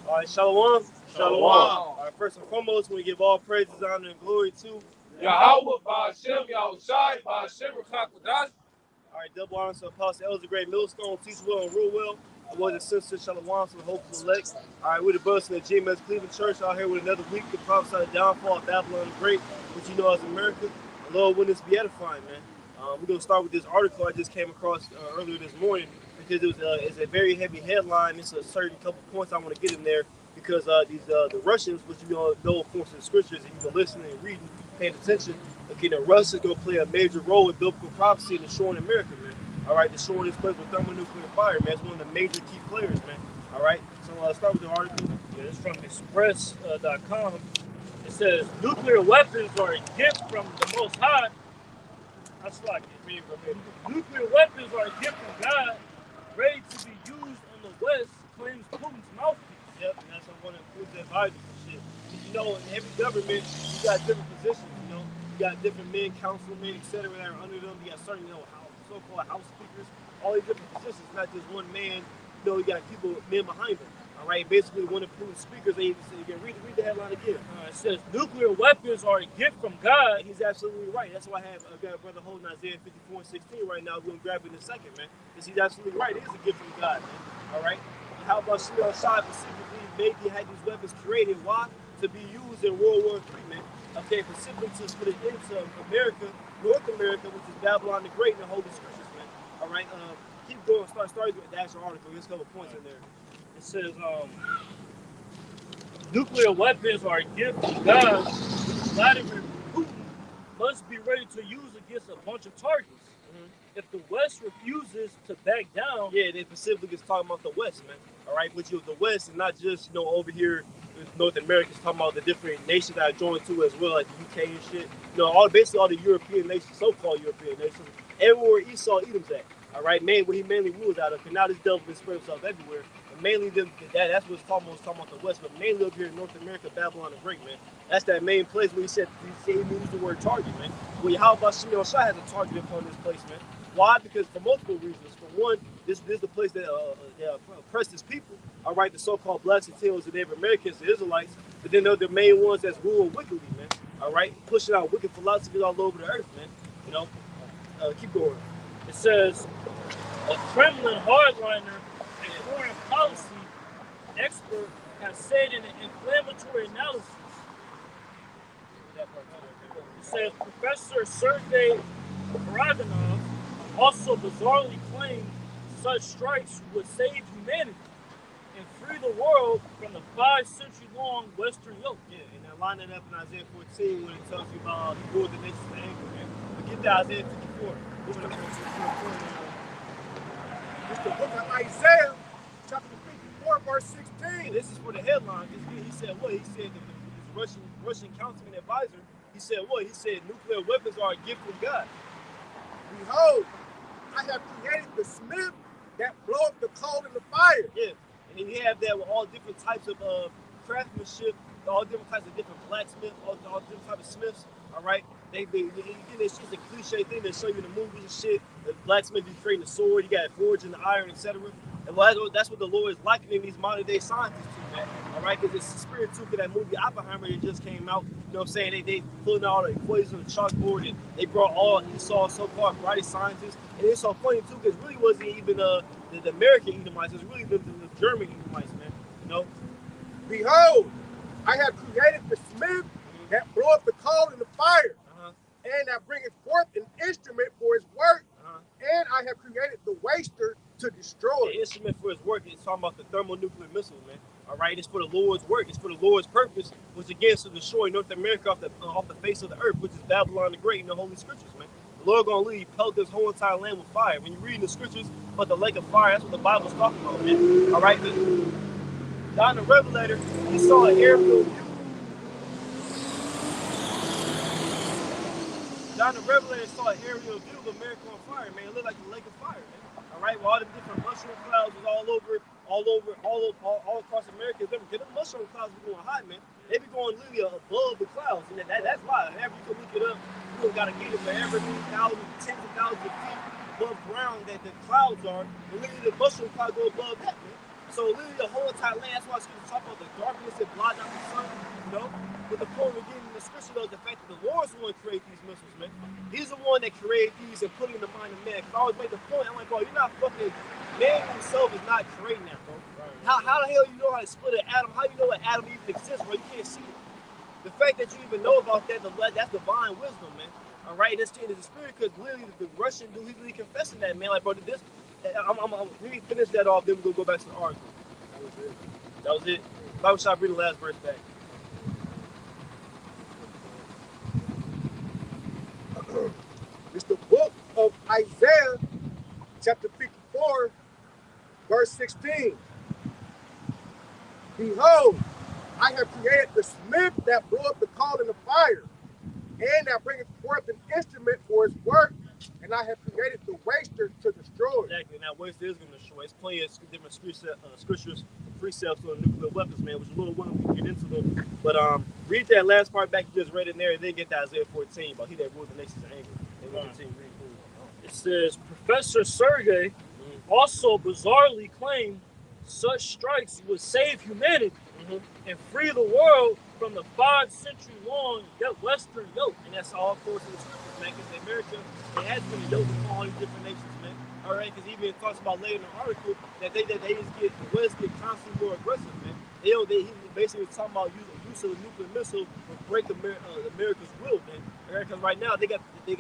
All right, Shalom. Shalom. All right, first and foremost, we give all praises, honor, and glory to. Yahweh, Ba'ashem, Yahushai, Ba'ashem, Rakakwadash. All right, double honor to Apostle Elder Great Millstone, teach well and rule well. I was a sister, Shalom, to the hopeful elect. All right, we're the brothers in the GMS Cleveland Church out here with another week to prophesy the downfall of Babylon the Great, which you know as America. The Lord, when it's be edifying, man. We're going to start with this article I just came across earlier this morning because it's a very heavy headline. It's a certain couple points I want to get in there because the Russians, which you know of course in the scriptures, and you've been listening and reading, paying attention, okay, the Russians going to play a major role in biblical prophecy in destroying America, man. All right, destroying this place with thermonuclear fire, man. It's one of the major key players, man. All right, so let's start with the article. Yeah, it's from Express.com. It says nuclear weapons are a gift from the Most High. That's like it. Nuclear weapons are a gift from God, ready to be used on the West, claims Putin's mouthpiece. Yep, and that's one of the advisors and shit. You know, in every government, you got different positions. You know, you got different men, councilmen, etc. that are under them. You got certain, so-called house speakers. All these different positions, not just one man. You know, you got men behind them. All right, basically one of Putin's speakers, they say, again, read the headline again. It says nuclear weapons are a gift from God. And he's absolutely right. That's why I got a brother holding Isaiah 54:16 right now. We're gonna grab it in a second, man. Because he's absolutely right. It is a gift from God, man. All right. And how about Shimon Shah specifically? Maybe had these weapons created. Why? To be used in World War III, man. Okay, specifically to put it into America, North America, which is Babylon the Great and the Holy Scriptures, man. All right. Keep going. Start with the actual article. There's a couple points in there. It says nuclear weapons are a gift from God. Vladimir Putin must be ready to use against a bunch of targets. If the West refuses to back down, yeah, they specifically is talking about the West, man. All right, which is the West, and not just over here in North America. It's talking about the different nations that are joined to as well, like the UK and shit. Basically all the European nations, so-called European nations, everywhere Esau Edom's at. All right, where he mainly rules out of. And now this devil been spread himself everywhere. And mainly that's what's talking about the West, but mainly up here in North America, Babylon the Great, man. That's that main place where he used the word target, man. Well, how about Shimon Shah has a target upon this place, man? Why? Because for multiple reasons. For one, this is the place that oppressed his people. All right, the so-called blacks and tails, the Native Americans, the Israelites. But then they're the main ones that's ruling wickedly, man. All right, pushing out wicked philosophies all over the earth, man. Keep going. It says a Kremlin hardliner and foreign policy expert has said in an inflammatory analysis. It says Professor Sergei Baraganov also bizarrely claimed such strikes would save humanity and free the world from the 5-century-long Western yoke. Yeah, and they're lining up in Isaiah 14 when it tells you about the rule of the nations of anger, man. But get to Isaiah 54. It's the book of Isaiah, chapter 54, verse 16. This is for the headline. He said what? He said the Russian councilman advisor, he said what? He said nuclear weapons are a gift from God. Behold, I have created the smith that bloweth the coal in the fire. Yeah, and you have that with all different types of craftsmanship, all different types of different blacksmiths, all different types of smiths. All right, it's just a cliche thing they show you in the movies and shit. The blacksmith be creating the sword, you got forging the iron, etc. And that's what the Lord is likening these modern day scientists to, man. All right, because it's the spirit too. That movie Oppenheimer that just came out. You know what I'm saying? They pulling out all the equations on the chalkboard, and they brought all Esau so-called variety scientists. And it's so funny too, because it really wasn't even the American Edomites. It's really the German Edomites, man. Behold, I have created the smith that bloweth the coal in the fire, and that bringeth forth an instrument for his work, and I have created the waster to destroy. The instrument for his work is talking about the thermonuclear missile, man. All right, it's for the Lord's work. It's for the Lord's purpose, which again is to destroy North America off the face of the earth, which is Babylon the Great in the Holy Scriptures, man. The Lord gonna leave pelt this whole entire land with fire. When you read the Scriptures about the lake of fire, that's what the Bible's talking about, man. All right, John the Revelator, he saw an aerial view. John the Revelator saw an aerial view of America on fire, man. It looked like the lake of fire, man. All right, well, all the different mushroom clouds was all across America. Because the mushroom clouds be going hot, man. They be going literally above the clouds, and that's why. However you can look it up, you don't gotta get it wherever many thousands, tens of thousands of feet above ground that the clouds are, and literally the mushroom clouds go above that, man. So literally the whole entire land, that's why I was talking about the darkness that blot out the sun, you know? But the point we're getting in the scripture though is the fact that the Lord's the one who created these missiles, man. He's the one that created these and put it in the mind of man. Because I always make the point, I'm like, bro, you're not fucking, man himself is not creating that, bro. How the hell you know how to split an atom? How do you know an atom even exists, bro? You can't see it. The fact that you even know about that, that's divine wisdom, man. All right, this changes the spirit because literally the Russian dude, he's really confessing that, man. Like, bro, this, let me finish that off, then we're going to go back to the article. That was it. That was it. Bible shop, read the last verse back. It's the book of Isaiah, chapter 54, verse 16. Behold, I have created the smith that blow up the coal in the fire, and that bringeth forth an instrument for his work, and I have created the waster to destroy. Exactly. Now, waster is going to destroy. It's plenty of different scriptures, precepts on nuclear weapons, man, which is a little one we can get into them. But read that last part back you just read in there, and then get to Isaiah 14 about he that rules the nations in anger. And we'll continue reading. It says, Professor Sergey also bizarrely claimed such strikes would save humanity and free the world from the 5-century-long Western yoke. And that's all, of course, in the scriptures, man, because America, it has been a yoke from all these different nations, man. All right, because even it talks about later in the article that they just get, the West get constantly more aggressive, man. He basically was talking about use of the nuclear missile will break America's will, man. Because right now they got the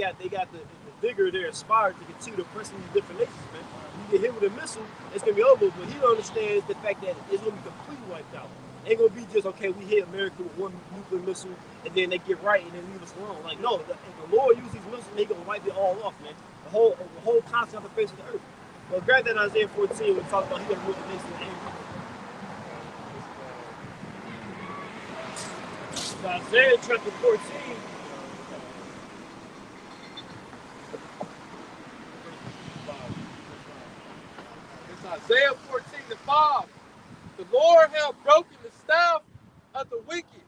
vigor, they're inspired to continue to press these different nations, man. You get hit with a missile, it's gonna be over. But he understands the fact that it's gonna be completely wiped out. It ain't gonna be just okay. We hit America with one nuclear missile, and then they get right and then leave us alone. Like no, if the Lord uses these missiles, they gonna wipe it all off, man. The whole concept of the face of the earth. Well, grab that Isaiah 14 when we talk about he gonna rule the nation in anger. So Isaiah chapter 14. It's Isaiah 14:5. The Lord hath broken the staff of the wicked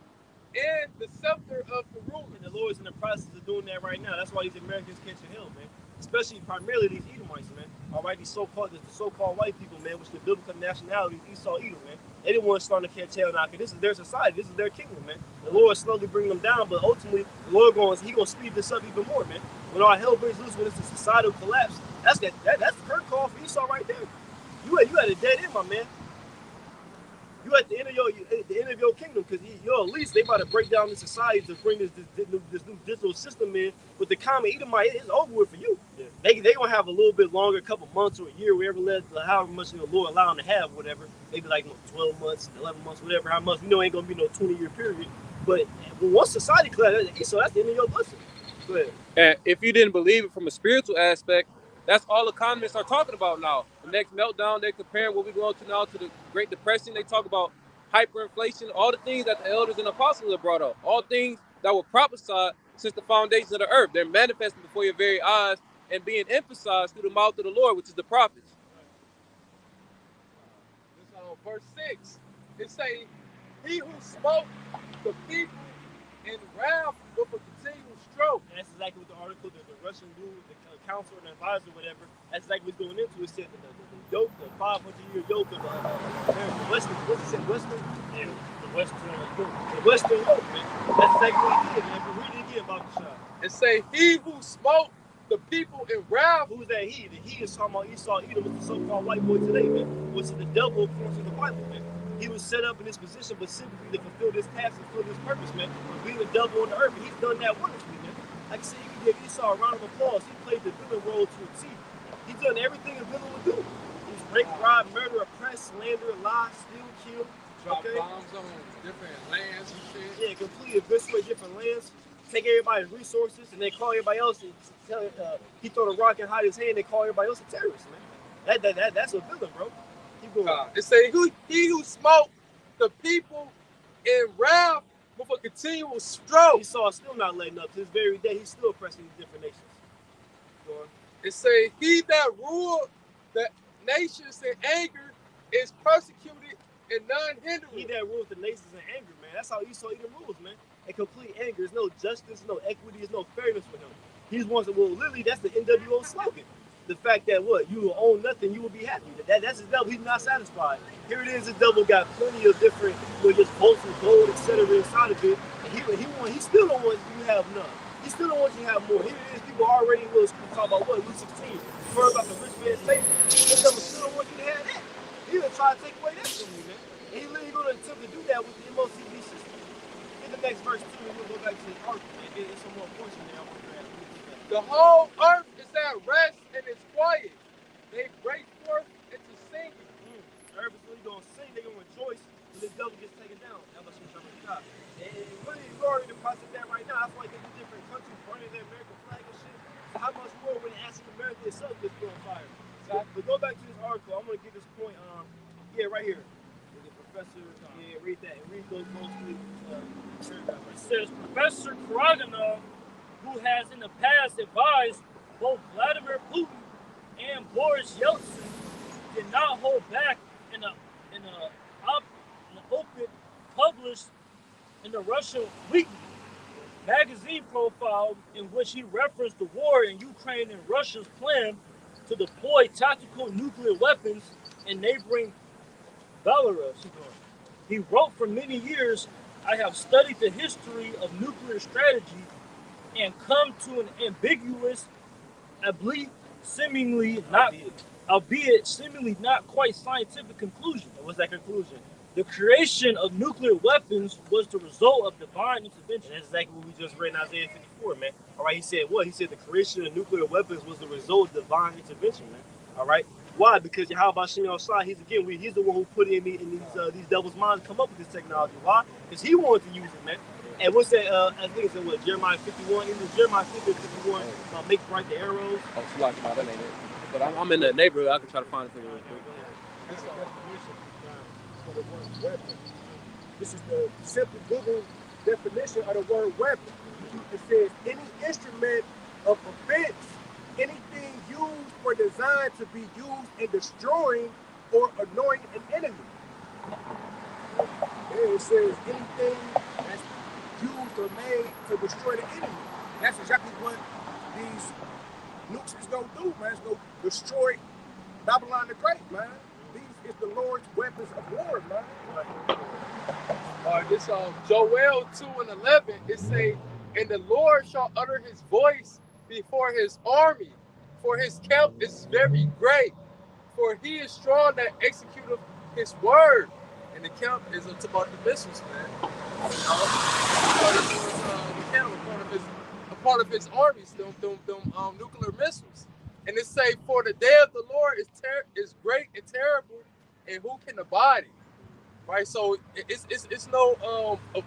and the scepter of the ruler. And the Lord's in the process of doing that right now. That's why these Americans catching hell, man. Especially primarily these Edomites, man. All right, these so-called white people, man, which the biblical nationality, Esau, Edom, man. They didn't want to start to catch hell now, because this is their society, this is their kingdom, man. The Lord is slowly bringing them down, but ultimately, the Lord he gonna speed this up even more, man. When all hell breaks loose, when it's a societal collapse, that's the curtain call for Esau right there. You at a dead end, my man. You at the end of your kingdom, because at least they about to break down the society to bring this new digital system in. With the common Edomite, it's over with for you. Yeah. They gonna have a little bit longer, a couple months or a year, however much the Lord allow them to have, whatever. Maybe like 12 months, 11 months, whatever. How much? Ain't gonna be no 20-year period. But once society collapses, so that's the end of your blessing. Go ahead. And if you didn't believe it from a spiritual aspect, that's all economists are talking about now. The next meltdown, they're comparing what we're going to now to the Great Depression. They talk about hyperinflation, all the things that the elders and apostles have brought up, all things that were prophesied since the foundation of the earth. They're manifesting before your very eyes and being emphasized through the mouth of the Lord, which is the prophets. This on verse 6. It say, he who smote the people in wrath with a continual stroke. And that's exactly what the article, the Russian dude, the counselor and advisor, whatever, that's exactly what's going into. It said that the yoke, the 500-year yoke of America, Western, what's it say, Western? Yeah, the Western yoke. The Western yoke, man. That's exactly what he did, man. But read it again, Baba Shah. It say, he who smote the people in wrath. Who's that he? The he is talking about Esau, Edom, is the so-called white boy today, man. Which is the devil according to the Bible, man. He was set up in this position specifically to fulfill this task and fulfill this purpose, man. Being the devil on the earth, and he's done that wonderfully, man. Like I said, you can give Esau a round of applause. He played the villain role to a T. He's done everything a villain would do. He's rape, rob, murder, oppress, slander, lie, steal, kill. Drop bombs on different lands and shit. Yeah, completely eviscerate different lands, take everybody's resources, and then call everybody else. He throw the rock and hide his hand, and call everybody else a terrorist, man. That's a villain, bro. Keep going. It say, he who smote the people in wrath with a continual stroke. Esau still not letting up. To this very day, he's still oppressing these different nations. It say, he that ruled the nations in anger is persecuted and none hindered. He that rules the nations in anger, man. That's how Esau even rules, man. In complete anger. There's no justice, no equity, there's no fairness for him. He's one that, well, literally, that's the NWO slogan. the fact that what you will own nothing, you will be happy. That's his devil. He's not satisfied. Here it is. The devil got plenty of different, just bolts and gold, etc. inside of it. And he still don't want you to have none. He still don't want you to have more. Here it is. People already was talk about what Luke 16. You heard about the rich man's table. The devil still don't want you to have that. He gonna try to take away that from you, man. And he's literally gonna attempt to do that with the MOCD system. In the next verse too, we're gonna go back to his argument. There's some more points in there. I want to add. The whole earth is at rest and is quiet. They break forth into singing. Earth is really going to sing. They're going to rejoice when the devil gets taken down. That's what you're talking. And really, we're already in the process of that right now. That's why they do different countries burning their American flag and shit. So how much more when African America itself gets on fire? But go back to this article. I'm going to get this point. Right here. The professor. Read that. And read those mostly. It says Professor Karaganov, who has in the past advised both Vladimir Putin and Boris Yeltsin, did not hold back in an op-ed published in the Russian Weekly magazine profile in which he referenced the war in Ukraine and Russia's plan to deploy tactical nuclear weapons in neighboring Belarus. He wrote, for many years, I have studied the history of nuclear strategy and come to an ambiguous, albeit seemingly not quite scientific conclusion. What's that conclusion? The creation of nuclear weapons was the result of divine intervention. And that's exactly what we just read in Isaiah 54, man. All right, he said what? He said the creation of nuclear weapons was the result of divine intervention, man. All right. Why? Because how about Shimon Shai? He's the one who put in these devils' minds to come up with this technology. Why? Because he wanted to use it, man. And what's that? I think it's in what, Jeremiah 51. It was Jeremiah 50 or 51. Make bright the arrows. Oh, Slack, no, that ain't it. But I'm in the neighborhood. I can try to find it for you real quick. That's the definition for the word weapon. This is the simple Google definition of the word weapon. It says any instrument of offense, anything used or designed to be used in destroying or annoying an enemy. It says anything that's used or made to destroy the enemy. That's exactly what these nukes is gonna do, man. It's gonna destroy Babylon the Great, man. These is the Lord's weapons of war, man. This Joel 2:11, it say, and the Lord shall utter his voice before his army, for his camp is very great, for he is strong that executeth his word. And the camp is about the missiles, man. A part of his armies, them nuclear missiles. And it say, for the day of the Lord is great and terrible, and who can abide it? Right, so it's no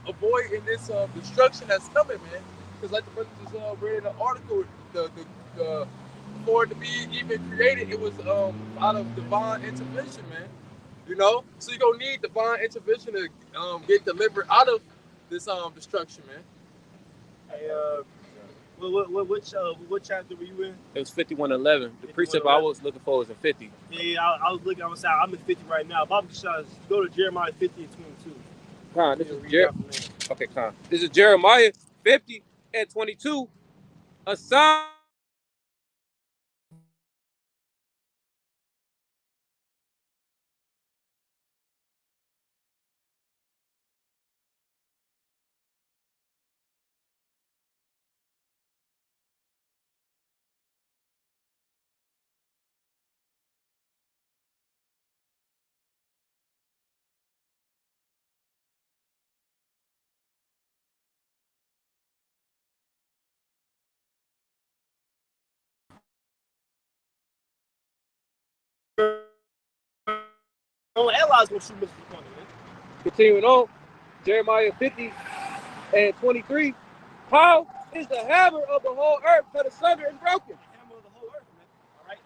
avoiding this destruction that's coming, man. Because like the brother just read in the article, the for it to be even created, it was out of divine intervention, man. You know, so you're gonna need divine intervention to get delivered out of this destruction, man. Hey, what chapter were you in? It was 51:11. The precept I was looking for was in 50. Yeah, I was looking. I'm in 50 right now. Baba Kashaz, go to Jeremiah 50 and 22. Con, this is Okay, Con. This is Jeremiah 50 and 22. A sign. Only allies gonna shoot missiles upon it, man. Continuing on, Jeremiah 50 and 23. How is the hammer of the whole earth cut asunder and broken? The hammer of the whole earth, man. All right,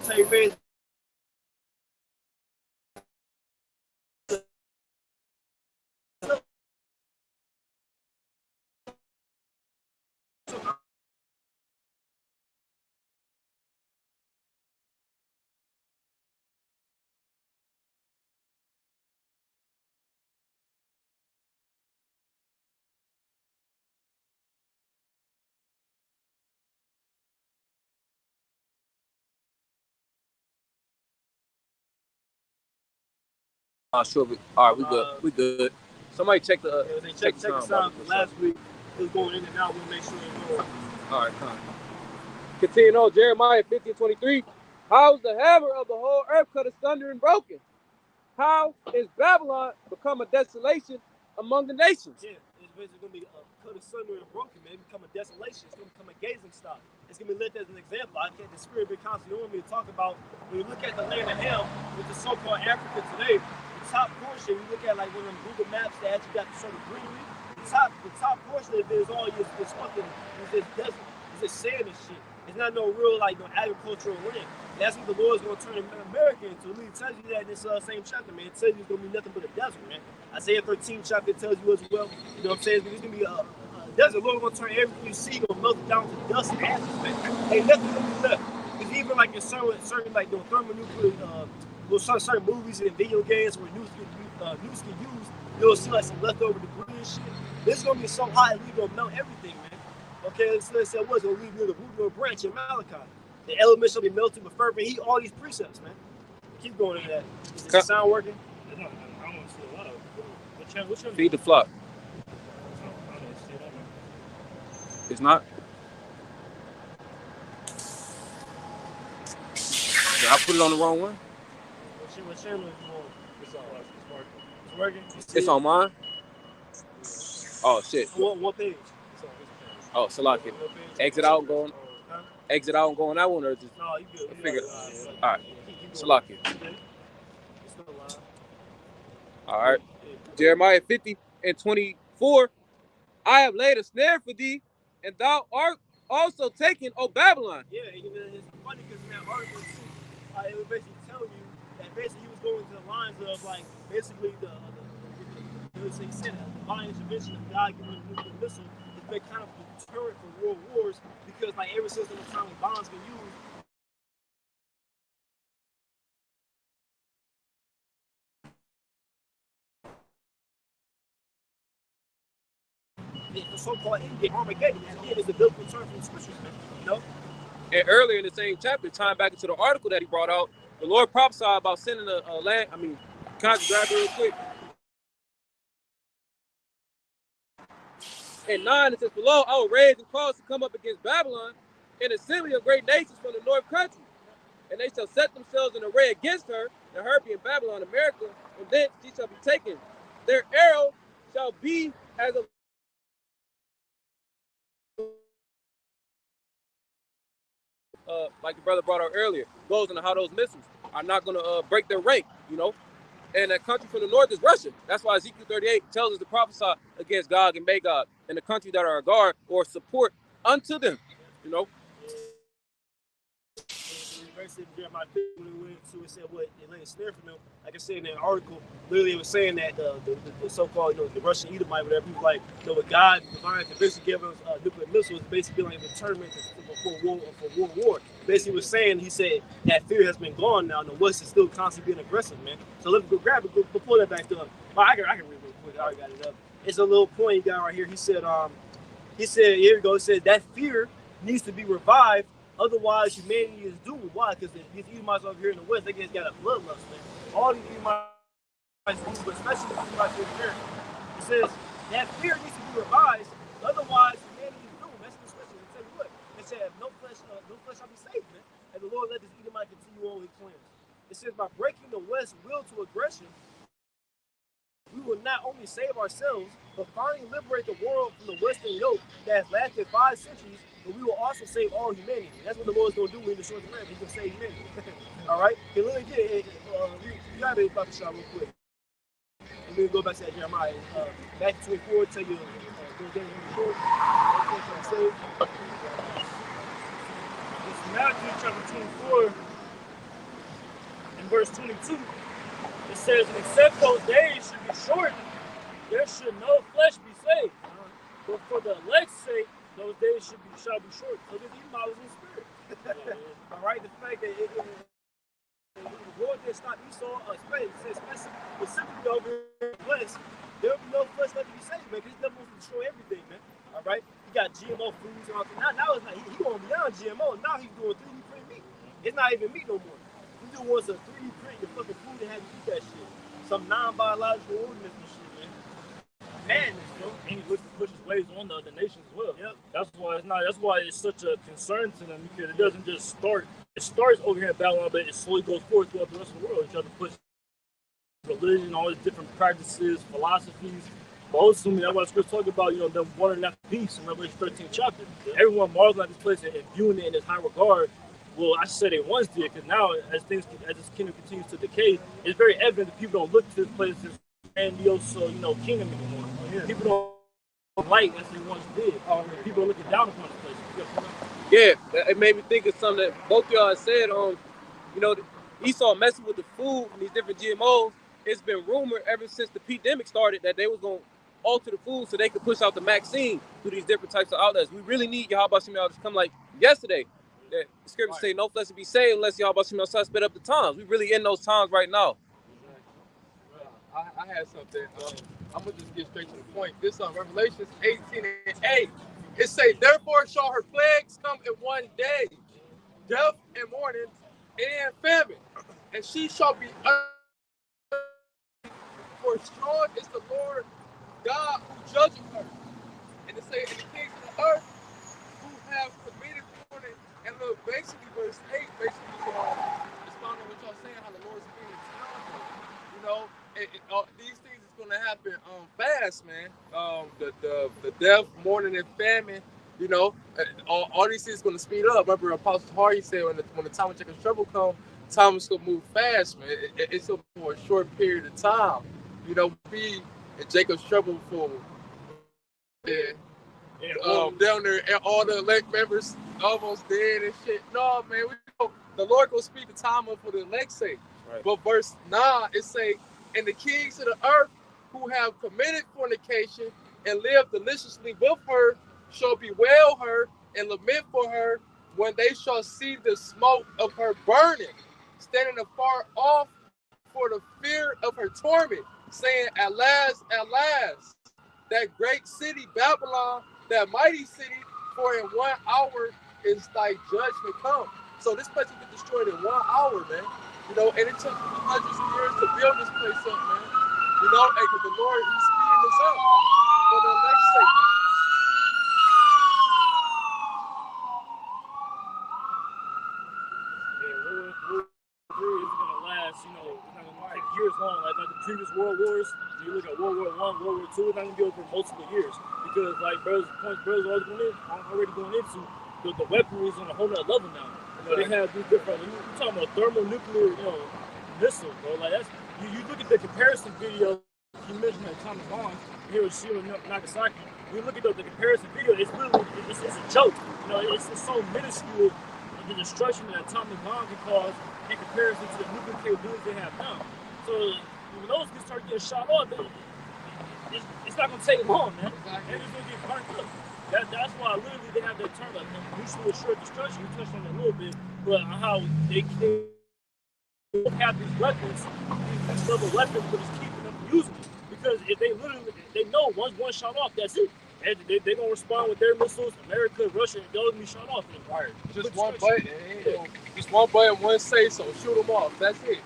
tell you, man, Sure. All right, we good. We good. Somebody check the check the sound. Last week it was going in and out. We'll make sure it goes. All right, come. Continuing on, Jeremiah 50:23. How is the hammer of the whole earth cut asunder and broken? How is Babylon become a desolation among the nations? Yeah, it's basically going to be cut asunder and broken, man. It's become a desolation. It's going to become a gazing stock. It's going to be lit as an example. I can't, the spirit been constantly on me to talk about when you look at the land of Ham with the so-called Africa today. The top portion, you look at like one of them Google Maps that actually got the sort of greenery. The top portion of it is all this fucking this desert. It's just sand and shit. It's not no real like no agricultural land. That's what the Lord's gonna turn America into. It tells you that in this same chapter, man. It tells you it's gonna be nothing but a desert, man. Isaiah 13 chapter tells you as well. You know what I'm saying? It's gonna be a desert. The Lord's gonna turn everything you see, gonna melt it down to dust and ashes, man. Ain't nothing gonna be left. Because even like in certain like thermonuclear certain movies and video games where news get used, you'll see like some leftover debris and shit. This is gonna be so hot, it's gonna melt everything, man. Okay, let's say what's gonna leave near the root or branch in Malachi. The elements shall be melted with fervent heat. All these precepts, man. Keep going into that. Is the sound working? I don't want to see a lot of it. Which one? Feed the flock. I don't see that. It's not. Did I put it on the wrong one? What channel is it on? It's working. It's working? It's on mine? Oh, shit. One page. Oh, Salaki. Exit out and going. Exit out and going that one, or just? No, you good. I figured. All right. Salaki. All right. Jeremiah 50:24. I have laid a snare for thee, and thou art also taken, O Babylon. Yeah, it's funny because in that article too, it was basically telling you that basically he was going to the lines of like basically he said the divine intervention of God giving the nuclear missile has been kind of a deterrent for world wars because like ever since the time when bombs been used. The so-called Indian Armageddon is the biblical term from the scriptures, man. You know? And earlier in the same chapter, tying back into the article that he brought out, the Lord prophesied about sending a land. I mean, can I just grab it real quick? In 9, it says, below, I will raise and cause to come up against Babylon an assembly of great nations from the north country. And they shall set themselves in array against her, and her being Babylon, America, and thence she shall be taken. Their arrow shall be as a like the brother brought out earlier, goes into how those missiles are not going to break their rank, you know. And that country from the north is Russia. That's why Ezekiel 38 tells us to prophesy against Gog and Magog and the country that are a guard or support unto them, you know. Jeremiah when it went to it said what it laid a snare for them. Like I said in that article, literally it was saying that the so-called the Russian Edomite, whatever, he was like, with God divine intervention giving us nuclear missiles, basically like a tournament for world war. Basically was saying, he said that fear has been gone now, and the West is still constantly being aggressive, man. So let's go grab it, go pull that back up. I can read it real quick. I already got it up. It's a little point he got right here. He said, here we go. It says that fear needs to be revived. Otherwise, humanity is doomed. Why? Because these Edomites over here in the West, they just got a bloodlust, man. All these Edomites, but especially the Edomites in America. It says that fear needs to be revised. Otherwise, humanity is doomed. That's the scripture. It says what? It said no flesh shall be saved, man. And the Lord let this Edomite continue on his plans. It says by breaking the West's will to aggression, we will not only save ourselves, but finally liberate the world from the Western yoke that has lasted 5 centuries, but we will also save all humanity. That's what the Lord's going to do when he destroys America. He's going to save humanity. All right? He literally did. You got to about to shot real quick. And then go back to that Jeremiah. Back to 24, tell you, It's Matthew chapter 24 and verse 22. It says, and except those days should be shortened, there should no flesh be saved. But for the elect's sake, those days shall be shortened. So these models in spirit. All right, the fact that the Lord did stop Esau, specifically over in the West, there will be no flesh left to be saved, man, because he's never going to destroy everything, man. All right, he got GMO foods and all that. Now it's not, he going beyond GMO. Now he's doing 3D print meat. It's not even meat no more. He do wants a 3D print your fucking food and have you eat that shit. some non-biological organism and shit, man. Madness, yo. And he looks to push his ways on the other nations as well. Yep. That's why it's not. That's why it's such a concern to them, because it doesn't just start. It starts over here in Babylon, but it slowly goes forward throughout the rest of the world. It tries to push religion, all these different practices, philosophies. But ultimately, that's what Scripture talk about. Them wandering after beasts in Revelation 13th chapter. Everyone marveling at this place and viewing it in this high regard. Well, I should say they once did, because now as this kingdom continues to decay, it's very evident that people don't look to this place as grandiose, kingdom anymore. Yeah. People don't like as they once did. People are looking down upon this place. Yeah, it made me think of something that both y'all had said. Esau messing with the food and these different GMOs. It's been rumored ever since the pandemic started that they was gonna alter the food so they could push out the vaccine through these different types of outlets. We really need Yahweh Shem to come like yesterday. That the scriptures say no flesh will be saved unless Yahweh Shem sped up the times. We really in those times right now. I had something. I'm gonna just get straight to the point. This on Revelations 18:8. It say, therefore shall her plagues come in one day, death and mourning and famine, and she shall be for strong is the Lord God who judges her. And it say, and the kings of the earth who have committed mourning. And look, basically verse 8 basically responding to what y'all saying, how the Lord's being terrible. These things is gonna happen fast, man. The death, mourning, and famine. All these things gonna speed up. Remember, Apostle Hardy said when the time of Jacob's trouble comes, time is gonna move fast, man. It's for a short period of time. Be in Jacob's trouble for down there, and all the elect members almost dead and shit. No, man, the Lord gonna speed the time up for the elect's sake. Right. But verse 9, it say, and the kings of the earth who have committed fornication and lived deliciously with her shall bewail her and lament for her when they shall see the smoke of her burning, standing afar off for the fear of her torment, saying, at last, that great city, Babylon, that mighty city, for in 1 hour is thy judgment come. So this place will get destroyed in 1 hour, man. And it took hundreds of years to build this place up, man. Because the Lord, he's speeding this up for the elect's sake, man. Is gonna last, it's not gonna take years long, like the previous World Wars. You look at World War I, World War II, it's not gonna be over multiple years, because like brothers already going into the weaponry is on a whole nother level now. They have these different. You're talking about thermonuclear, missiles, bro. Like that's you look at the comparison video. You mentioned that atomic bombs, Hiroshima and Nagasaki. You look at the comparison video. It's literally it's a joke. It's so minuscule. The destruction that atomic bomb can cause in comparison to the nuclear capabilities they have now. So when those can start getting shot off, it's not going to take long, man. Exactly. It's going to get burnt up. That's why literally they have that term, like mutually assured destruction. We touched on that a little bit, but how they have these weapons, these level weapons, but it's keeping them from using it. Because if they know once one shot off, that's it. They're going to respond with their missiles. America, Russia, they'll be shot off. Right. Just one button. Just one button, one say so. Shoot them off. That's it.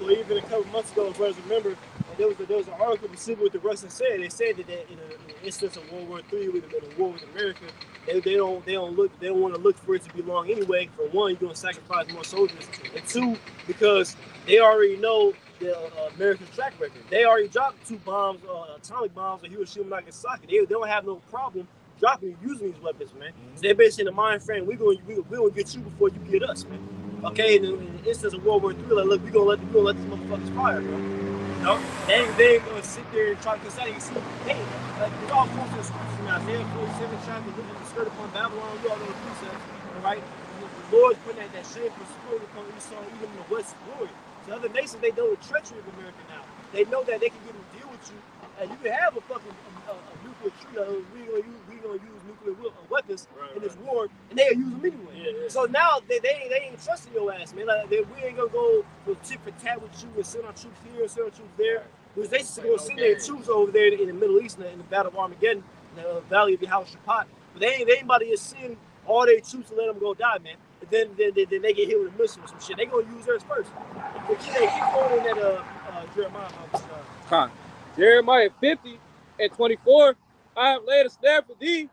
Well, even a couple months ago, brothers, remember, there was an article specifically what the Russians said. They said that in an instance of World War III, with a war with America, they don't want to look for it to be long anyway. For one, you're going to sacrifice more soldiers, and two, because they already know the American track record. They already dropped 2 bombs, atomic bombs on Hiroshima and Nagasaki. They don't have no problem dropping and using these weapons, man. So they're basically in the mind frame, we're gonna get you before you get us, man. Okay, in the instance of World War III, like, look, we're gonna let these motherfuckers fire, bro. They ain't gonna sit there and try to say, you see, hey, we're all close to the scripture now. Isaiah 47 chapter, look at the skirt upon Babylon, we all know the precepts, all right? The Lord's putting that shameful spirit upon Esau, even in the West glory. The other nations, they know the treachery of America now. They know that they can get a deal with you, and you can have a fucking nuclear treaty. We gonna use nuclear weapons in this war, and they'll use them anyway. Yeah. So now they ain't trusting your ass, man. Like, we ain't gonna go tit for tat with you and send our troops here and send our troops there. Because they just gonna send their troops over there in the Middle East in the Battle of Armageddon, the Valley of the House Shapat. But they ain't about to just send all their troops and let them go die, man. And then they get hit with a missile or some shit. They gonna use theirs first. But they keep going in that Jeremiah. Con. Jeremiah 50:24. I have laid a snare for thee,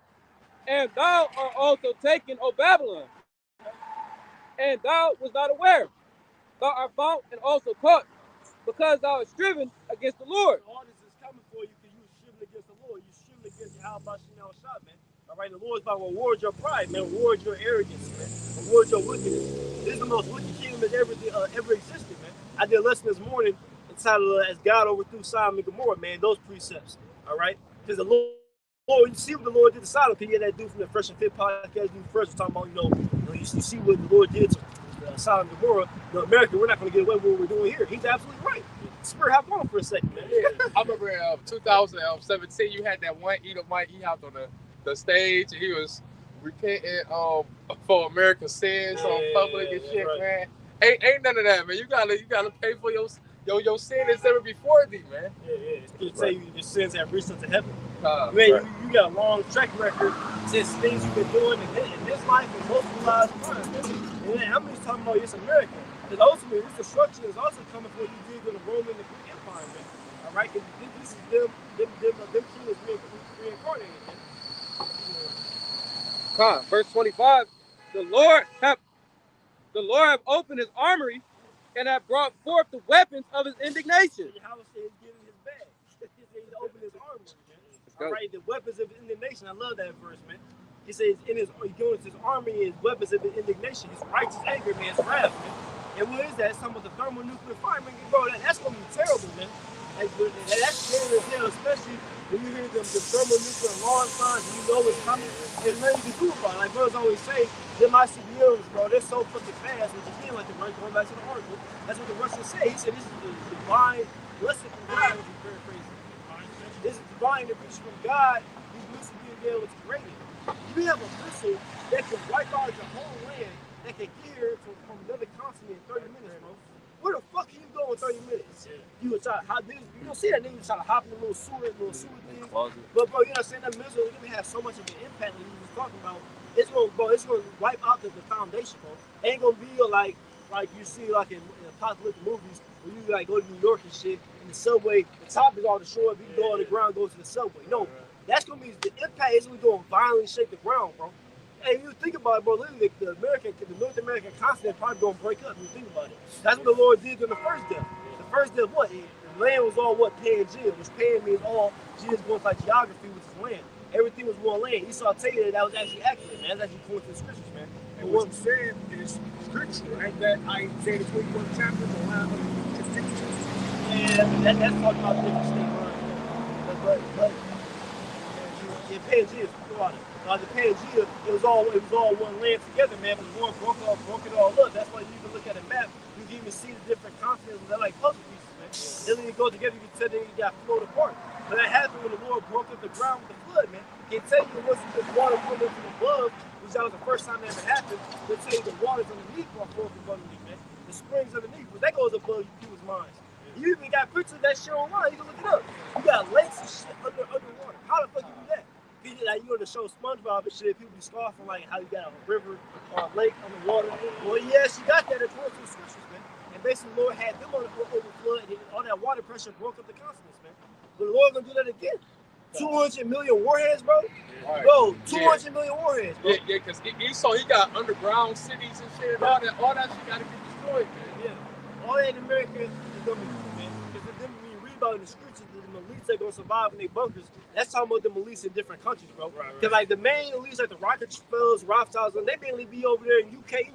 and thou art also taken, O Babylon, and thou was not aware. Thou art found and also caught, because thou hast striven against the Lord. All this is coming for you because you striven against the Lord. You striven against how about shot, man. All right, the Lord's about to reward your pride, man. Reward your arrogance, man. Reward your wickedness. This is the most wicked kingdom that ever existed, man. I did a lesson this morning entitled "As God Overthrew Sodom and Gomorrah," man. Those precepts, all right, because the Lord, you see what the Lord did to Sodom. Can you hear that dude from the Fresh and Fit podcast? Dude first was talking about, you see what the Lord did to Sodom and Gomorrah. America, we're not going to get away with what we're doing here. He's absolutely right. Spirit, hop on for a second, man. I remember in 2017, you had that one Edomite. He hopped on the stage and he was repenting for America's sins on public and shit, right. Man. Ain't none of that, man. You gotta pay for your sin that's ever before thee, man. Yeah. It's good to say your sins have reached unto heaven. Man, right. you got a long track record since things you've been doing in this life and multiple lives of crime. And I'm just talking about this America. Because ultimately, this destruction is also coming for you did in the Roman and Greek Empire, man. All right? Because this is them kings reincarnated, man. Con. Verse 25. The Lord have opened his armory and have brought forth the weapons of his indignation. How is he getting his bag? He's opened his armory, man. All right, the weapons of his indignation. I love that verse, man. He says he goes to his army, his weapons of his indignation, his righteous anger, man, his wrath, man. And what is that? It's talking about the thermonuclear fire, man. Bro, that's gonna be terrible, man. That's scary as hell, especially when you hear the thermonuclear alarm signs and you know it's coming. There's nothing you can do about it. Like brothers always say, them ICBMs, bro, they're so fucking fast. Which again, like going back to the article, that's what the Russians say. He said this is the divine blessing from God, which is very crazy. This is divine intervention from God. These missiles being able to create it. You have a missile that can wipe out your whole land, that can get here from another continent in 30 minutes, bro. Where the fuck can you go in 30 minutes? You would try to hop this. You don't see that nigga try to hop in a little sewer thing. But bro, you know what I'm saying? That missile is gonna have so much of an impact that you was talking about. It's gonna wipe out the foundation, bro. It ain't gonna be like you see like in apocalyptic movies where you like go to New York and shit, and the subway, the top is all destroyed, but you go on the ground, go to the subway. No, that's gonna be the impact is gonna go violently shake the ground, bro. Hey, you think about it, bro. Literally, the North American continent probably gonna break up. You think about it. That's what the Lord did in the first death. The first death, what? The land was all what? Pangea, which Pan means all. She just going like geography, which is land. Everything was one land. Esau tell you that was actually accurate, man. That's actually according to the scriptures, man. And what you said is scripture, right? That Isaiah 21 chapter, the line of the constitution. Yeah, that's talking about different state lines. But Pangea is throughout it. The Pangea, it was all one land together, man. But one broke it all up. That's why you can look at a map. You can even see the different continents. They're like puzzle pieces, man. They didn't go together. You can tell they got flowed apart. But that happened when the Lord broke up the ground with the flood, man. You can tell you it wasn't the water coming from above, which that was the first time that ever happened. They'll tell you the waters underneath are flowing from underneath, man. The springs underneath, but that goes above people's minds. You even got pictures of that shit online. You can look it up. You got lakes and shit underwater. How the fuck you do that? Like, you know, to show SpongeBob and shit, people be scoffing like how you got a river or a lake on the water. Well, yes, you got that according to the scriptures, man. And basically, the Lord had them over flood, and all that water pressure broke up the continents, man. But the Lord gonna do that again. 200 million warheads, bro. Right. Bro, 200 million warheads, bro. Yeah, because Esau, he got underground cities and shit. All that shit gotta be destroyed, man. Yeah. All that in America is gonna be good, man. Because then when you read about in the scriptures, the elites are gonna survive in their bunkers. That's talking about the elites in different countries, bro. Because like the main elites, like the Rockefellers, Rothschilds, they mainly be over there in UK.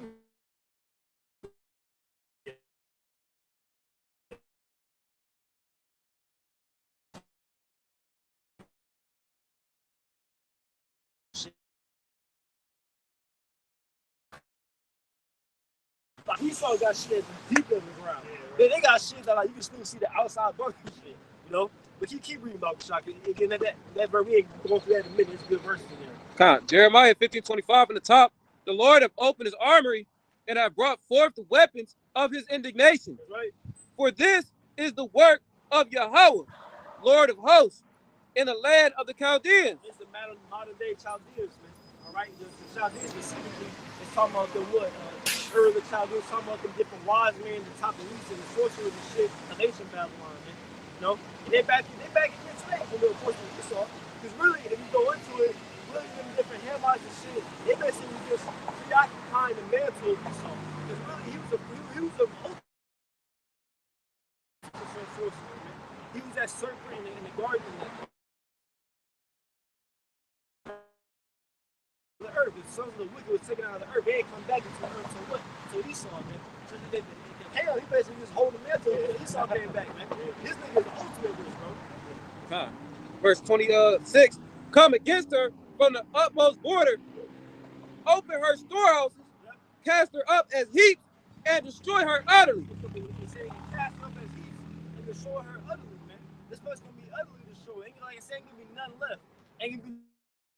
Like Esau got shit deep in the ground. Yeah, right. They got shit that like you can still see the outside bunker shit, you know. But keep reading about the shock. Again, that verse, we ain't going through that in a minute. It's good verses in there. Con. Jeremiah 15:25 in the top. The Lord have opened his armory and have brought forth the weapons of his indignation. That's right. For this is the work of Yahweh, Lord of hosts, in the land of the Chaldeans. It's the modern day Chaldeans, man. All right, the Chaldeans specifically is talking about the what? early Chaldeans talking about them different wise men, the top elites and the sorcerers and shit of ancient Babylon, man. You know? And they back against slaves, you know, of course, with Esau. Because really, if you go into it, really them different Hamites and shit, they basically just preoccupying the mantle of Esau. Because really, he was a sorcerer, man. He was that serpent in the garden. The earth, the sons of the wicked was taken out of the earth, they ain't come back into the earth. So what? So Esau, man. So hell, he basically just holding the mantle until Esau came back, man. This nigga is the ultimate witch, bro. Verse 26, come against her from the utmost border, open her storehouses, cast her up as heaps, and destroy her utterly. He said he cast her up as heaps and destroy her utterly, man. This place gonna be utterly destroyed. Ain't like I said, ain't gonna be nothing left. Ain't gonna be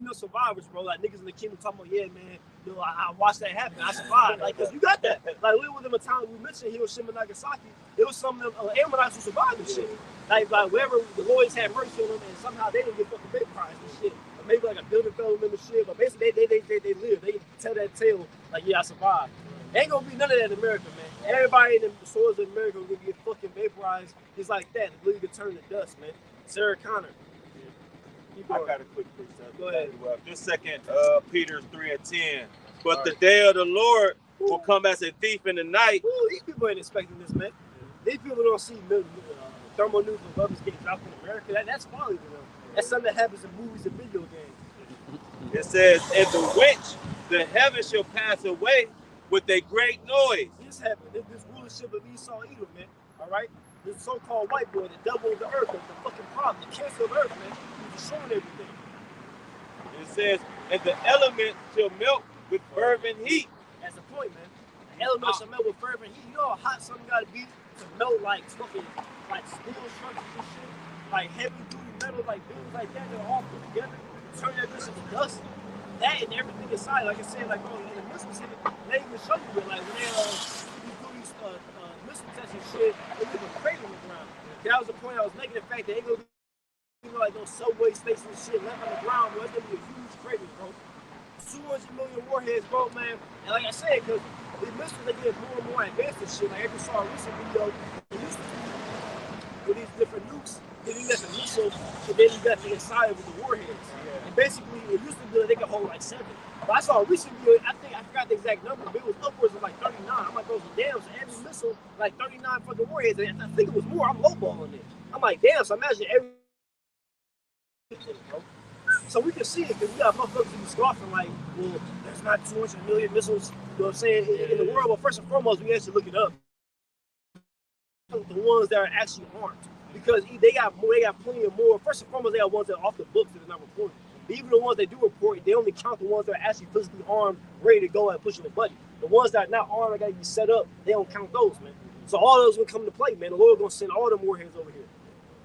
no survivors, bro. Like niggas in the kingdom talking about, yeah, man, you know, I watched that happen. I survived. Like, cause you got that. Like, we were in a time we mentioned Hiroshima and Nagasaki. It was some of them Ammonites who survived this shit. Like wherever the Lords had mercy on them, and somehow they didn't get fucking vaporized and shit. Or maybe like a building fell on them and shit. But basically, they live. They tell that tale like, yeah, I survived. Ain't gonna be none of that in America, man. Everybody in the soils of America will get fucking vaporized just like that. The league turn to dust, man. Sarah Connor. I got a quick precept. Go ahead. Just second, Peter 3:10. But the day of the Lord will come as a thief in the night. Ooh, these people ain't expecting this, man. These people don't see thermonuclear weapons getting dropped in America. That's folly to them. That's something that happens in movies and video games. It says, and the which the heavens shall pass away with a great noise. This happened. This rulership of Esau Edom, man. All right? This so-called white boy, the devil of the earth, the fucking problem, the cancer of earth, man. He's destroying everything. It says, and the elements shall melt with fervent heat. That's the point, man. The elements shall melt with fervent heat. You know how hot something gotta be to melt like fucking like steel structures and shit? Like heavy duty metal, like buildings like that are all put together, turn that bitch into dust. That and everything inside, like I said, like bro, in the missiles hit it, they even show you it, like when they do these missile tests and shit, they leave a crater on the ground. That was the point I was making, the fact that ain't gonna be like those subway stations and shit left on the ground, bro. It's gonna be a huge crater, bro. 200 million warheads, bro, man. And like I said, because these missiles, they get more and more advanced and shit. Like, I just saw a recent video, it used to be with these different nukes, then you got the missile, and then you got the inside with the warheads. Yeah. And basically, it used to be that they could hold like 7. But I saw a recent video, I forgot the exact number, but it was upwards of like 39. I'm like, those are damn, so every missile, like 39 fucking warheads. And I think it was more, I'm lowballing it. I'm like, damn, so imagine every. So we can see it because we got motherfuckers who be scoffing like, well, there's not 200 million missiles, you know what I'm saying, in the world. But first and foremost, we actually look it up. The ones that are actually armed, because they got plenty of more. First and foremost, they got ones that are off the books that are not reported. But even the ones that do report, they only count the ones that are actually physically armed, ready to go and pushing the button. The ones that are not armed, that got to be set up, they don't count those, man. So all those will come to play, man. The Lord gonna send all them warheads over here.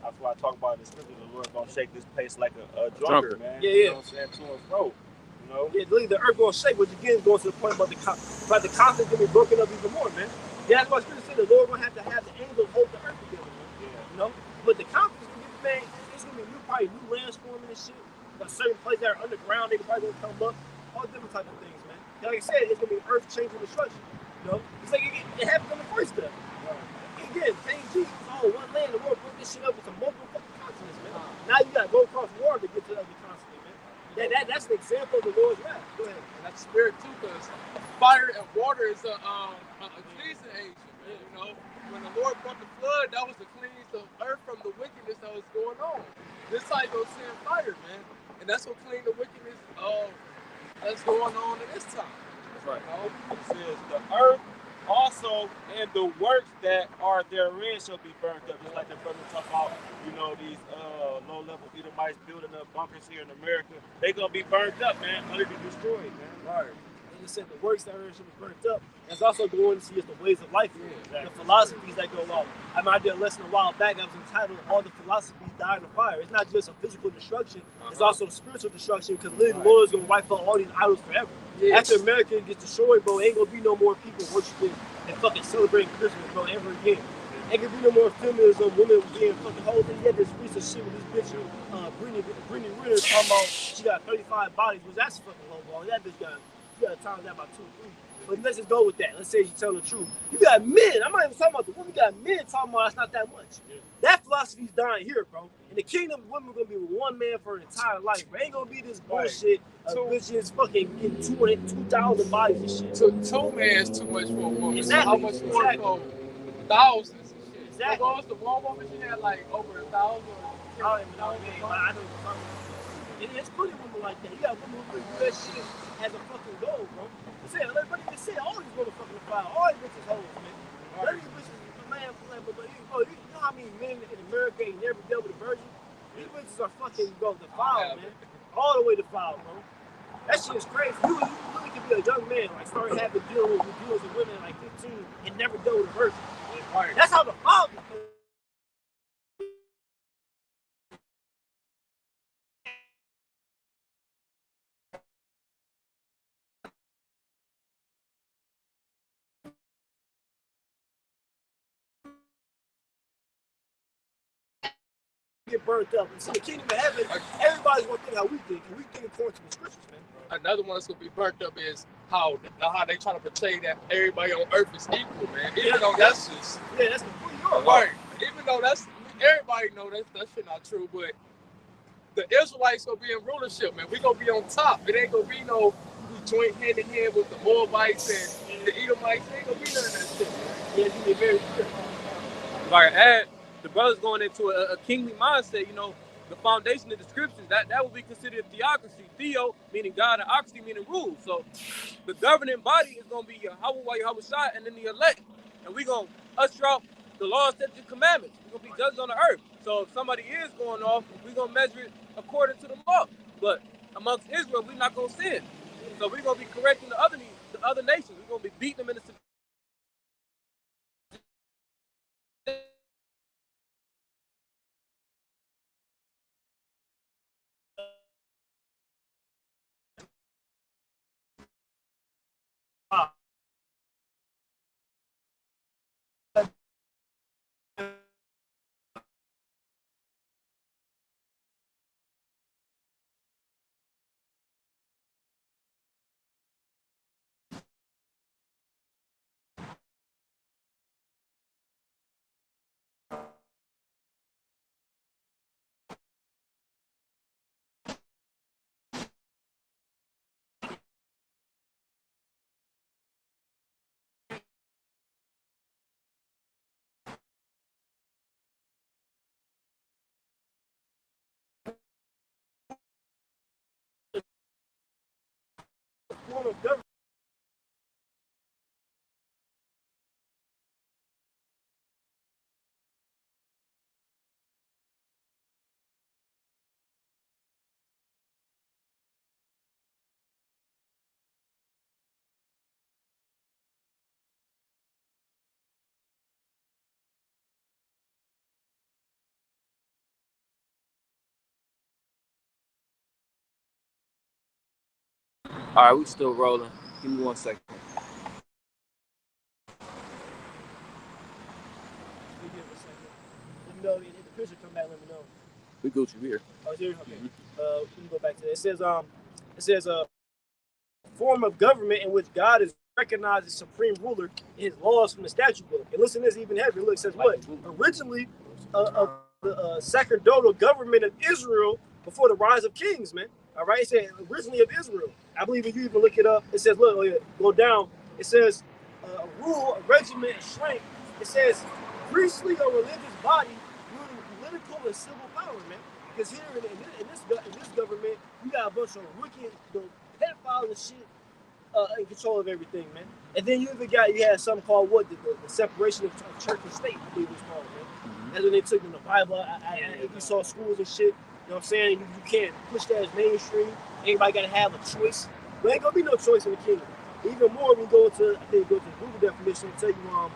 That's why I talk about in the scripture, the Lord gonna shake this place like a drunkard, man. Yeah, yeah. You know what I'm saying? To and fro. You know? Yeah, the earth gonna shake, which again is going to the point about the continent gonna be broken up even more, man. Yeah, that's why Scripture said the Lord gonna have the angels hold the earth together, man. Yeah. You know? But the continent's gonna be, man, it's gonna be probably new lands forming and shit. But certain places that are underground, they probably gonna come up. All different type of things, man. Like I said, it's gonna be earth changing destruction. You know? It's like it happened on the first step. Right. Again, same Jesus, all one land, the Lord broke this shit up into multiple fucking continents, man. Now you gotta go across water to get to the other continent, man. That's an example of the Lord's wrath. Go ahead. And that's spirit too, because fire and water is a cleansing agent, man. You know, when the Lord brought the flood, that was to cleanse the earth from the wickedness that was going on. This time gonna send fire, man, and that's what clean the wickedness that's going on in this time. That's right. You know? It says the earth also and the works that are therein shall be burnt up. Just like the brother talk about, you know, these low-level Edomites building up bunkers here in America. They gonna be burnt up, man, utterly destroyed, man. Right. And you said the works that are should be burnt up. That's also going to see is the ways of life, the philosophies that go on. I did a lesson a while back. I was entitled "All the Philosophies Die in the Fire." It's not just a physical destruction; it's also spiritual destruction. Because literally, the Lord is gonna wipe out all these idols forever. Yes. After America gets destroyed, bro, ain't gonna be no more people worshiping and fucking celebrating Christmas, bro, ever again. Ain't gonna be no more feminism, women being fucking hoes. And yet this piece of shit with this bitch, Brittany Renner talking about she got 35 bodies. Was that's fucking low ball? That bitch got You gotta times that by 2 or 3. But let's just go with that. Let's say you tell the truth. You got men. I'm not even talking about the women. You got men talking about that's not that much. Yeah. That philosophy's dying here, bro. In the kingdom, women gonna be with one man for an entire life. Bro. Ain't gonna be this bullshit. Bitches fucking getting 2,000 bodies and shit. Two men is too much for a woman. Exactly. So how much more for thousands and shit? Exactly. Like, the one woman, she had like over 1,000. I don't even know, man, but I know what you're talking about. It's plenty of women like that. You got women who do that shit as a fucking goal, bro. Everybody can say all these motherfucking fire, all these bitches hoes, man. None of these bitches, man, but you know how many men in America ain't never dealt with a virgin? These bitches are fucking defiled, man. All the way defiled, bro. That shit is crazy. You really could be a young man, like start having deals with women at like 15 and never dealt with a virgin. Right. That's how defiled this is. Get burnt up. And see, the kingdom of heaven, everybody's gonna think how we think, and we think according to the scriptures, man. Another one that's gonna be burnt up is how they trying to portray that everybody on earth is equal, man. Even though that's just that's completely wrong. Right. Even though that's everybody know that shit not true, but the Israelites gonna be in rulership, man. We gonna be on top. It ain't gonna be no joint hand in hand with the Moabites and the Edomites. It ain't gonna be none of that shit, man. Yeah, you be very clear. Like add the brothers going into a kingly mindset, the foundation of the scriptures, that would be considered theocracy. Theo meaning God and ocracy meaning rule. So the governing body is gonna be Yahweh Shai and then the elect. And we're gonna usher out the laws, statutes, and commandments. We're gonna be judges on the earth. So if somebody is going off, we're gonna measure it according to the law. But amongst Israel, we're not gonna sin. So we're gonna be correcting the other nations. We're gonna be beating them in the form of government. All right, we still rolling. Give me 1 second. Let me know if the picture come back. Let me know. We Gucci here. Oh, it's here. Okay. We can go back to it. It says form of government in which God is recognized as supreme ruler in his laws from the statute book. And listen to this even heavier. Look, it says what? Originally, the sacerdotal government of Israel before the rise of kings, man. All right, it said originally of Israel. I believe if you even look it up, it says, look, go down. It says a rule, a regiment, a strength. It says priestly or religious body ruling political and civil power, man. Because here in this government, you got a bunch of wicked, pedophiles and shit in control of everything, man. And then you had something called what? The separation of church and state, I believe it was called, man. That's when they took in the Bible. We saw schools and shit. You know what I'm saying? You can't push that as mainstream. Everybody got to have a choice. There ain't going to be no choice in the kingdom. Even more, we go to the Google definition and tell you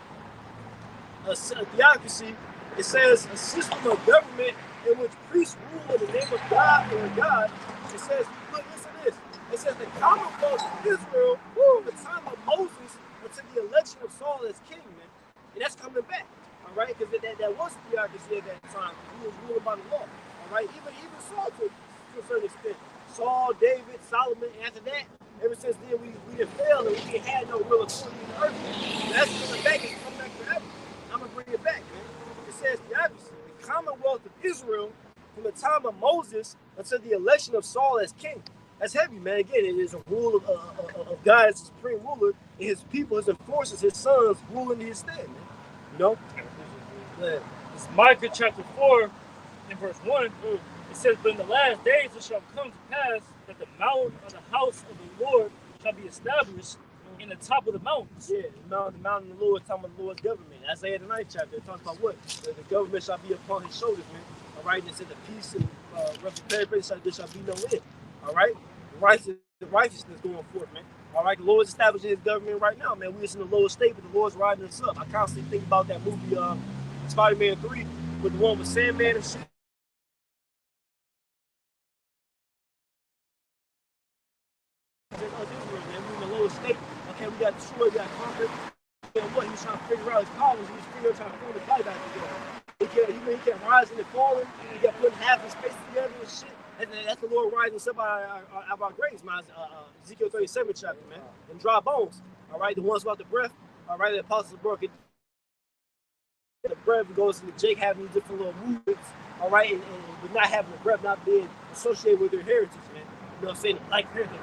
a theocracy. It says a system of government in which priests rule in the name of God or God. It says, look, listen to this. It says the commonwealth of Israel from the time of Moses until the election of Saul as king, man. And that's coming back, all right? Because that was a theocracy at that time. He was ruling by the law, all right? Even Saul to a certain extent. Saul, David, Solomon, and after that, Ever since then, we didn't fail and we ain't had no real authority in the earth, man. That's coming back and coming back forever. I'm gonna bring it back, man. It says the opposite. The Commonwealth of Israel, from the time of Moses until the election of Saul as king. That's heavy, man. Again, it is a rule of God as supreme ruler, and his people, his enforcers, his sons ruling in his stead, man. You know? Yeah. It's Micah chapter 4 and verse 1. It says, but in the last days it shall come to pass that the mountain of the house of the Lord shall be established in the top of the mountains. Yeah, the mountain of the Lord, talking about the Lord's government. Isaiah the 9th chapter, it talks about what? The government shall be upon his shoulders, man. All right, it said the peace and there shall be no end. All right, righteousness going forth, man. All right, the Lord's establishing his government right now, man. We're just in the lowest state, but the Lord's riding us up. I constantly think about that movie, Spider-Man 3, with the one with Sandman and shit. We're in the lowest state. Okay, we got destroyed, we got conquered. And what he was trying to figure out his problems, he was figuring out trying to pull the body back together. He kept rising and falling. He kept putting half his space together and shit. And that's the Lord rising us up out of our graves, man. Ezekiel 37 chapter, man. And dry bones. All right, the ones about the breath. All right, the apostles broke it. The breath goes into Jake having these different little movements. All right, and with not having the breath not being associated with their heritage, man. You know what I'm saying? Like heritage.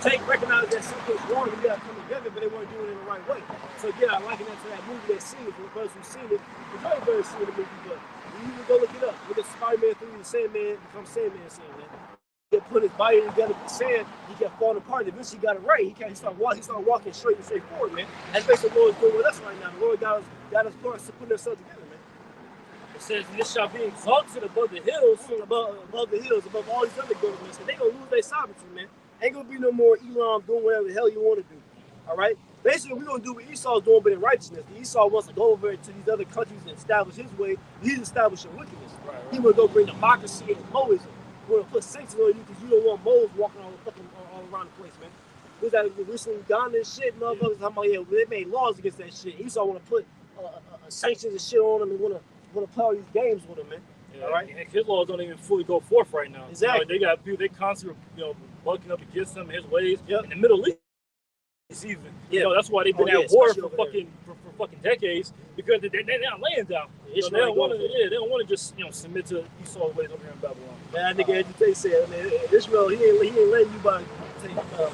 Jake recognized that something's wrong and we gotta come together, but they weren't doing it in the right way. So yeah, I liken that to that movie, that scene. For the person who's seen it, it's very seen the movie, but you can go look it up. Look at Spider-Man 3, the Sandman becomes Sandman, man. He kept putting his body together with the sand, he kept falling apart, and eventually he got it right. He started walking straight forward, man. That's basically what the Lord's doing with us right now. The Lord got us putting ourselves together, man. It says, and it shall be exalted above the hills. Above the hills, above all these other governments. And they gonna lose their sovereignty, man. Ain't gonna be no more Elam doing whatever the hell you want to do. All right? Basically, we're gonna do what Esau's doing, but in righteousness. Esau wants to go over to these other countries and establish his way. He's establishing wickedness. Right. He wanna go bring democracy and Moism. He wanna put sanctions on you because you don't want moles walking all around the place, man. Who's that recently Uganda and shit, motherfuckers talking about, yeah, they made laws against that shit. Esau wanna put sanctions and shit on them and wanna play all these games with them, man. Yeah, all right. And his laws don't even fully go forth right now. Exactly. They got people. They constantly, bucking up against him, his ways. Yep. In the Middle East, even. Yeah. That's why they've been at war for fucking decades, because they're not laying down. They don't want to. Yeah, they don't want to just submit to Esau's ways over here in Babylon. Man, that nigga Educate said, man, Israel, he ain't letting you by take Israel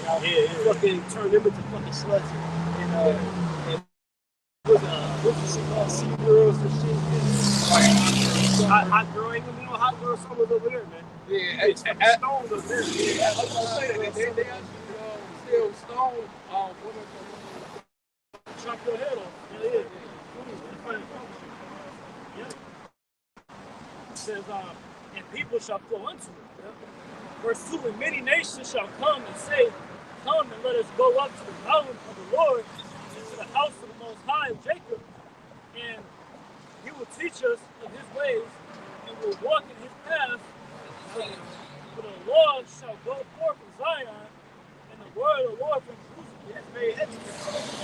out. Yeah. Fucking turn them into fucking sluts and what's the shit called? Sea girls and shit. Hot girl, ain't gonna be no hot girl summers over there, man. Yeah, it's stoned over there. Yeah, I was gonna say that. They actually still stone women. Chop your head off. Yeah. It says, and people shall flow unto it. Verse 2, and many nations shall come and say, come and let us go up to the mountain of the Lord, and to the house of the Most High of Jacob, and he will teach us of his ways, and will walk in his paths. For the Lord shall go forth from Zion, and the word of the Lord from Jerusalem. That's very heavy.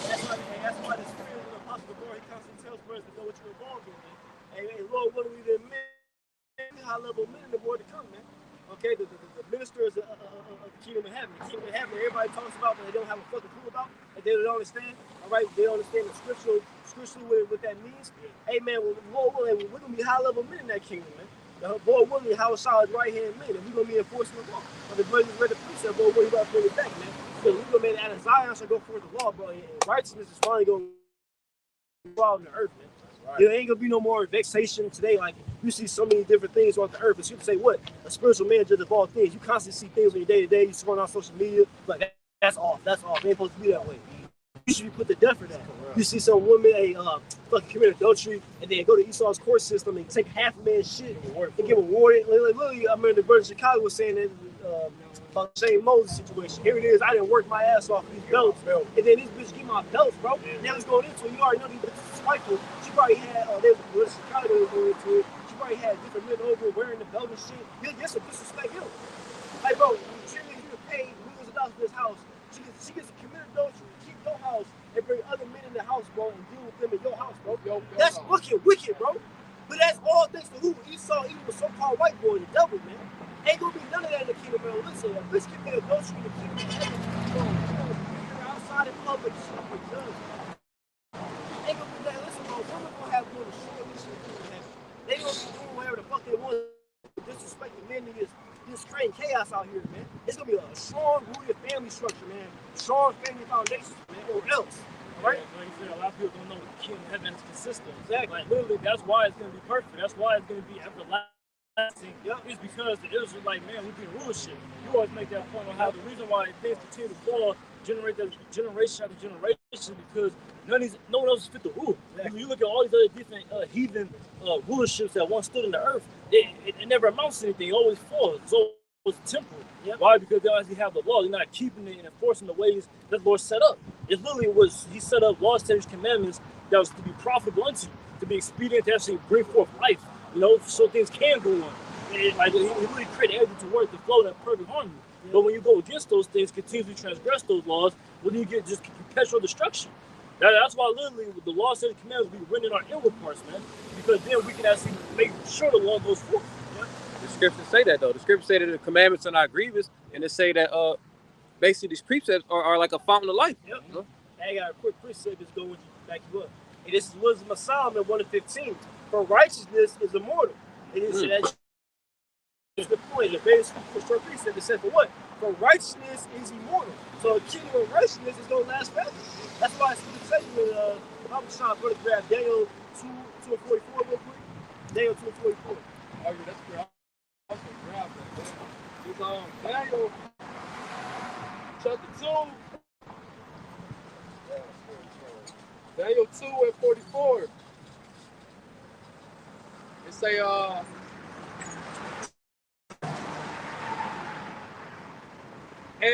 That's why the Spirit of the Apostle of the Lord, he constantly tells brothers to know what you're involved in, man. Hey, Lord, what do we do, men? High-level men in the world to come, man. Okay, the ministers of the kingdom of heaven. The kingdom of heaven, everybody talks about, but they don't have a fucking clue about, and they don't understand. All right, they don't understand the scripturally what that means. Hey, man, we're gonna be high-level men in that kingdom, man. The Lord willing, how is right-hand man, and we're gonna be enforcing the law. But the brothers read the precept, Lord, what he about to bring it back, man. So we're gonna make it out of Zion shall go forth the law, bro, and righteousness is finally gonna go out in the earth, man. Right. There ain't gonna be no more vexation today. Like you see so many different things on the earth. But you can say what? A spiritual man judge of all things. You constantly see things on your day-to-day. You scroll on social media, like that's off. That's off. It ain't supposed to be that way. You should be put to death for that. You see some woman fucking commit adultery and then go to Esau's court system and take half a man's shit and give a warning. Like, literally, I remember the brother in Chicago was saying that about the Shane Moses situation. Here it is. I didn't work my ass off these belts, and then this bitch give my belts, bro. Now he's going into it. You already know these bitches is spiteful. She probably had Chicago was going into it. She probably had different men over wearing the belt and shit. That's a disrespect him. Like, bro, she needs you to pay millions of dollars for this house. She gets to commit adultery, keep your house, and bring other men in the house, bro, and deal with them in your house, bro. That's wicked, bro. But that's all thanks to who? Esau, even the so-called white boy, the devil, man. Ain't gonna be none of that in the kingdom, man. say a bitch can be adultery in the kingdom of heaven. You're outside in public, shit, with judge. Ain't gonna be that. Listen, bro, women gonna have doing the shit in the kingdom of heaven. They gonna be doing whatever the fuck they want. Disrespecting men niggas. This creating chaos out here, man. It's gonna be a strong rooted family structure, man. Strong family foundation, man, or else. Right? Like you said, a lot of people don't know what the kingdom of heaven is consistent. Exactly. Like literally, that's why it's gonna be perfect. That's why it's gonna be everlasting. Yep. It's because the Israelites, man, we've been rulership. You always make that point on how the reason why things continue to fall generation after generation because no one else fit the rule. Exactly. You look at all these other different heathen rulerships that once stood in the earth, it never amounts to anything. It always falls. It's always temporal. Yep. Why? Because they actually have the law. They're not keeping it and enforcing the ways that the Lord set up. It literally was, he set up laws, statutes, commandments that was to be profitable unto you, to be expedient, to actually bring forth life, so things can go on. And like, he really created everything to work, to flow, that perfect harmony. Yeah. But when you go against those things, continuously transgress those laws, well, then you get just perpetual destruction. That's why literally the law, statutes, commandments be written in our inward parts, man, because then we can actually make sure the law goes forth. Yeah? The scriptures say that, though. The scriptures say that the commandments are not grievous, and they say that basically these precepts are like a fountain of life. Yep. I got a quick precept that's going to back you up. And this is wisdom of Solomon 1:15. For righteousness is immortal. It is that's the point. The base short precept that says for what? For righteousness is immortal. So a kingdom of righteousness is going to last forever. That's why it's going to say when I'm just trying to photograph Daniel 2:44 real quick. Daniel 2:44. Oh yeah, that's great. I was gonna grab that. It's Daniel chapter 2. Daniel 2:44. It say and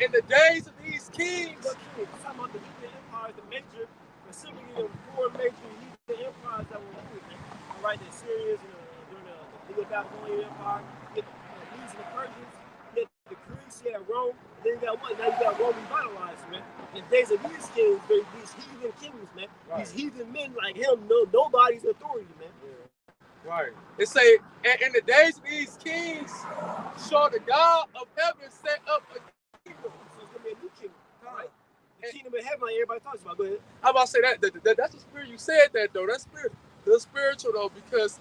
in the days of these kings. Talking about the heathen empires, the major, specifically the four major heathen empires that were ruled. All right, the Syrians during the Babylonian Empire, you get the Medes and the Persians, you get the Greeks, you had Rome, and then you got what? Now you got Rome revitalized, man. In the days of these kings, these heathen kings, man, right. These heathen men like him, nobody's authority, man. Yeah. Right. It say, in the days of these kings, shall the God of heaven set up a kingdom. So it's gonna be a new kingdom, right? The kingdom of heaven, like everybody talks about. Go ahead. I'm about to say that that's the spirit you said that though. That's spirit. That's spiritual though, because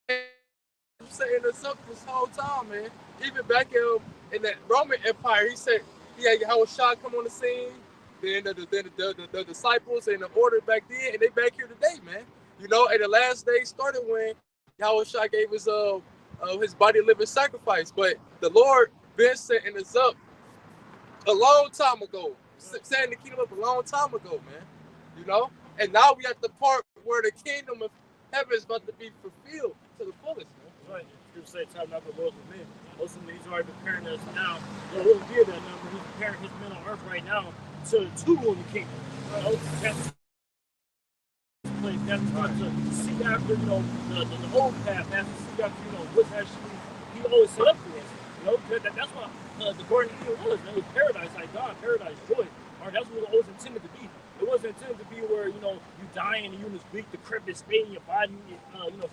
I'm saying this up this whole time, man. Even back in that Roman Empire, he said he had Yahushua come on the scene. Then the disciples and the order back then, and they back here today, man. And the last day started when Yahushua gave his body a living sacrifice. But the Lord been setting us up a long time ago, setting the kingdom up a long time ago, man. And now we at the part where the kingdom of heaven is about to be fulfilled to the fullest, man. Right. You say time not the Lord for men. Ultimately, he's already preparing us now. He'll give that number. He's preparing his men on earth right now to rule the kingdom. That's place. Now we start to seek after, the old path. Now we seek after, what's actually he always set up for us. That's what the Garden of Eden was. It was paradise, like God, paradise, joy. Or that's what it was intended to be. It wasn't intended to be where, you dying and you're in this weak, decrepit state in your body,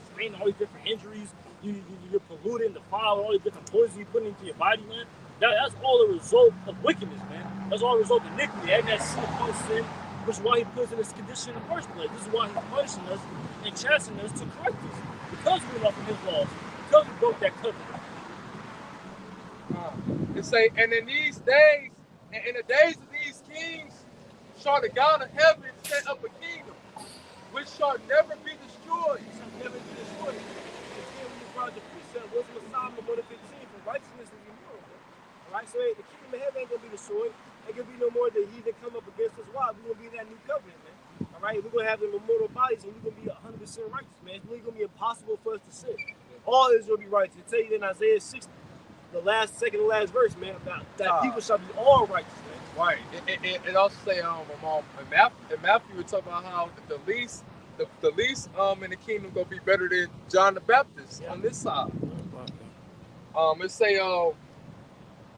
sustaining all these different injuries. You're polluting, defiled, all these different poisons you put into your body, man. That's all a result of wickedness, man. That's all a result of iniquity. And that sin, which is why he puts us in this condition in the first place. This is why he's punishing us and chastening us to correct us. Because we went off of his laws. Because we broke that covenant. It say, and in these days, and in the days of these kings, shall the God of heaven set up a kingdom, which shall never be destroyed. It shall never be destroyed. Again, when you brought the precept, wisdom of Solomon 1:15, for righteousness is immortal. All right, so the kingdom of heaven ain't gonna be destroyed. Ain't gonna be no more the heathen come up against us. Why? We're gonna be in that new covenant, man. All right, we're gonna have them immortal bodies, and we're gonna be 100% righteous, man. It's really gonna be impossible for us to sin. All is gonna be righteous. It tell you in Isaiah 60, the second to last verse, man, about that people shall be all righteous, man. Right. It also say in Matthew we talk about how the least in the kingdom gonna be better than John the Baptist on this side. It say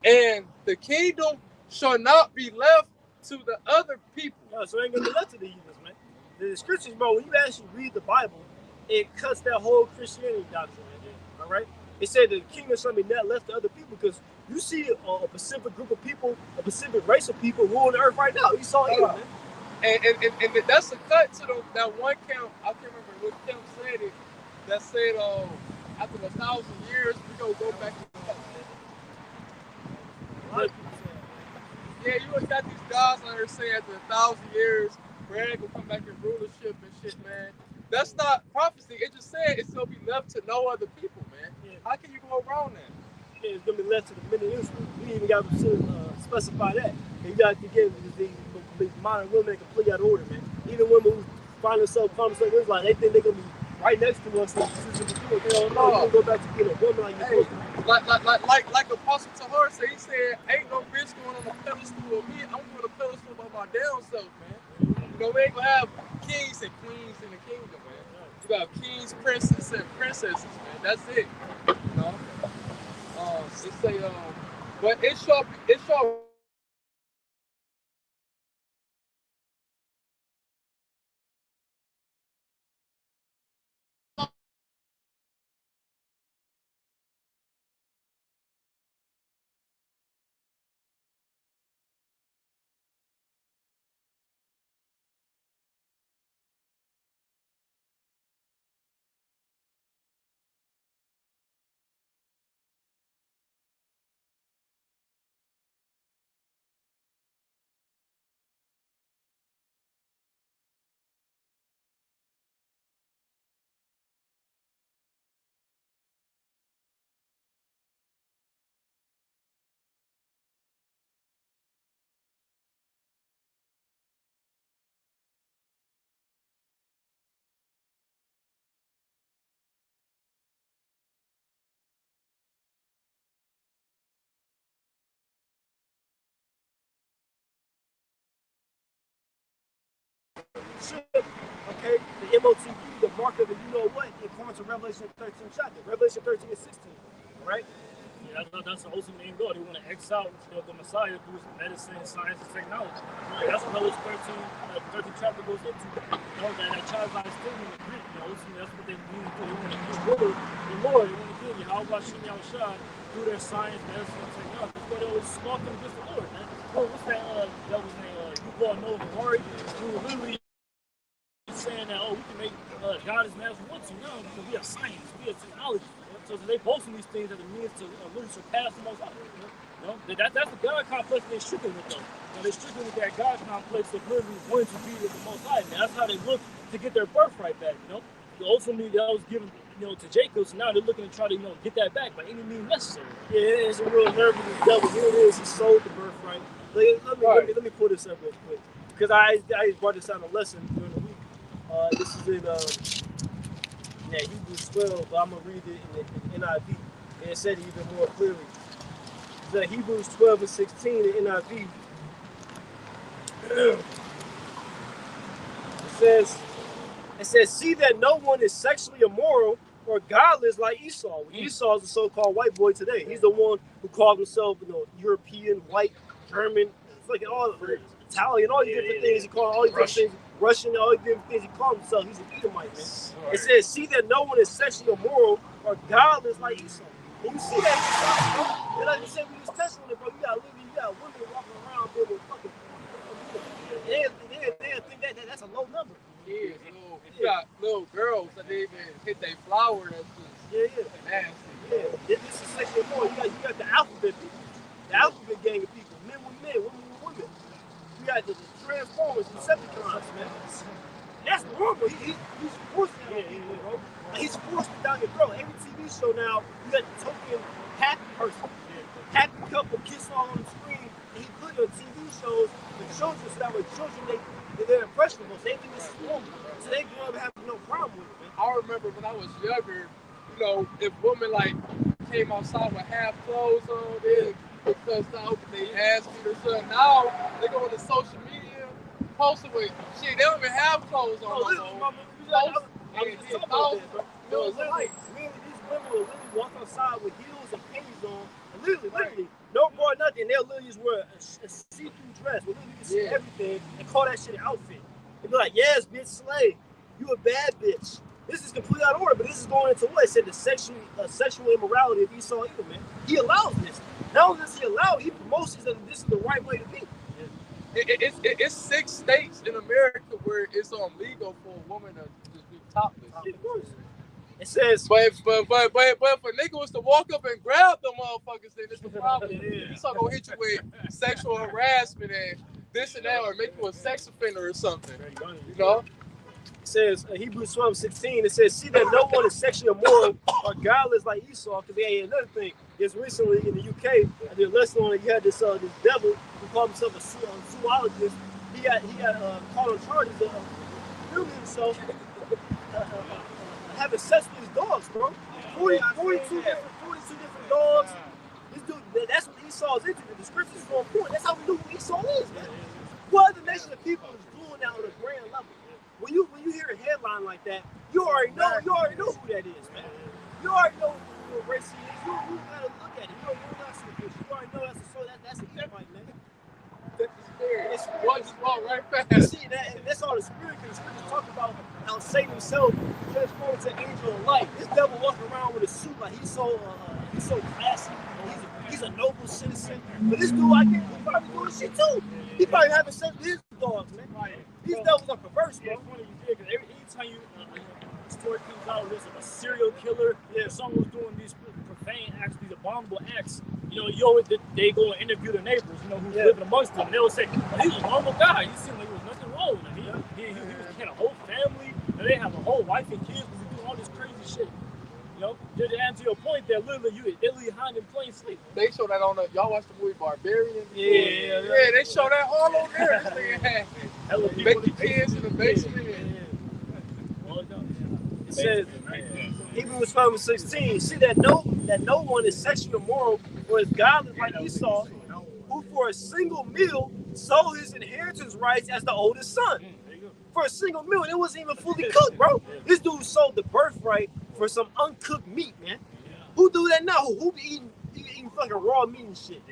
and the kingdom shall not be left to the other people. No, so it ain't gonna be left to the heathens, man. The scriptures, bro, when you actually read the Bible, it cuts that whole Christianity doctrine, man. All right? It said the kingdom shall be not left to other people because you see a specific group of people, a specific race of people ruling the earth right now. You saw it, man. And that's a cut to that one count. I can't remember what count said it. That said, after 1,000 years, we gonna go back to What? yeah, you always got these guys out here saying after 1,000 years, Brad gonna come back in rulership and shit, man. That's not prophecy. It just said it's gonna be left to no other people, man. Yeah. How can you go around that? Yeah, it's gonna be left to the men of Israel. We even got to specify that. And you got to get the modern women completely out of order, man. Even women who find themselves Israelite, they think they're gonna be right next to us. They don't know. You go back to being a woman like you're supposed to be. Like Apostle Tahar said, he said, ain't no bitch going on a pedestal with me. I'm going to pedestal by my damn self, man. You know, we ain't gonna have kings and queens in the kingdom, man. You got kings, princes, and princesses, man. That's it. You know? It say, but it shall Okay, the MOTP, the mark of the you know what, according to Revelation 13 chapter. Revelation 13 and 16, right? Yeah, that's the ultimate end goal. They want to X out the Messiah through medicine, science, and technology. That's what Revelation 13 chapter goes into. You know, that child's eye still in the Greek. You know, ultimately, that's what they need to do. They want to give the Lord. They want to give Yahweh Shem Yahushua through their science, medicine, and technology. That's why they always skulking against the Lord, man. What's that? That was named Yuval Noah Harari, who literally saying that, oh, we can make God as mad as we want to now because we have science, we have technology. So they boasting these things as a means to literally surpass the most high. You know? That's the God complex they're stricken with, though. You know, they're stricken with that God complex of literally wanting to be with the most high. And that's how they look to get their birthright back, you know? Ultimately, that was given, you know, to Jacob, so now they're looking to try to, you know, get that back by any means necessary. Yeah, it's a real nerve of the devil. Here it is, he sold the birthright. Let me pull this up real quick. Because I brought this out in a lesson during the week. This is in Hebrews 12, but I'm going to read it in the NIV. And it said it even more clearly. It's Hebrews 12 and 16 in NIV. It says, see that no one is sexually immoral or godless like Esau. Esau is the so-called white boy today. He's the one who called himself, you know, European, white, German, fucking all Italian, all these different things. He called all these different things. Russian, all these different things he called himself. He's an Edomite, man. It says, see that no one is sexually immoral or godless like Esau. And you see that, and like you said, we was testing it, bro. You got women walking around there with fucking. They think that's a low number. Yeah, you got little girls that they even hit their flower. That's just nasty. Yeah, this is sexually immoral. You got the alphabet people, the alphabet gang of people, men with men, women with women. You got the Transformers, the Decepticons, man. That's normal. He's forcing it on people, bro. He's forcing it down your throat. Every TV show now, you got the token happy person, happy couple kissing all on the screen, and he put it on TV shows for children, so that way children they're impressionable. So they think this is normal, so they grow up having no problem with it, man. I remember when I was younger, you know, if women like came outside with half clothes on, they cussed out, they asked me or something. Now they go to social media, posting with shit. They don't even have clothes on. These women will literally walk outside with heels and panties on, and literally, no more nothing. They'll literally just wear a see-through dress, where you can see everything, and call that shit an outfit. They be like, yes, bitch, slay. You a bad bitch. This is completely out of order, but this is going into what? It said the sexual immorality of Esau Edom, man. He allows this. Not only does he allow it, he promotes that this is the right way to be. It's 6 states in America where it's illegal for a woman to just be topless. Of course. It says, but if a nigga was to walk up and grab them motherfuckers, then it's the problem. He's not gonna hit you with sexual harassment and this and that, or make you a sex offender or something. You know? It says Hebrews 12:16. It says, "See that no one is sexually immoral or godless like Esau." Because they had another thing. Just recently in the UK, I did a lesson on it. You had this devil who called himself a zoologist. He got caught on charges of filming himself having sex with his dogs, bro. 42 different dogs. This dude, that's what Esau is into. The description is on point. That's how we know who Esau is, man. What other nation of people is doing that on a grand level? When you hear a headline like that, you already know who that is, man. You already know what race he is. You gotta look at it. You not superficial. You already know that's a Edomite, man. It's walk right You fast. see that's all the spirit, because the scriptures talk about how Satan himself transformed to an angel of light. This devil walking around with a suit like he's so classy. He's a noble citizen. But this dude, I guess, he probably doing shit too. He probably having sex with his dogs, man. These devils are perverse, bro. It's funny you did, because anytime you a story comes out with a serial killer, someone was doing these profane acts, these abominable acts, you always, they go and interview the neighbors, who's living amongst them. And they will say, "He was a normal guy. He seemed like there was nothing wrong with him. He had a whole family, and they have a whole wife and kids, but he doing all this crazy shit." Just to answer your point, they're literally hiding in plain sight. They show that on y'all watch the movie Barbarian? Yeah, they show that all over there. This nigga had baby kids in the basement. It says Hebrews 12:16. See that no one is sexually immoral or is godless like Esau, who for a single meal sold his inheritance rights as the oldest son. For a single meal, it wasn't even fully cooked, bro. This dude sold the birthright for some uncooked meat, man. Who do that now? Who be eating fucking raw meat and shit?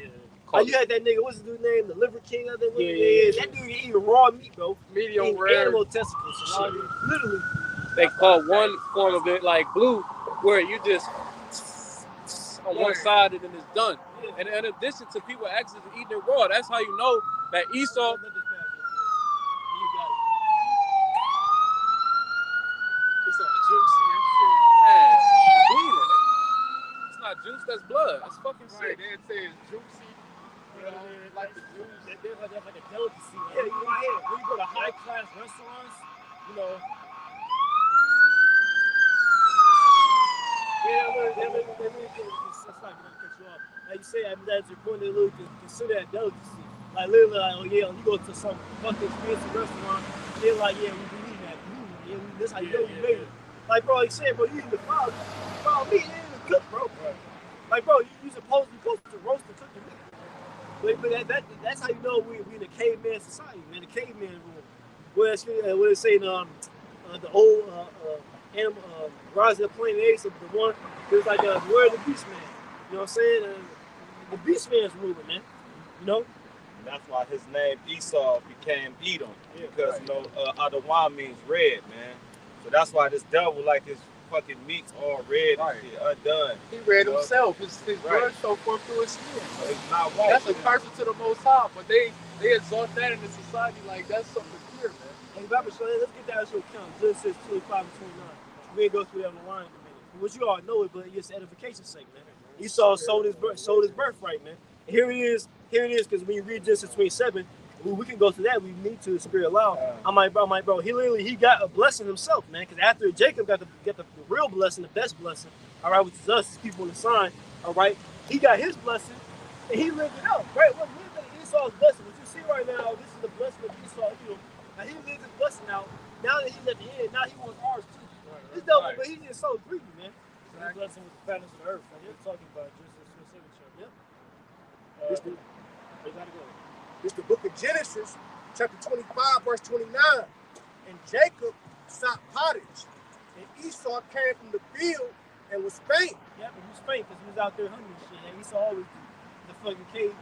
Like you had that nigga, what's the dude's name? The Liver King, I think. That dude eating raw meat, bro. Medium rare. Animal testicles and shit. Literally. They call one form of it like blue, where you just on one side and then it's done. And in addition to people actually eating it raw, that's how you know that Esau. Man, bleeding. It's not juice, that's blood. That's fucking sick. They say it's juicy. Like the juice. That's like a delicacy. Yeah, you right here. When you go to high class restaurants, it's like cut you off. Like you say, that's important to really consider that delicacy. Like literally, like, you go to some fucking expensive restaurant, they're like, we eating that. This how you know you made it. Like, bro, like said, bro, you eating the foul meat, it ain't even cooked, bro. Like, bro, you supposed to roast and cook the meat. But that's how you know we in a caveman society, man. The caveman rule. What it say in the old animal Rise of the Planet Apes, the one there's like where the beast man. You know what I'm saying? The beast man's ruling, man. And that's why his name Esau became Edom, because Adawan means red, man. So that's why this devil like his fucking meat's all red and shit, undone. He read himself. His blood so forth through his skin. So it's not white. That's a curse to the Most High, but they exalt that in the society like that's something pure, man. Hey, Robert, so let's get that to account. Genesis 25 and 29. We ain't go through that on the line in a minute. Which you all know it, but it's edification's sake, man. Esau sold his birthright, man. And here it is, because when you read Genesis 27, we can go through that. We need to, spirit allow. I'm like, bro, he got a blessing himself, man. Because after Jacob got the real blessing, the best blessing, all right, which is us, people in the sign, all right, he got his blessing, and he lived it out, right? What Esau's blessing? What you see right now, this is the blessing of Esau. Now he lived his blessing out. Now that he's at the end, now he wants ours too. This devil, but he's just so greedy, man. the blessing with the fatness of the earth. Like you're talking about just a signature. Yep. They gotta go. It's the book of Genesis, chapter 25, verse 29. And Jacob sought pottage, and Esau came from the field and was faint. Yeah, but he was faint because he was out there hunting and shit. And Esau always the fucking cave.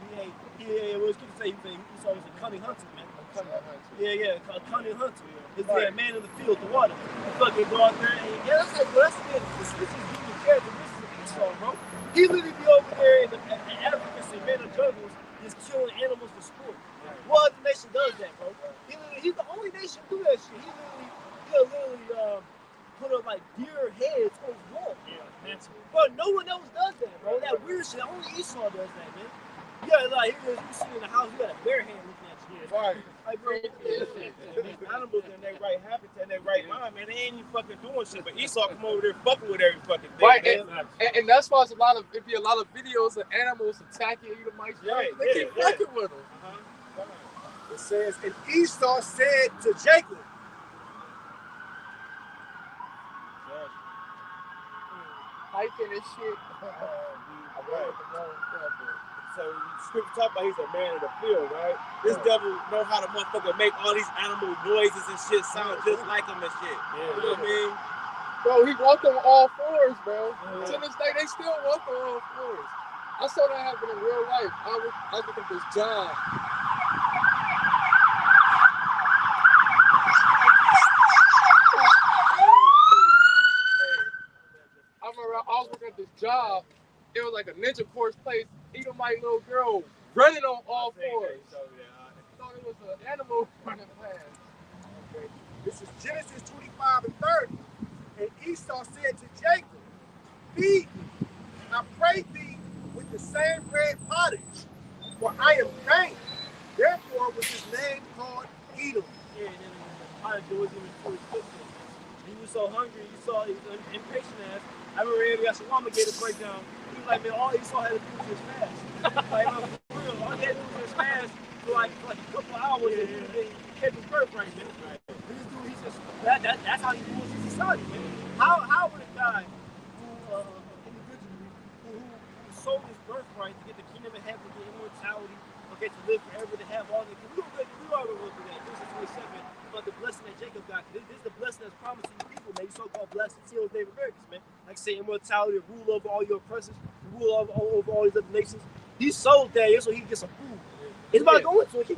He what was going to say? Esau was a cunning hunter, man. Yeah, cunning hunter. He's a man in the field, the water. He fucking go out there and that's like, bro, that's the human characteristics of Esau, bro. He literally be over there in the African savanna jungles just killing animals for sport. What other nation does that, bro? He's the only nation do that shit. He'll literally put up like deer heads on his wall. Yeah, mentally. But no one else does that, bro. That weird shit. Only Esau does that, man. Yeah, like you sitting in the house, you got a bare hand looking at you. Right. Like, bro, these animals in their right habitat, in their right mind, man, they ain't even fucking doing shit. But Esau come over there fucking with every fucking thing. Right, man. and that's why it's it'd be a lot of videos of animals attacking Edomites. Right, They keep fucking with them. It says, and Esau said to Jacob, hiking and shit. So scripture talk about he's a man of the field, right? This devil know how to motherfucker make all these animal noises and shit sound just like him and shit. You know what I mean? Bro, he walked on all fours, bro. To this day, they still walk on all fours. I saw that happen in real life. I was looking at this job. I remember I was looking at this job. It was like a ninja course place. Edomite little girl running on all fours. Thought it was an animal running fast. okay, this is Genesis 25 and 30. And Esau said to Jacob, feed me, I pray thee, with the same red pottage, for I am faint. Therefore was his name called Edom. yeah, and then the pottage wasn't even fully cooked yet. He was so hungry, he was impatient ass. I remember Yashawama gave a breakdown. He was like, man, all Esau had to do was just fast. Like, for real, all he had to do was just fast for like a couple of hours and he kept his birth right, man. Right. This dude, he's just, that's how he rules his society, man. How would a guy who, individually, who sold his birthright to get the kingdom of heaven, to get immortality, okay, to live forever, to have all the, we are going to go through that. Genesis 27, about the blessing that Jacob got. This is the blessing that's promised to you people, man. You so-called blessed seals Native Americans, man. Like say immortality, rule over all your oppressors, rule over all these other nations. He sold that so he can get some food. It's about going to it.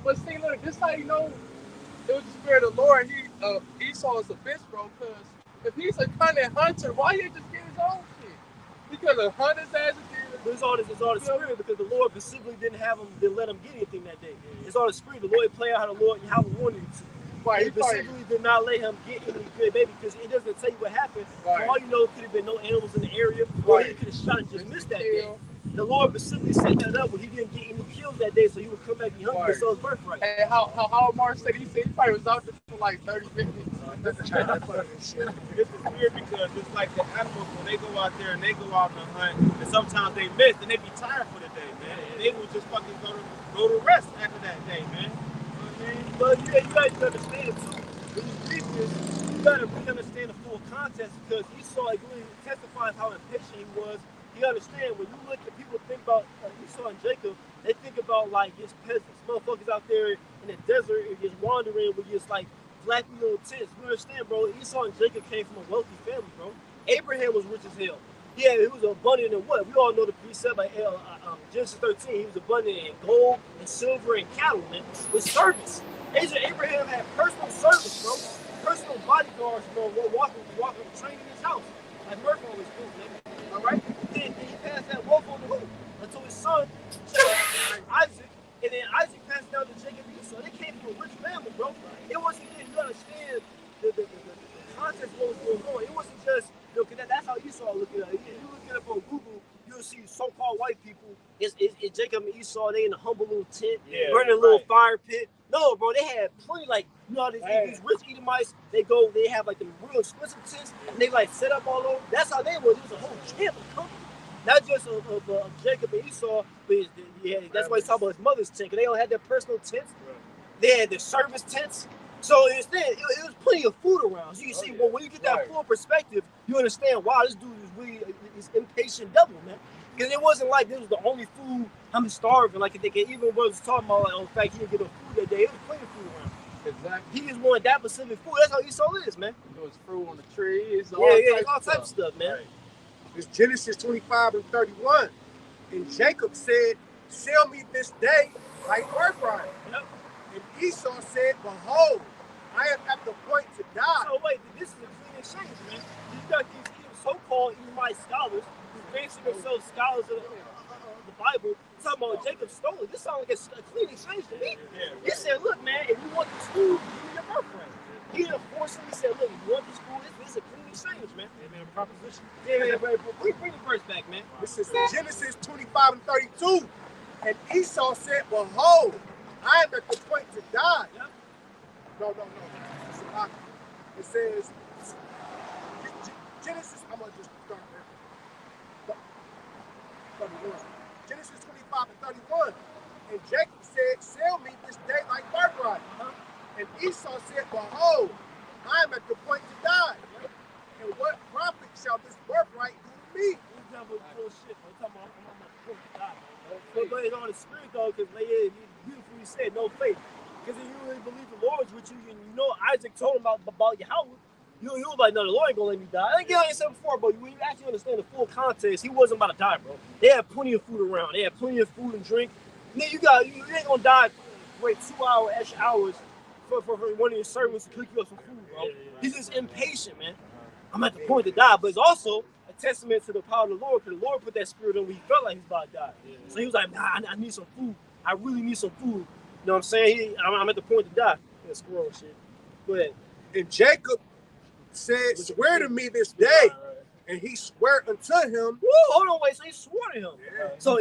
But see, look, this how you know it was the spirit of the Lord. Esau is a bitch, bro. Because if he's a cunning hunter, why didn't he just get his own shit? He could have hunted his ass again. But it's all the spirit because the Lord specifically didn't let him get anything that day. It's all the spirit. The Lord played out how he wanted it to. Right, he specifically did not let him get any good baby because it doesn't tell you what happened. Right. All you know, could have been no animals in the area, or he could have shot and just missed that day. The Lord specifically set that up when he didn't get any kills that day, so he would come back and be hungry and sell his birthright. And how Mark said he probably was out there for like 30 minutes. It's weird because it's like the animals when they go out there and they go out on the hunt, and sometimes they miss and they be tired for the day, man. And they will just fucking go to rest after that day, man. But you guys understand too. When you read this, you gotta really understand the full context because Esau really testifies how impatient he was. You understand when you look at people think about Esau and Jacob, they think about like just peasants, motherfuckers out there in the desert and just wandering with just like flappy little tents. You understand, bro? Esau and Jacob came from a wealthy family, bro. Abraham was rich as hell. Yeah, he was abundant in what? We all know the precept like Genesis 13. He was abundant in gold and silver and cattle, man, with service. Abraham had personal service, bro. Personal bodyguards, bro, walking, training in his house. Like Murph always do, man. All right? Then he passed that wealth on to who? Until his son, Isaac, and then Isaac passed down to Jacob and Esau. They came from a rich family, bro. It wasn't just, you understand the context of what was going on. It wasn't just, because that's how Esau looked at it. If you look it up on Google, you'll see so-called white people. It's Jacob and Esau. They in a humble little tent, burning a little fire pit. No, bro, they had plenty, like, you know, these rich Edomites, they have, like, the real expensive tents, and they, like, set up all over. That's how they was. It was a whole camp of company. Not just of Jacob and Esau, but that's why he's talking about his mother's tent, because they all had their personal tents. They had their service tents. So it was plenty of food around. So you can see, well, when you get that full perspective, you understand, wow, this dude is really this impatient devil, man. Because it wasn't like this was the only food. I'm starving. Like they could even was talking about, like, in fact, he didn't get no food that day. It was plenty of food around. Exactly. He just wanted that specific food. That's how Esau is, man. There was fruit on the trees. All types of stuff, man. Right. It's Genesis 25 and 31. And Jacob said, sell me this day like birthright. Yep. And Esau said, behold, I am at the point to die. So wait, this is a clean exchange, man. You got these so-called Edomite scholars who fancy themselves scholars of the Bible talking about Jacob stole it. This sounds like a clean exchange to me. He said, look, man, if you want this food, give me your birthright. He didn't force him. He said, look, if you want this food, this is a clean exchange, man. Amen. Proposition. Yeah, bring the verse back, man. This is Genesis 25 and 32. And Esau said, behold, I am at the point to die. Yep. No. It says, Genesis, I'm going to just start there. 31. Genesis 25 and 31. And Jacob said, sell me this day like birthright. And Esau said, behold, I am at the point to die. And what profit shall this birthright do to me? We're talking about bullshit. We're talking about I'm at the point to die. But it's on the spirit, though, because beautifully said, no faith. Because if you really believe the Lord's with you, and you know Isaac told him about Yahweh, you was like, no, the Lord ain't gonna let me die. I think I said before, but when you actually understand the full context, he wasn't about to die, bro. They had plenty of food around. They had plenty of food and drink. And then you ain't gonna die. Wait 2 extra hours for one of your servants to cook you up some food, bro. He's just impatient, man. I'm at the point to die, but it's also a testament to the power of the Lord, because the Lord put that spirit in when he felt like he's about to die. So he was like, nah, I need some food. I really need some food. You know what I'm saying? I'm at the point to die. Yeah, squirrel shit. Go ahead. And Jacob said, swear to me this day. And he swore unto him. Woo, hold on, wait. So he swore to him. Yeah. So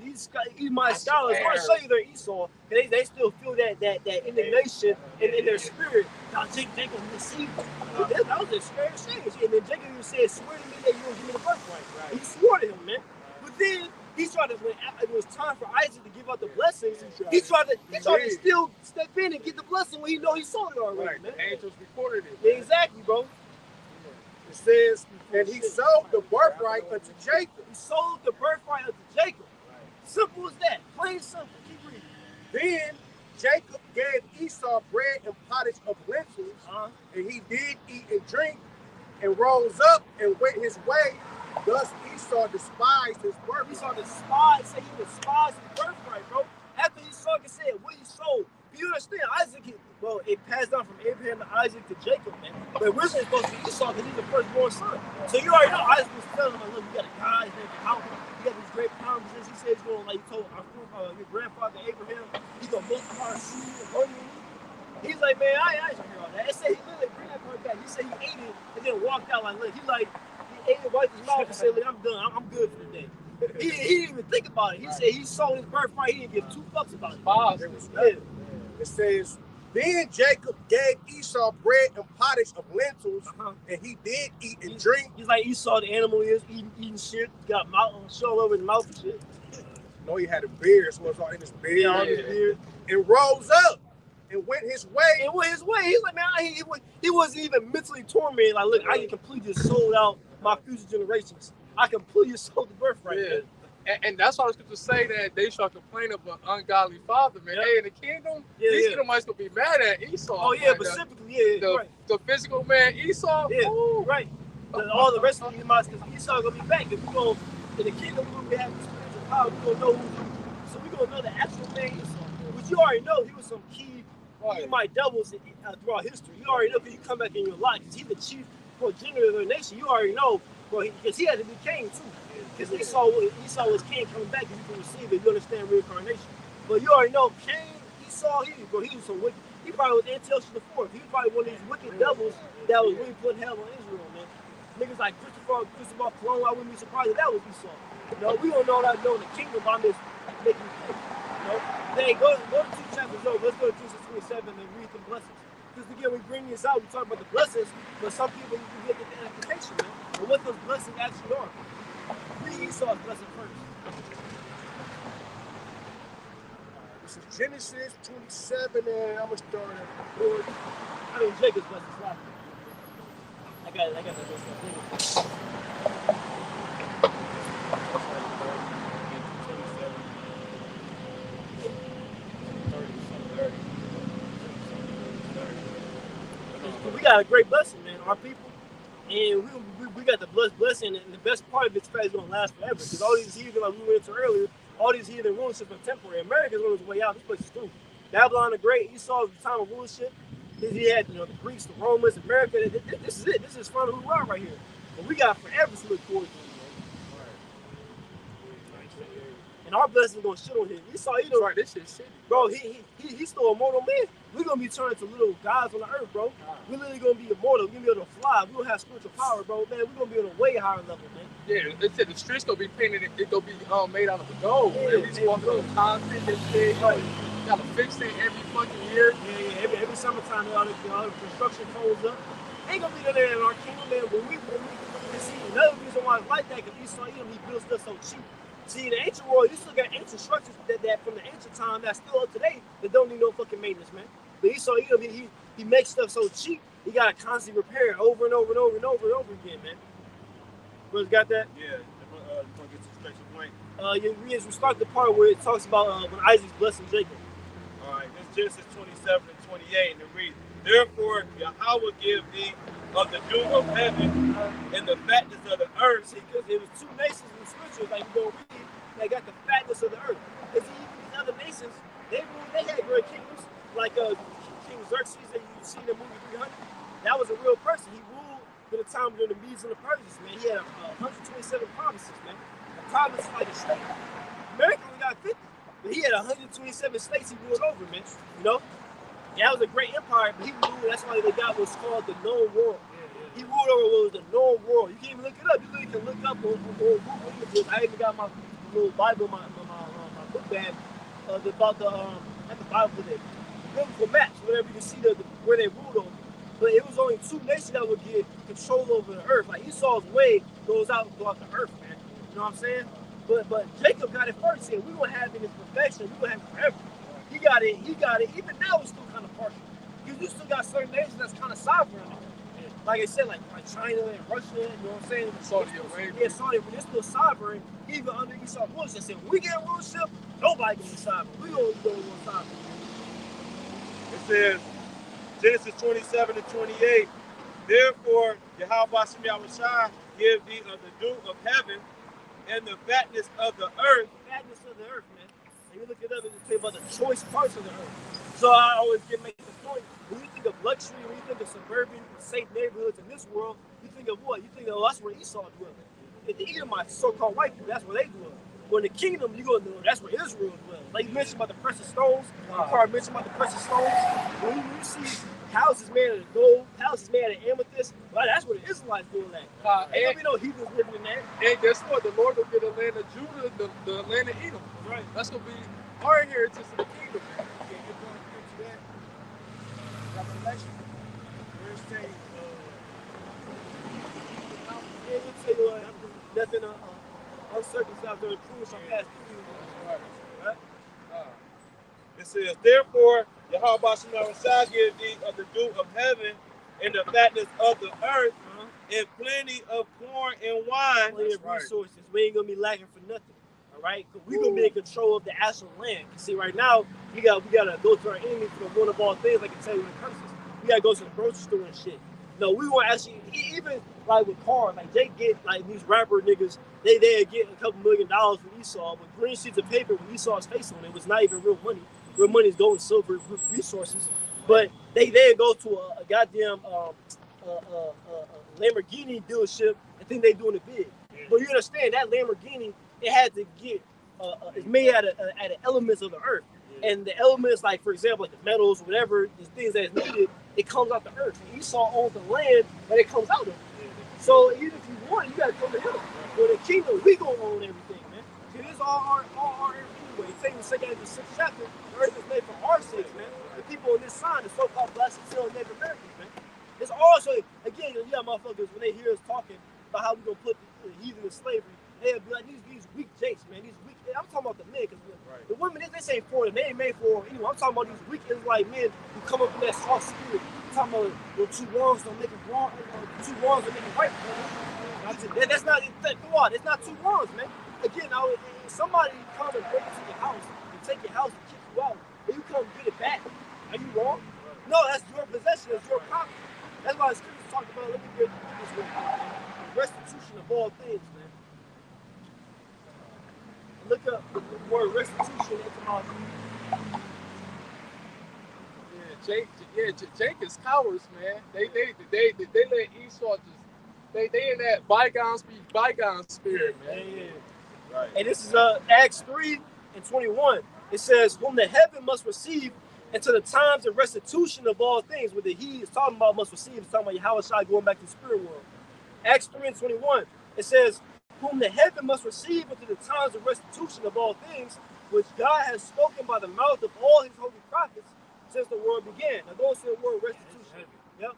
these Edomite scholars, I want to show you their Esau, they still feel that indignation in their spirit. Now, Jacob deceived them. That was a scary exchange. And then Jacob even said, swear to me that you will give me the birthright. Right. He swore to him, man. But then he tried to, when it was time for Isaac to give out the blessings, he tried to still step in and get the blessing when he know he sold it already, right. man. The angels recorded it. Yeah, exactly, bro. It says, and he sold the birthright unto Jacob. He sold the birthright unto Jacob. Simple as that. Plain simple. Keep reading. Then Jacob gave Esau bread and pottage of lentils, and he did eat and drink, and rose up and went his way. Thus Esau despised his birthright. Esau said he despised his birthright, bro. After Esau said what he sold, you understand, Isaac, well, it passed down from Abraham to Isaac to Jacob, man. But originally it's supposed to be Esau because he's the firstborn son. So you already know Isaac was telling him, look, you got a guy, his name's Yahweh. You got these great promises. He said he's going to, like he told your grandfather Abraham, he's going to multiply his seed abundantly. He's like, man, I ain't trying to hear all that. It said he literally bring that part back. He said he ate it and then walked out like, look, he ate it, wiped his mouth and said, look, I'm done. I'm good for the day. He didn't even think about it. He said he sold his birthright. He didn't give 2 fucks about it. It says, then Jacob gave Esau bread and pottage of lentils, and he did eat and drink. He's like Esau, the animal is eating shit. Got shit all over his mouth and shit. No, he had a beard, so it's all in his beard. And rose up and went his way. He's like, man, he wasn't even mentally tormented. Like, look, I can completely just sold out my future generations. I completely sold the birthright. Yeah. And that's why the scriptures say that they shall complain of an ungodly father, man. Hey, in the kingdom, these Edomites gonna be mad at Esau. Oh yeah, but specifically, the physical man Esau. Yeah, right. All the rest of the Edomites, because Esau gonna be back. If we go in the kingdom, we're gonna have the spiritual power. We gonna know who. So we gonna know the actual man Esau. Which you already know, he was some key Edomite devils throughout history. You already know because you come back in your life. Because he's the chief progenitor of their nation. You already know, because he had to be king too. Because Esau was king coming back, because you can receive it. You understand reincarnation. But you already know, Cain, Esau, he was so wicked. He probably was Antiochus IV. He was probably one of these wicked devils that was really putting hell on Israel, man. Niggas like Christopher Cologne, I wouldn't be surprised if that was Esau. You know, we don't know that knowing the kingdom by this making things. You know, then go to 2 chapters over. Let's go to Genesis 27 and read the blessings. Because again, we bring this out, we talk about the blessings, but some people you can get the application, man. And what those blessings actually are. Read Esau's blessing first. This is Genesis 27, and I'm gonna start at the 4. I mean, Jacob's blessings last. I got that blessing. We got a great blessing, man. Our people. And we got the blessing, and the best part of it's going to last forever. Because all these heathen, like we went into earlier, all these heathen rulerships are temporary. America's on its way out. This place is through. Babylon the Great, Esau was the time of rulership. He had, the Greeks, the Romans, America. This is it. This is front of who we are right here. But we got forever to look forward to, man. And our blessings gonna shit on him. Esau, Right, this shit shitty. bro, he's still a mortal man. We're gonna be turned to little gods on the earth, bro. We're literally gonna be immortal. We're gonna be able to fly. We're gonna have spiritual power, bro. Man, we're gonna be on a way higher level, man. Yeah, they said the streets gonna be painted. It gonna be made out of gold. Yeah, Man. We just walking on concrete and shit. Gotta fix it every fucking year. Yeah. Every summertime, all the construction goes up. Ain't gonna be none of that in our kingdom, man. But we see another reason why it's like that, because Esau, he built stuff so cheap. See, in the ancient world, you still got ancient structures that from the ancient time that's still up today that don't need no fucking maintenance, man. But Esau, he makes stuff so cheap, he gotta constantly repair it over and over and over and over and over again, man. Brothers got that? Yeah, we're gonna get to the special point. We start the part where it talks about when Isaac's blessing Jacob. All right, this Genesis 27 and 28, and it reads, "Therefore Yahweh give thee of the dew of heaven and the fatness of the earth." See, because there was two nations in the scriptures, like you go read, that got the fatness of the earth. Because even these other nations, they had great kingdoms, like King Xerxes that you see in the movie 300. That was a real person. He ruled for the time during the Medes and the Persians, man. He had 127 provinces, man. A province is like a state. America only got 50. But he had 127 states he ruled over, man. That was a great empire, but he ruled. That's why they got what's called the known world. He ruled over what was the known world. You can't even look it up. You literally can look up on Google Images. I even got my little Bible, my book bag, about not the Bible, the biblical maps, whatever you can see where they ruled over. But it was only two nations that would get control over the earth. Like Esau's way goes out throughout the earth, man. You know what I'm saying? But Jacob got it first. Here, we're gonna have it in its perfection. We're gonna have it forever. He got it. Even now, it's still kind of partial. You still got certain nations that's kind of sovereign. Like I said, like China and Russia, you know what I'm saying? Saudi Arabia. Yeah, Saudi Arabia, they're still sovereign, even under Esau rulership. They said, when we get rulership, nobody can be sovereign. We gonna go sovereign. It says, Genesis 27 and 28, "Therefore Yahweh Shem Yahushua give thee of the dew of heaven and the fatness of the earth." Fatness of the earth, man. And you look it up, it's talking about the choice parts of the earth. So I always make the point, when you think of luxury, when you think of suburban, safe neighborhoods in this world, you think of what? You think of, that's where Esau dwelled. And the Edomites, so-called white people, that's where they dwell. But in the kingdom, you go to know that's where Israel dwells. Like you mentioned about the precious stones, Carl mentioned about the precious stones. When you see houses made of gold, houses made of amethyst, well, that's where the Israelites dwell at. Ain't gonna be no Hebrews living in that. And guess what? The Lord will get the land of Judah, the land of Edom. Right. That's gonna be our inheritance in the kingdom. Revelation. Where's say, tell you nothing uncircumcised or improved shall pass through you. Right? It says, "Therefore Yahweh Shem Yahushua give thee of the dew of heaven and the fatness of the earth and plenty of corn and wine." Plenty of resources. We ain't gonna be lacking for nothing. All right, we're gonna be in control of the actual land. You see, right now we gotta go to our enemy for the one of all things. Like I tell you when it comes to this. We gotta go to the grocery store and shit. No, we want actually even like with cars. Like they get like these rapper niggas. They get a couple $1 million from Esau with green sheets of paper with Esau's face on it. It was not even real money. Real money is gold and silver resources. But they go to a goddamn Lamborghini dealership and think they doing it big. But you understand that Lamborghini, it had to get it's made out of elements of the earth. And the elements, like for example, like the metals, whatever, the things that is needed, it comes out the earth. And Esau owns the land that it comes out of. So even if you want, you gotta come to him. For the kingdom, we gonna own everything, man. See, this is all our earth anyway. It's taking the second into 6th chapter. The earth is made for our sakes, man. The people on this side, the so-called blessed and Native Americans, man. It's also, again, you got motherfuckers when they hear us talking about how we gonna put the heathen in slavery. They'll be like, these weak jakes, man. These weak. I'm talking about the men, because the women, this ain't for them. They ain't made for anyone. I'm talking about these weak Israelite men who come up in that soft spirit. I'm talking about the two wrongs don't make it wrong. Two wrongs don't make it right. That's not it's not two wrongs, man. Again, somebody come and break into your house and take your house and kick you out, and you come get it back. Are you wrong? No, that's your possession. It's your property. That's why the scriptures talk about. Let me get this real quick. Restitution of all things, man. Look up the word restitution etymology. Jake is cowards, man. They let Esau just they in that bygone spirit, man. Yeah. Right. And this is Acts 3:21. It says, "Whom the heaven must receive until the times of restitution of all things." What the he is talking about must receive is talking about Yahweh Shai going back to the spirit world. Acts 3:21. It says, "Whom the heaven must receive until the times of restitution of all things, which God has spoken by the mouth of all his holy prophets since the world began." Now go to the word restitution. Yep.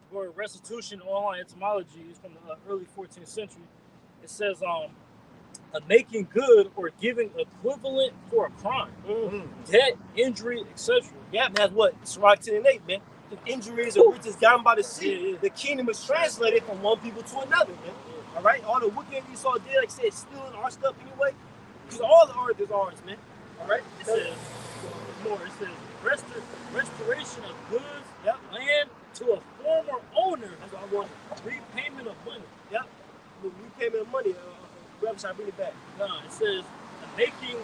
The word restitution, online etymology, is from the early 14th century. It says, a making good or giving equivalent for a crime, debt, injury, etc. Yeah, man, that's what Sirach 10:8, man. The injuries or riches gotten by the sea. The kingdom is translated from one people to another, man. All right, all the wicked you saw did, like I said, stealing our stuff anyway. Because all the earth is ours, man. All right. It says more. It says restoration of goods, land to a former owner. That's what I want. Repayment of money. Yep. The repayment of money. Should I bring it back? No, it says making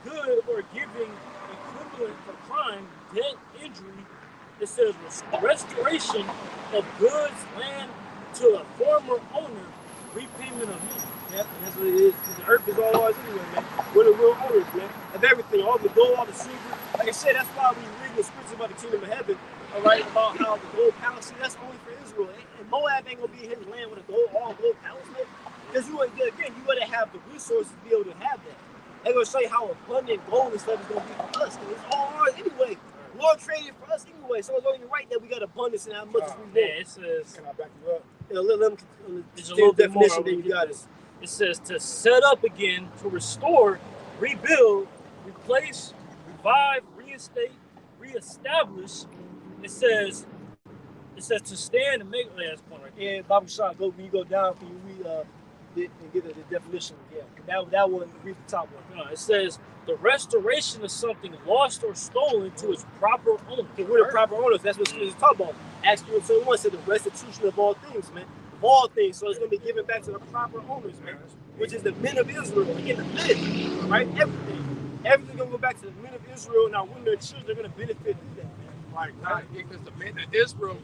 good or giving equivalent for crime, debt, injury. It says restoration of goods, land to a former owner, repayment of money. Yep, and that's what it is. Because the earth is all ours anyway, man. We're the real owners, man, of everything. All the gold, all the silver. Like I said, that's why we read the scriptures about the kingdom of heaven. All right, about how the gold palace, that's only for Israel. And Moab ain't gonna be his land with a all gold palace, man. Because you gotta have the resources to be able to have that. They're gonna show you how abundant gold and stuff is gonna be for us. Because it's all ours anyway. Lord traded for us anyway, so it's only right that we got abundance in how much as we want. Yeah, it says. Can I back you up? Yeah, let them. There's a little definition bit more. that you got. It says to set up again, to restore, rebuild, replace, revive, reinstate, reestablish. It says to stand and make. Oh, yeah, that's point right there. Yeah, Bible shot. Go when you go down, can you read and get the definition? Yeah, that one. Read the top one. No, it says the restoration of something lost or stolen to its proper owner. Okay, we're the proper owners. That's what it's talking about. Acts 3:21 said the restitution of all things, man. Of all things. So it's going to be given back to the proper owners, man. Which is the men of Israel. Again, the men, right? Everything's going to go back to the men of Israel. Now, when their children are going to benefit from that, man. Right. Because the men of Israel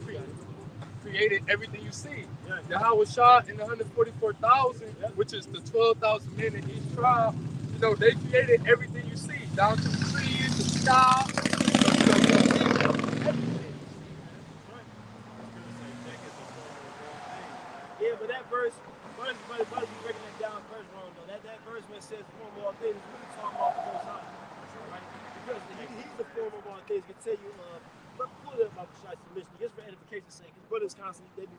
created everything you see. Yeah. Yahweh Shah and the 144,000, which is the 12,000 men in each tribe, they created everything you see, down to the trees, the sky. Yeah, but that verse, brothers breaking that down verse wrong though. That verse when it says form of all things, really talking about the Most High, right? Because he's the form of all things. Can tell you, but pull it up about Shai's submission, just for edification's sake. Because brothers constantly,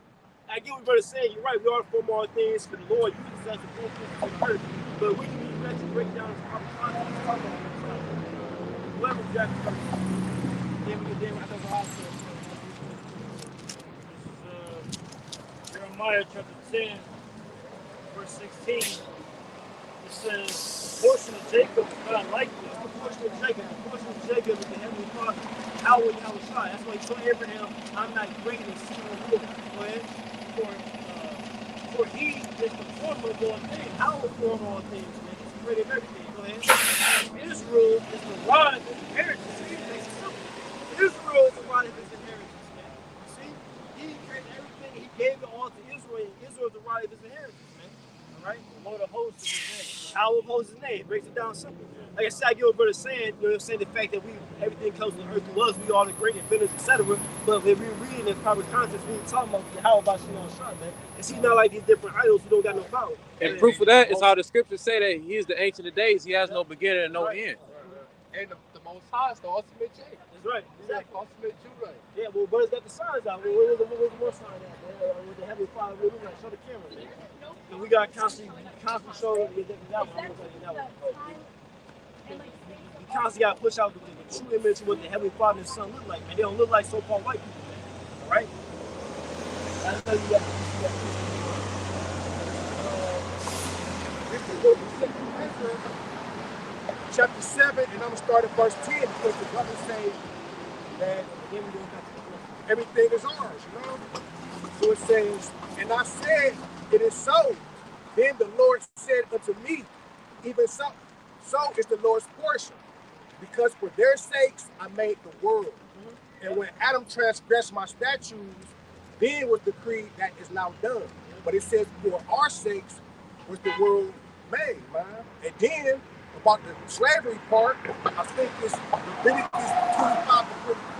I get what brothers saying. You're right. We are the form of all things for the Lord. You just have to form things to the earth, but we can be ready to break down this proper context. Talk about the Most High. Whoever Jack first. Then we can I know how to. Jeremiah chapter 10, verse 16. It says, portion of Jacob is not like this. The portion of Jacob. The portion of Jacob is the heavenly Father. Yahweh Shai. That's why he told Abraham, I'm not great in seeing the Lord. Go ahead. For he is the form of all things. Yahweh form all things, man. He's great in everything. Go ahead. Israel is the rod of his inheritance. Israel is the rod of his inheritance, man. You see? He created everything. He gave it all to Israel. And Israel is the rod of his inheritance, man. All right? The Lord of hosts is his name. Yahweh of hosts is his name. Breaks it down simple. Like I said, I get what brother saying, saying the fact that everything comes from the earth through us, we are the great inventors, etc. But when we're reading in proper context, we talking about how about Shah, man. And see, not like these different idols who don't got no power. And proof of that is how the scriptures say that he is the ancient of days. He has no beginning and no end. And the Most High is the ultimate J. That's right. Exactly. Ultimate Jew, right? Yeah, well, brothers got the signs out. What was the more sign at, man? With the Heavenly Father, we like show the camera, man. And we got constantly showing that one. You constantly got to push out the true image of what the Heavenly Father and Son look like, man. They don't look like so-called white people, man. All right? That's how you got Chapter 7, and I'm going to start at verse 10 because the brothers say that everything is ours, So it says, and I said, it is so. Then the Lord said unto me, even so. So is the Lord's portion. because for their sakes I made the world. And when Adam transgressed my statutes, then was decreed that is now done. But it says for our sakes was the world made, man. And then about the slavery part, I think it's Leviticus 25 to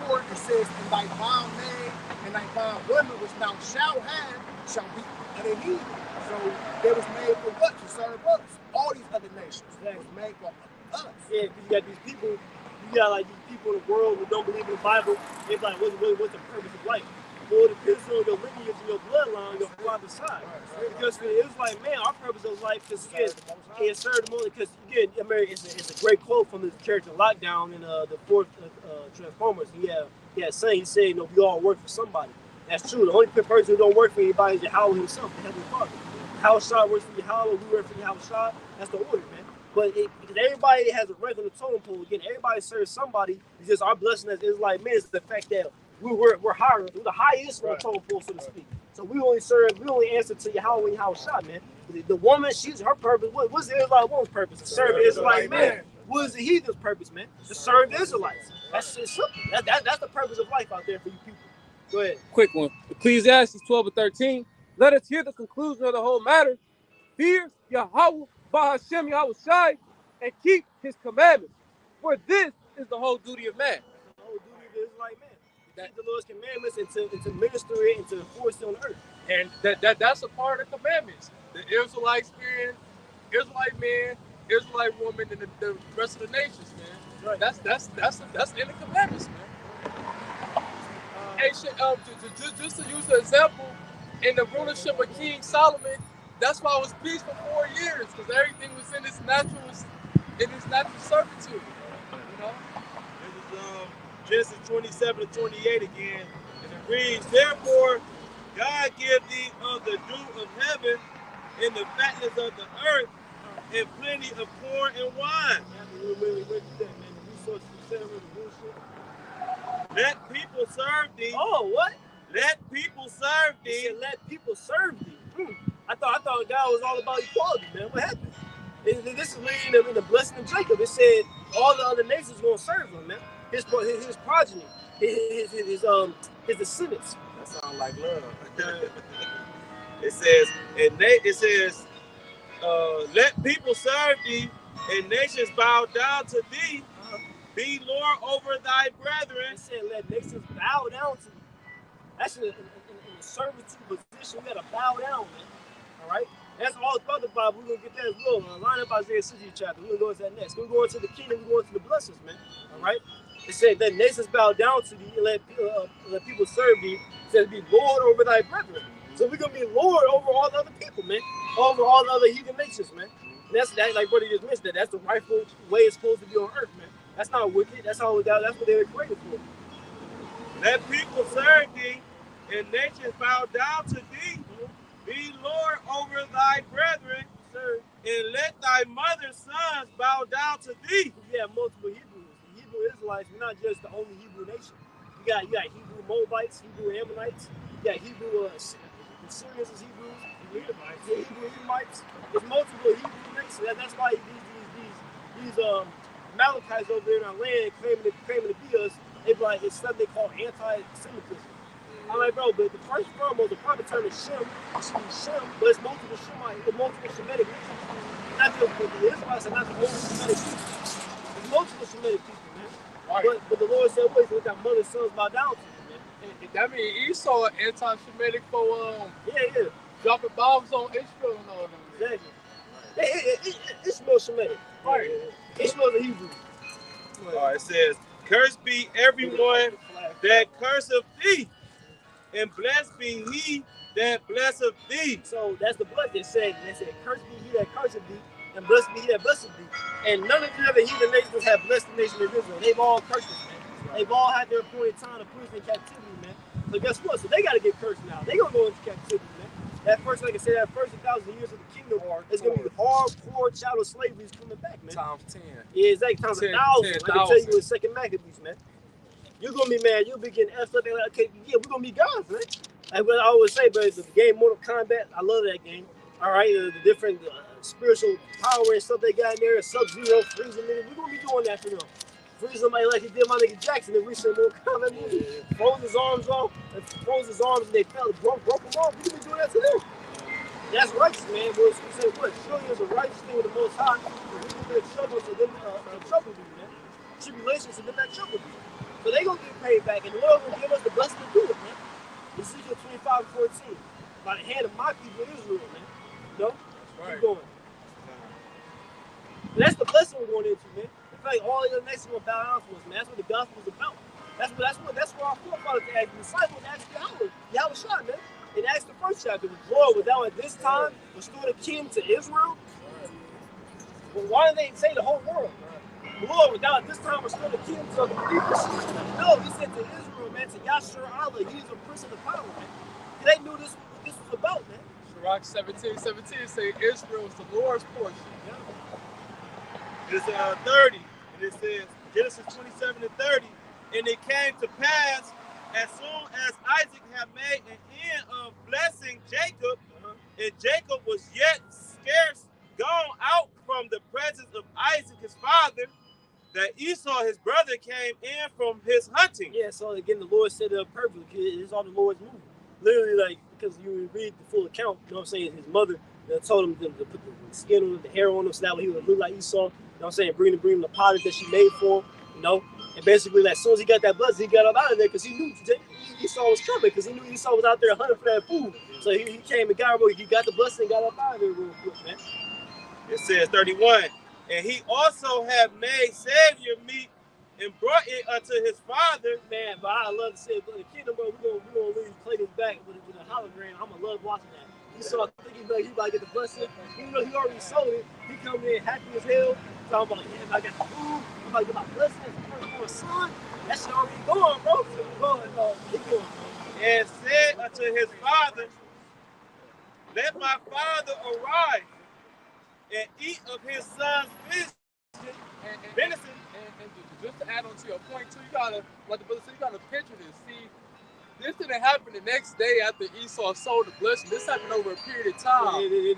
44. It says, "And thy bondmaid and thy bondwoman which thou shalt have shall be underneath." So they was made for what? To serve us. All these other nations was made for us. Yeah, because you got these people, you got like these people in the world who don't believe in the Bible. They're like, what's the purpose of life? Well, it depends on your lineage and your bloodline, your father's side. Because it was like, man, our purpose of life, because again, it served the most. Because again, America is a great quote from this character Lockdown in the fourth Transformers. He said, you know, we all work for somebody. That's true. The only person who don't work for anybody is Yahweh himself, the Heavenly Father. Yahweh Shah works for Yahweh, we work for Yahweh Shah. That's the order, man. But because everybody has a rank on the totem pole, again, everybody serves somebody. It's just our blessing as Israelite men is the fact that we're higher, we're the highest on the totem pole, so to speak. So we only answer to Yahweh and Yahweh Shah, man. The woman, her purpose. What's the Israelite woman's purpose? To serve the Israelite man. What is the heathen's purpose, man? To serve the Israelites. That's simple. That's the purpose of life out there for you people. Go ahead. Quick one. Ecclesiastes 12:13. Let us hear the conclusion of the whole matter. Fear Yahweh Bahashem Yahweh Shai and keep his commandments. For this is the whole duty of man. The whole duty of the Israelite man. To keep the Lord's commandments and to minister it and to enforce it on earth. And that's a part of the commandments. The Israelite spirit, Israelite man, Israelite woman, and the rest of the nations, man. Right. That's in the commandments, man. Hey, just to use the example, in the rulership of King Solomon, that's why it was peace for 4 years, because everything was in its natural servitude. You know? This is Genesis 27 to 28 again, and it reads, "Therefore God give thee of the dew of heaven and the fatness of the earth and plenty of corn and wine. Let people serve thee." Oh, what? Let people serve thee. Said, let people serve thee. I thought God was all about equality, man. What happened? This is leading in the blessing of Jacob. It said all the other nations gonna serve him, man. His progeny, his descendants. That sounds like love. It says, let people serve thee, and nations bow down to thee. Be Lord over thy brethren. It said, let nations bow down to thee. That's in a servitude position. We gotta bow down, man. All right. That's all throughout the Bible. We're gonna get that as well. Line up Isaiah 60 chapter. We're gonna go into that next. We're going to the kingdom. We're going to the blessings, man. All right. It said that nations bow down to thee and let people serve thee. It says be Lord over thy brethren. So we're gonna be Lord over all the other people, man. Over all the other heathen nations, man. And that's that, like Brother just mentioned, that's the rightful way it's supposed to be on earth, man. That's not wicked. That's what they were created for. Let people serve thee, and nations bow down to thee. Be Lord over thy brethren, sir, and let thy mother's sons bow down to thee. You have multiple Hebrews. The Hebrew Israelites, we're not just the only Hebrew nation. You got Hebrew Moabites, Hebrew Ammonites, you got Hebrew the Syrians is Hebrews, Hebrew Edomites. There's multiple Hebrew nations. That's why these Amalekites over there in our land claiming to be us, they be like, it's something they call anti-Semitism. I'm like, bro, but the first foremost, the proper term is Shem, but it's multiple Shemite, it's multiple Semitic nations. Not just the Israelites are not the only Semitic people. There's multiple Semitic people, man. Right. But the Lord said, wait, so that mother's sons bow down to you, man. And that means Esau anti-Semitic for dropping bombs on Israel and all that. Exactly. Ishmael's Semitic. Right. Ishmael's a Hebrew. Right. It says, cursed be everyone that curseth thee, and blessed be he that blesseth thee. So that's the blood they said, cursed be he that curseth thee, and blessed be he that blesseth thee. And none of the other heathen nations have blessed the nation of Israel. They've all cursed us, man. They've all had their appointed time to put us in captivity, man. So guess what? So they got to get cursed now. They're going to go into captivity, man. That first, like I said, that first 1,000 years of the kingdom, it's going to be hardcore chattel slavery is coming back, man. Times 10. Yeah, exactly. Times 1,000. Like I tell you in Second Maccabees, man. You're going to be mad. You'll be getting effed up. Like, okay, yeah, we're going to be gods, man. Like what I always say, but the game Mortal Kombat, I love that game. All right, the different spiritual power and stuff they got in there, Sub-Zero, freezing minutes. We're going to be doing that for them. freeze somebody like he did my nigga Jackson in recent Mortal Kombat movie. Froze his arms off, froze his arms, and they fell, broke them off. You can be doing that to them. That's righteous, man. We said what? Trillions of righteous thing with the Most High. We do their trouble, so then trouble do, man. Tribulation, so then that trouble do. So they gonna get paid back, and the Lord will give us the blessing to do it, man. Ezekiel 25:14. By the hand of my people Israel, man. No? Right. Keep going. And that's the blessing we're going into, man. In fact, all the other nations will bow down to us, man. That's what the gospel is about. That's what our forefathers asked the disciples asked Yahweh shot, man. In Acts the first chapter, the Lord was thou at this time restored a king to Israel. Well, why did they say the whole world? The Lord was thou at this time restored a king to the people. No, he said to Israel, man, to Yashar Allah, he is a prince of the power, man. They knew this was about, man. Sirach 17:17 say Israel is the Lord's portion. It's 30, and it says Genesis 27:30, and it came to pass as soon as Isaac had made an end of blessing Jacob, and Jacob was yet scarce gone out from the presence of Isaac his father, that Esau his brother came in from his hunting. Yeah, so again, the Lord set it up perfectly. It's all the Lord's movement. Literally, like, because you read the full account, you know what I'm saying? His mother told him to put the skin on him, the hair on him, so that way he would look like Esau. You know what I'm saying? Bring him the pottage that she made for him, you know? And basically, like, as soon as he got that blessing, he got up out of there because he knew Esau was coming, because he knew Esau was out there hunting for that food. So he came and got the blessing and got up out of there real quick, man. It says 31, and he also had made Savior meat and brought it unto his father. Man, but I love to say, the kingdom, bro, we're gonna really play this back with a hologram. I'm gonna love watching that. Esau thinking like he about to get the blessing. Even though he already sold it, he come in happy as hell. Talking about, yeah, I got the food, I'm about to get my blessing as a firstborn son. That shit already going, bro. Keep going, bro. And said unto his father, let my father arise and eat of his son's venison. And just to add on to your point too, you gotta, like the brother said, you gotta picture this. See, this didn't happen the next day after Esau sold the blessing. This happened over a period of time. So years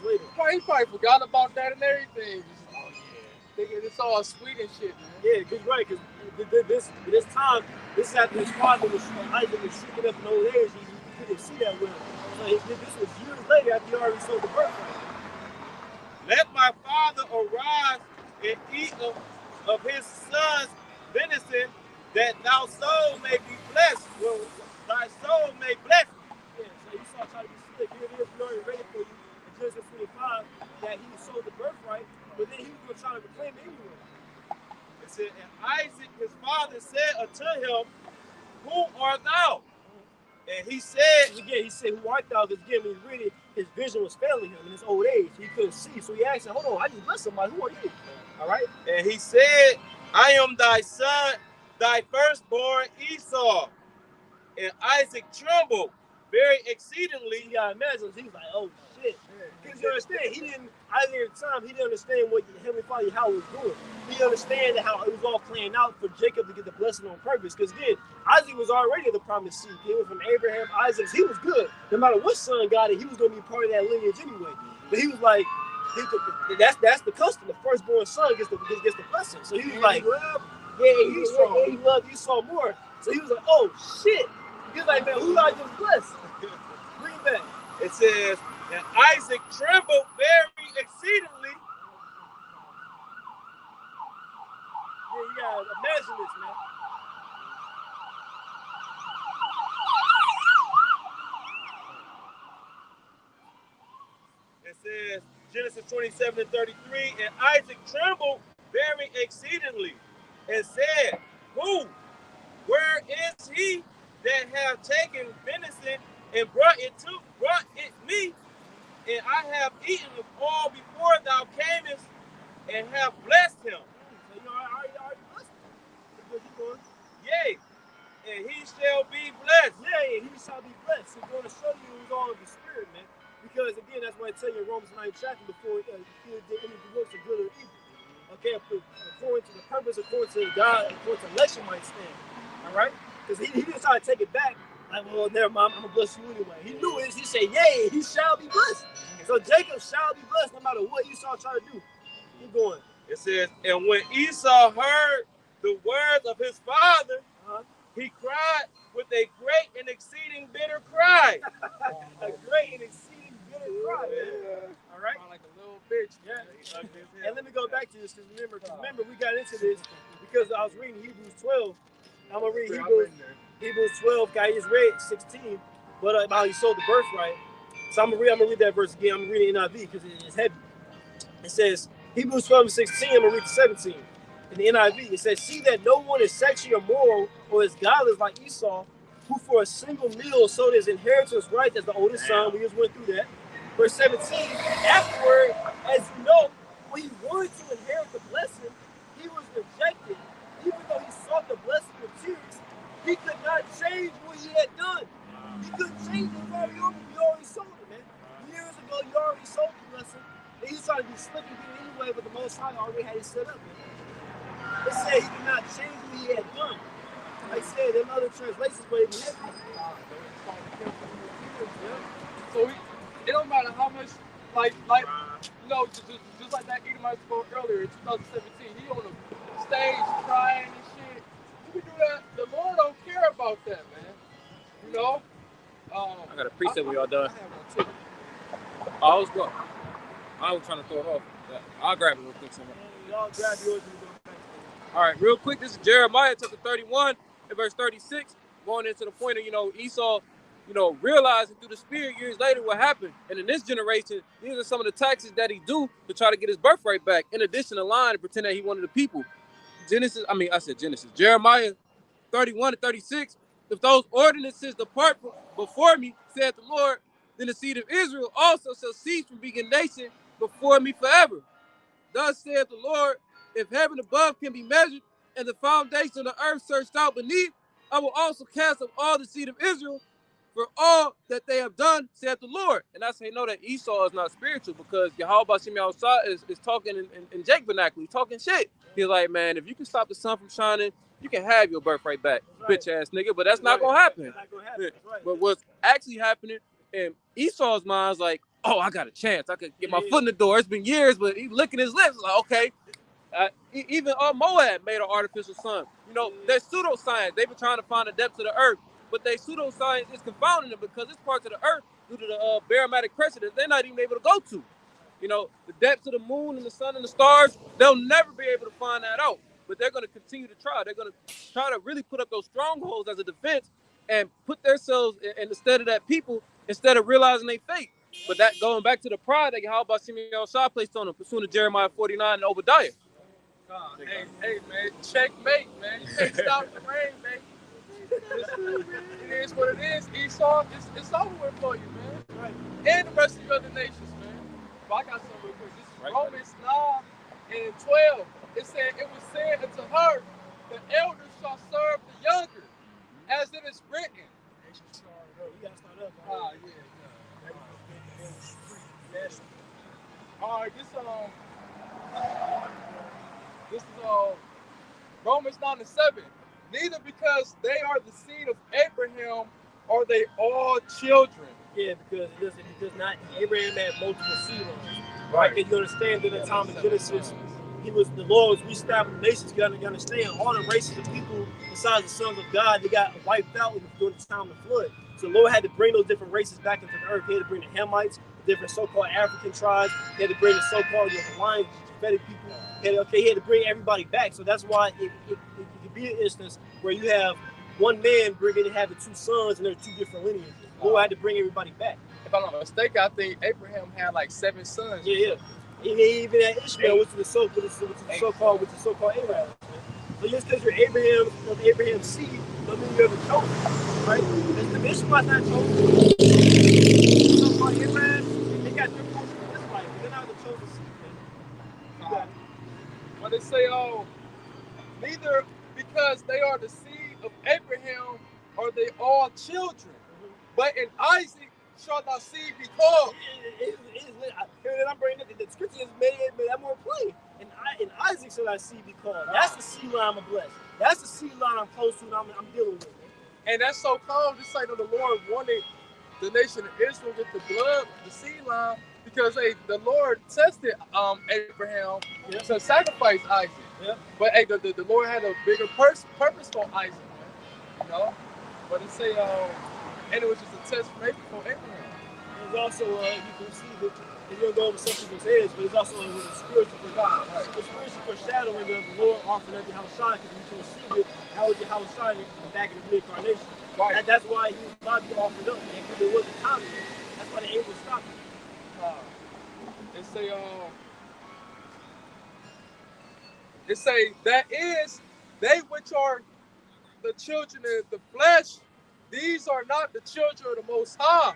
later. He probably forgot about that and everything. Thinking it's all sweet and shit, man. Yeah, because right, because this time, this is after his father was Isaac was shooting up in old age. He couldn't see that well. So this was years later after he already sold the birthright. Let my father arise and eat of his son's venison, that thy soul may be blessed. Well, thy soul may bless. Yeah, so you saw trying to be slick. Here it is, we already ready for you in Genesis 25 that he sold the birthright, but then he was going to try to reclaim it anyway. It said, and Isaac his father said unto him, who art thou? And he said, who art thou? Because again, when he's reading, his vision was failing him in his old age. He couldn't see. So he asked him, hold on, I just blessed somebody. Who are you? All right. And he said, I am thy son, thy firstborn Esau. And Isaac trembled very exceedingly. You gotta imagine, he was like, oh shit. Because you understand, Isaac at the time, he didn't understand what the Heavenly Father, how it was doing. He didn't understand how it was all playing out for Jacob to get the blessing on purpose. Because again, Isaac was already the promised seed. He was from Abraham, Isaac. He was good. No matter what son got it, he was going to be part of that lineage anyway. But he was like, that's the custom. The firstborn son gets the blessing. So he was like, he loved Esau more. So he was like, oh shit. He was like, man, who I just blessed? Bring it back. It says, and Isaac trembled very exceedingly. Yeah, you gotta imagine this, man. It says, Genesis 27:33, and Isaac trembled very exceedingly, and said, who? Where is he that have taken venison and brought it me, and I have eaten of all before thou camest, and have blessed him. So you already blessed him. Yea, and he shall be blessed. Yea, and he shall be blessed. He's going to show you who's all of the spirit, man. Because again, that's why I tell you in Romans 9 chapter before you did any works of good or evil. Okay, according to the purpose, according to God, according to election might stand. All right? Because he didn't try to take it back. Like, well, never mind, I'm going to bless you anyway. He knew it. He said, yea, he shall be blessed. So Jacob shall be blessed no matter what Esau tried to do. Keep going. It says, and when Esau heard the words of his father, he cried with a great and exceeding bitter cry. A great and exceeding bitter cry, man. All right. Like a little bitch. Yeah. And let me go back to this because remember we got into this because I was reading Hebrews 12. I'm gonna read Hebrews 12. Guy just read 16, but about he sold the birthright. So I'm gonna read that verse again. I'm reading NIV because it's heavy. It says Hebrews 12 and 16. I'm gonna read the 17 in the NIV. It says, "See that no one is sexually immoral or is godless like Esau, who for a single meal sold his inheritance right as the oldest son." We just went through that. Verse 17. Afterward, as you know, when he wanted to inherit the blessing, he was rejected. Even though he sought the blessing with tears, he could not change what he had done. He couldn't change it. You already sold it, man. Years ago, you already sold the blessing. And he's trying to be slick and get it anyway, but the Most High already had it set up, man. It said he could not change what he had done. Like I said, them other translations were even heavy. So it don't matter how much, like you know, just like that Edomite spoke earlier in 2017, he on the stage crying and shit. You can do that. The Lord don't care about that, man. You know. I got a preset when y'all done. I have one too. I was going. I was trying to throw it off. I'll grab it real quick. Y'all grab yours and go back. All right, real quick. This is Jeremiah chapter 31 and verse 36, going into the point of Esau, realizing through the Spirit years later what happened. And in this generation, these are some of the taxes that he do to try to get his birthright back. In addition to lying and pretend that he wanted the people. Jeremiah 31 and 36. If those ordinances depart before me, said the Lord, then the seed of Israel also shall cease from being a nation before me forever. Thus saith the Lord, if heaven above can be measured and the foundation of the earth searched out beneath, I will also cast up all the seed of Israel for all that they have done, saith the Lord. And I say, no, that Esau is not spiritual because Yahweh is talking in Jake vernacular, he's talking shit. He's like, man, if you can stop the sun from shining, you can have your birthright back, bitch ass nigga. But that's not gonna happen. But what's actually happening in Esau's mind is like, oh, I got a chance. I could get my foot in the door. It's been years, but he's licking his lips. Like, okay. Even Moab made an artificial sun. There's pseudoscience. They've been trying to find the depths of the earth, but they pseudoscience is confounding them because it's parts of the earth due to the barometric pressure that they're not even able to go to. The depths of the moon and the sun and the stars, they'll never be able to find that out. But they're going to continue to try. They're going to try to really put up those strongholds as a defense and put themselves in the stead of that people instead of realizing they fake. But that going back to the pride that Yahweh Shimei Shah placed on them, pursuing to Jeremiah 49 and Obadiah. Hey, man, checkmate, man. You can't stop the rain, man. It is what it is. Esau, it's over with for you, man. Right. And the rest of the other nations, man. But I got something real quick. This is Romans 9 and 12. It said, it was said unto her, the elders shall serve the younger, as it is written. You gotta start up. All right, this is Romans 9 and 7. Neither because they are the seed of Abraham are they all children. Yeah, because it does not. Abraham had multiple seed lines. Right? And you understand that in the time of Genesis, the Lord was reestablishing nations. You understand all the races of people besides the sons of God, they got wiped out during the time of the flood. So the Lord had to bring those different races back into the earth. He had to bring the Hamites, the different so-called African tribes. He had to bring the so-called Hawaiian, Japhetic people. He had to bring everybody back. So that's why it could be an instance where you have one man having two sons and they're two different lineages. The Lord had to bring everybody back. If I'm not mistaken, I think Abraham had like 7 sons. Yeah. Even had Ishmael, which is the so-called Abraham. So just because you're Abraham's seed, doesn't mean you're the chosen, right? Because the Ishmael's not chosen. So-called Abraham, they got their portion in this life, but they're not the chosen seed, man. When they say, neither because they are the seed of Abraham are they all children, but in Isaac shall thy seed be called. I'm bringing it. The scripture has made that more plain. In Isaac shall thy seed be called. That's the seed line I'm blessed. That's the seed line I'm close to and I'm dealing with. And that's so cold. Just like the Lord wanted the nation of Israel with the blood, the seed line, because the Lord tested Abraham to sacrifice Isaac. Yeah. But hey, the Lord had a bigger purpose for Isaac, man. You know? But it say, and it was just a test for Abraham. There's also, you can see that, if you don't go over some people's heads, but it's also a spiritual for God. Right? The spiritual foreshadowing of the Lord offering up Yahushua, because you can see that how was Yahushua back in the reincarnation. Right. And that's why he was about to be offered up, and because it wasn't common. That's why the angels stopped him. It say that is they which are the children of the flesh, these are not the children of the Most High,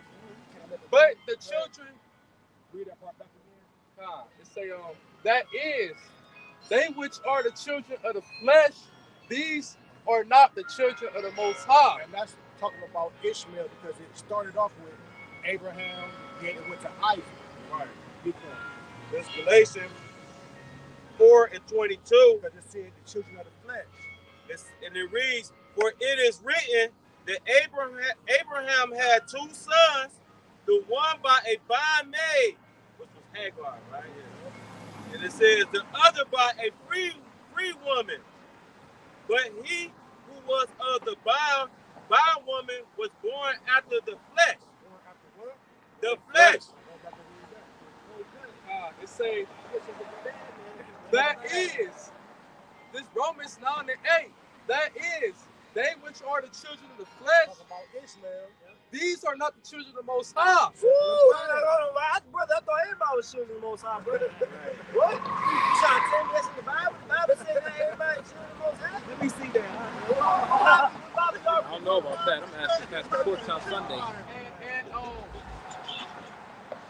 but the children. Read that part back again. It say that is they which are the children of the flesh, these are not the children of the Most High. And that's talking about Ishmael because it started off with Abraham, then it went to Isaac. Right. Because This Galatians 4:22. it said the children of the flesh. And it reads, "For it is written that Abraham had two sons, the one by a bondmaid," which was Hagar, right? Yeah. And it says the other by a free woman. But he who was of the bondwoman was born after the flesh. Born after what? The flesh. It say that is this Romans 9:8. That is they which are the children of the flesh. Talk about Ishmael. These are not the children of the Most High. Brother, I thought everybody was children of the Most High, brother. What? You trying to tell me that's in the Bible? The Bible says that everybody is children of the Most High? Let me see that. I don't know about that. I'm asking Pastor Porch on Sunday. And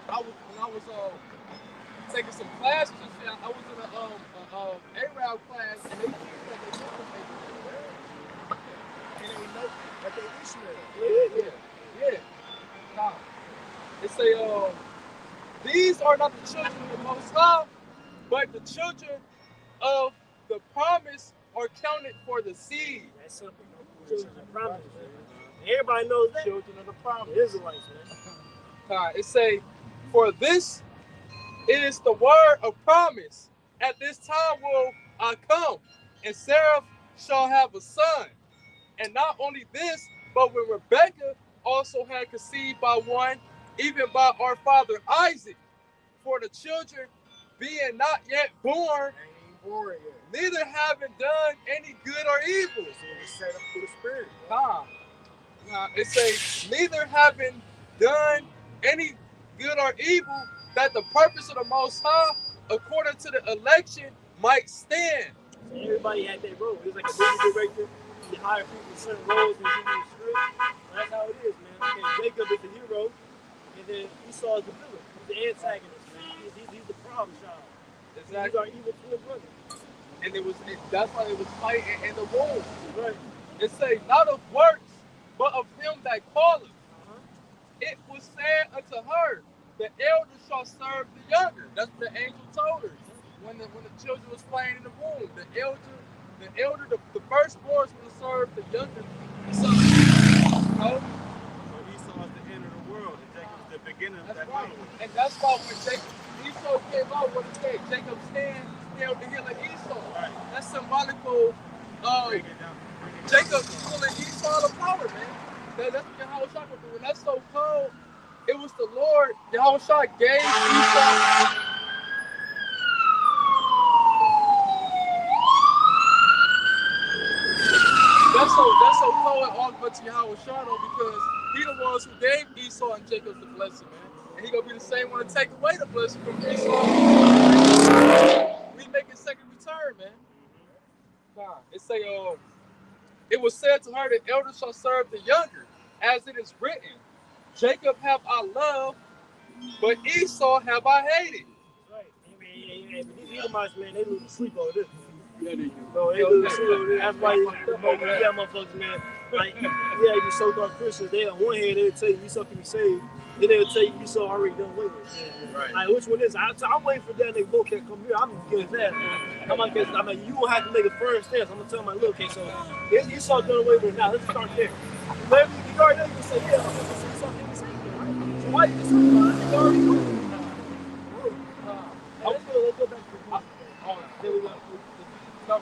when I was taking some classes and shit, I was in a Arab class, and they teach that they know Abraham. And they know that they Ishmael. Yeah. Nah. It say, these are not the children of the Most High, but the children of the promise are counted for the seed. That's simple. Children of the promise. Everybody knows that. Children of the promise. Israelites, man. It say, for this is the word of promise. At this time will I come, and Sarah shall have a son. And not only this, but when Rebekah also had conceived by one, even by our father Isaac, for the children being not yet born, neither having done any good or evil. So it was set up for the spirit. It says, neither having done any good or evil, that the purpose of the Most High, according to the election, might stand. So everybody had their role. It was like a movie director. You hire people in certain roles and give them a script. That's how it is, man. Okay, Jacob is the hero, and then Esau is the villain. He's the antagonist, man. He's the problem child. Exactly. He's our evil twin brother. And that's why it was fighting in the womb. Right. It says, not of works, but of him that calleth. It was said unto her, the elder shall serve the younger. That's what the angel told her. When the children was playing in the womb, the firstborn will serve the younger son. So Esau is the end of the world, and Jacob is the beginning of that right. world. And that's why when Esau came out, what it said, Jacob's hand held the heel of Esau. Right. That's symbolical. Jacob pulling Esau apart, man. That's what Yahushua would do. When that's so cold, it was the Lord. Yahushua gave Esau. That's so cold and all but to Yahushua though, because he the ones who gave Esau and Jacob the blessing, man. And he gonna be the same one to take away the blessing from Esau. We make a second return, man. It say, it was said to her, the elder shall serve the younger, as it is written, Jacob have I loved, but Esau have I hated. Right. These Edomites, man, they lose sleep over this. Yeah, they do. No, they lose sleep over this. That's why yeah, motherfuckers, man. Like, yeah, you so-called Christians, they on one hand, they'll tell you Esau can be saved, then they'll tell you Esau already done away with. Right. Like, which one is it? I'm waiting for that nigga both can't come here. I'm against that, man. I'm like, you won't have to make a firm stance. I'm gonna tell my little kid, so if Esau done away with it now, let's start there. Maybe you already know you can say, yeah, Esau can be saved, right? So why you just say, it's already cool. Let's go back to the there we go. No,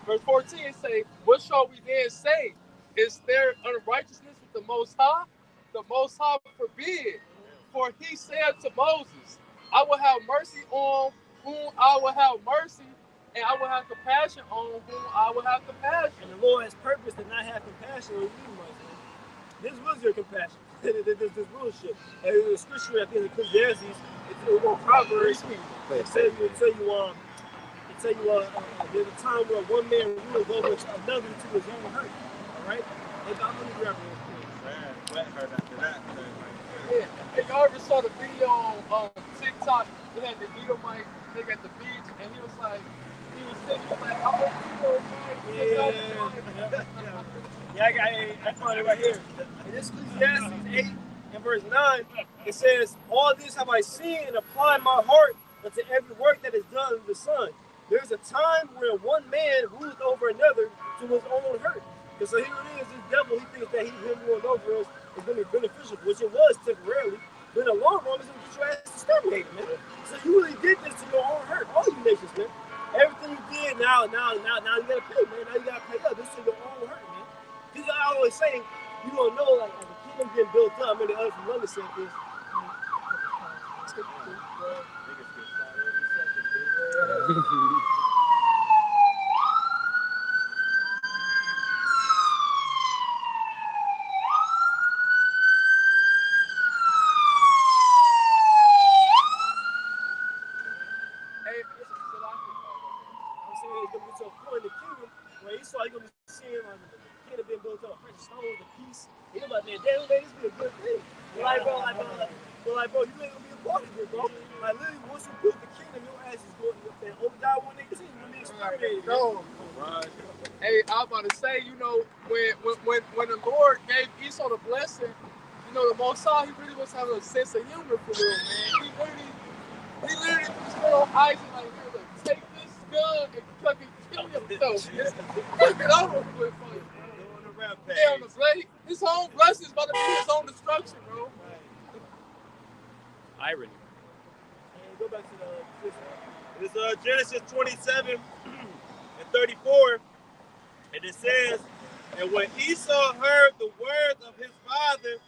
verse 14 say, what shall we then say? Is there unrighteousness with the Most High? The Most High forbid. For he said to Moses, I will have mercy on whom I will have mercy, and I will have compassion on whom I will have compassion. And the Lord has purpose to not have compassion on you, man. This was your compassion. this bullshit. And the scripture, I think, in Ecclesiastes, it's on Proverbs. It tell you, there's a time where one man rules over another to his own hurt. All right? And I'm going to grab it real quick. Wet hurt after that. Yeah. Hey, y'all ever saw the video on TikTok? They had the Edomite nigga at the beach, and he was sitting like, I'm I found it right here. In this Ecclesiastes 8 and verse 9, it says, all this have I seen and applied my heart unto every work that is done under the sun. There's a time where one man rules over another to his own hurt. And so here it is, this devil, he thinks that him ruling over us is going to be beneficial, which it was temporarily. But in the long run, it's going to get your ass exterminated, man. So you really did this to your own hurt, all you nations, man. Everything you did, now you got to pay, man. Now you got to pay up. This is your own hurt, man. Because I always say, you don't know, like the kingdom getting built up. I mean, the other from London said this. He's gonna be seeing like the kingdom being built up, precious stones, the peace. He's like, man, damn, man, this be a good thing. Like, bro, you ain't gonna be a part of it, bro. Like, literally, once you build the kingdom, your ass is going to die 118. You're gonna be exterminated. No. Hey, I'm about to say, you know, when the Lord gave Esau the blessing, you know, the Most High, he really was having a sense of humor for real, man. He literally was going on ice and like, here, look, take this gun and fucking kill yourself. Fuck it over with for you. Yeah, on the blade. His own blessing is about to be his own destruction, bro. Irony. And go back to the It's Genesis 27 and 34, and it says, and when Esau heard the words of his father,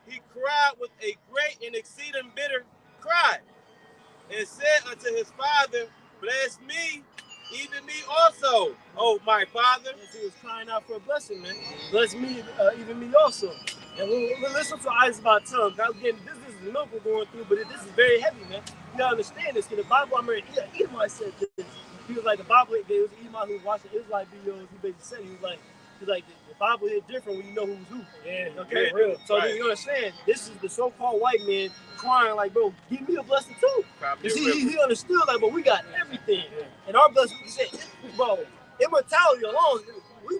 he cried with a great and exceeding bitter cry, and said unto his father, bless me, even me also, oh my father. He was crying out for a blessing, man. Bless me, even me also. And we'll listen to Isaac about tongue. Again, this is the milk we're going through, but this is very heavy, man. You gotta understand this. In the Bible, I remember Edomite said this. He was like, the Bible, there was an Edomite who was watching Israelite videos. He basically said, he was like, the Bible is different when you know who's who. Yeah, okay, real. So right. You understand, this is the so-called white man crying like, bro, give me a blessing too. Because he understood, like, but we got everything. And our blessing, he said, bro, immortality alone,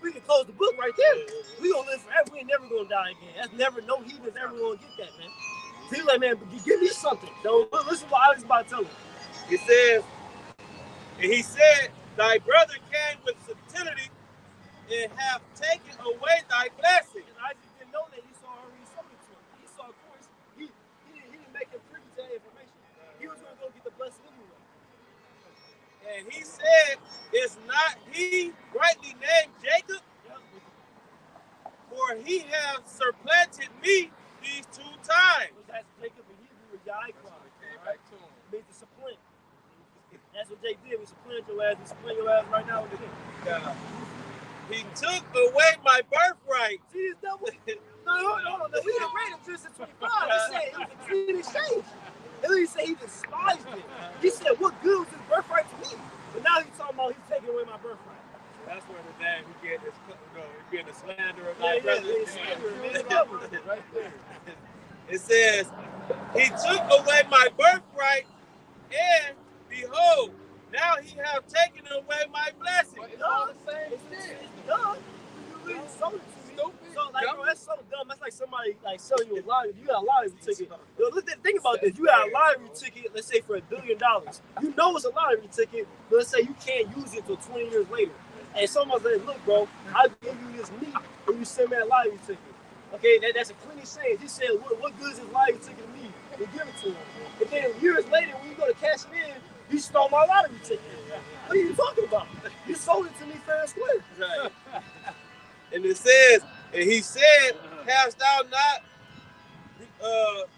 we can close the book right there. We gonna live forever. We ain't never gonna die again. That's never, no heathen's ever gonna get that, man. So he's like, man, give me something. So listen to what I was about to tell him. He says, and he said, thy brother came with subtlety and have taken away thy blessing. And Isaac didn't know that Esau already sold it to him. Esau, of course, he didn't make him privy to that information. He was going to go get the blessing anyway. And he said, is not he rightly named Jacob? For he have supplanted me these 2 times. That's Jacob in Hebrew with Yaakov. Right? It means to supplant. That's what Jake did. We supplant your ass. We supplant your ass right now with the king. He took away my birthright. See this double? No. We didn't rate him just at 25. He said it was a clean exchange. And then he said he despised it. He said, what good was his birthright to me? But now he's talking about he's taking away my birthright. That's where the name he get is, being a slanderer of my brothers. Right there. It says, he took away my birthright, and behold, now he have taken away my blessing. But it's all the same shit. It's dumb. You really sold it to me. So, like, bro, that's so dumb. That's like somebody like selling you a lottery. You got a lottery ticket. Think about this. You got a lottery ticket, let's say for $1 billion. You know it's a lottery ticket, but let's say you can't use it until 20 years later. And someone's like, look, bro, I'll give you this meat when you send me a lottery ticket. Okay, that's a clean exchange. He said, what good is this lottery ticket to me? We give it to him. And then years later, when you go to cash it in, He stole my lottery ticket. What are you talking about? You sold it to me fair and square. Right. And it says, and he said, hast thou not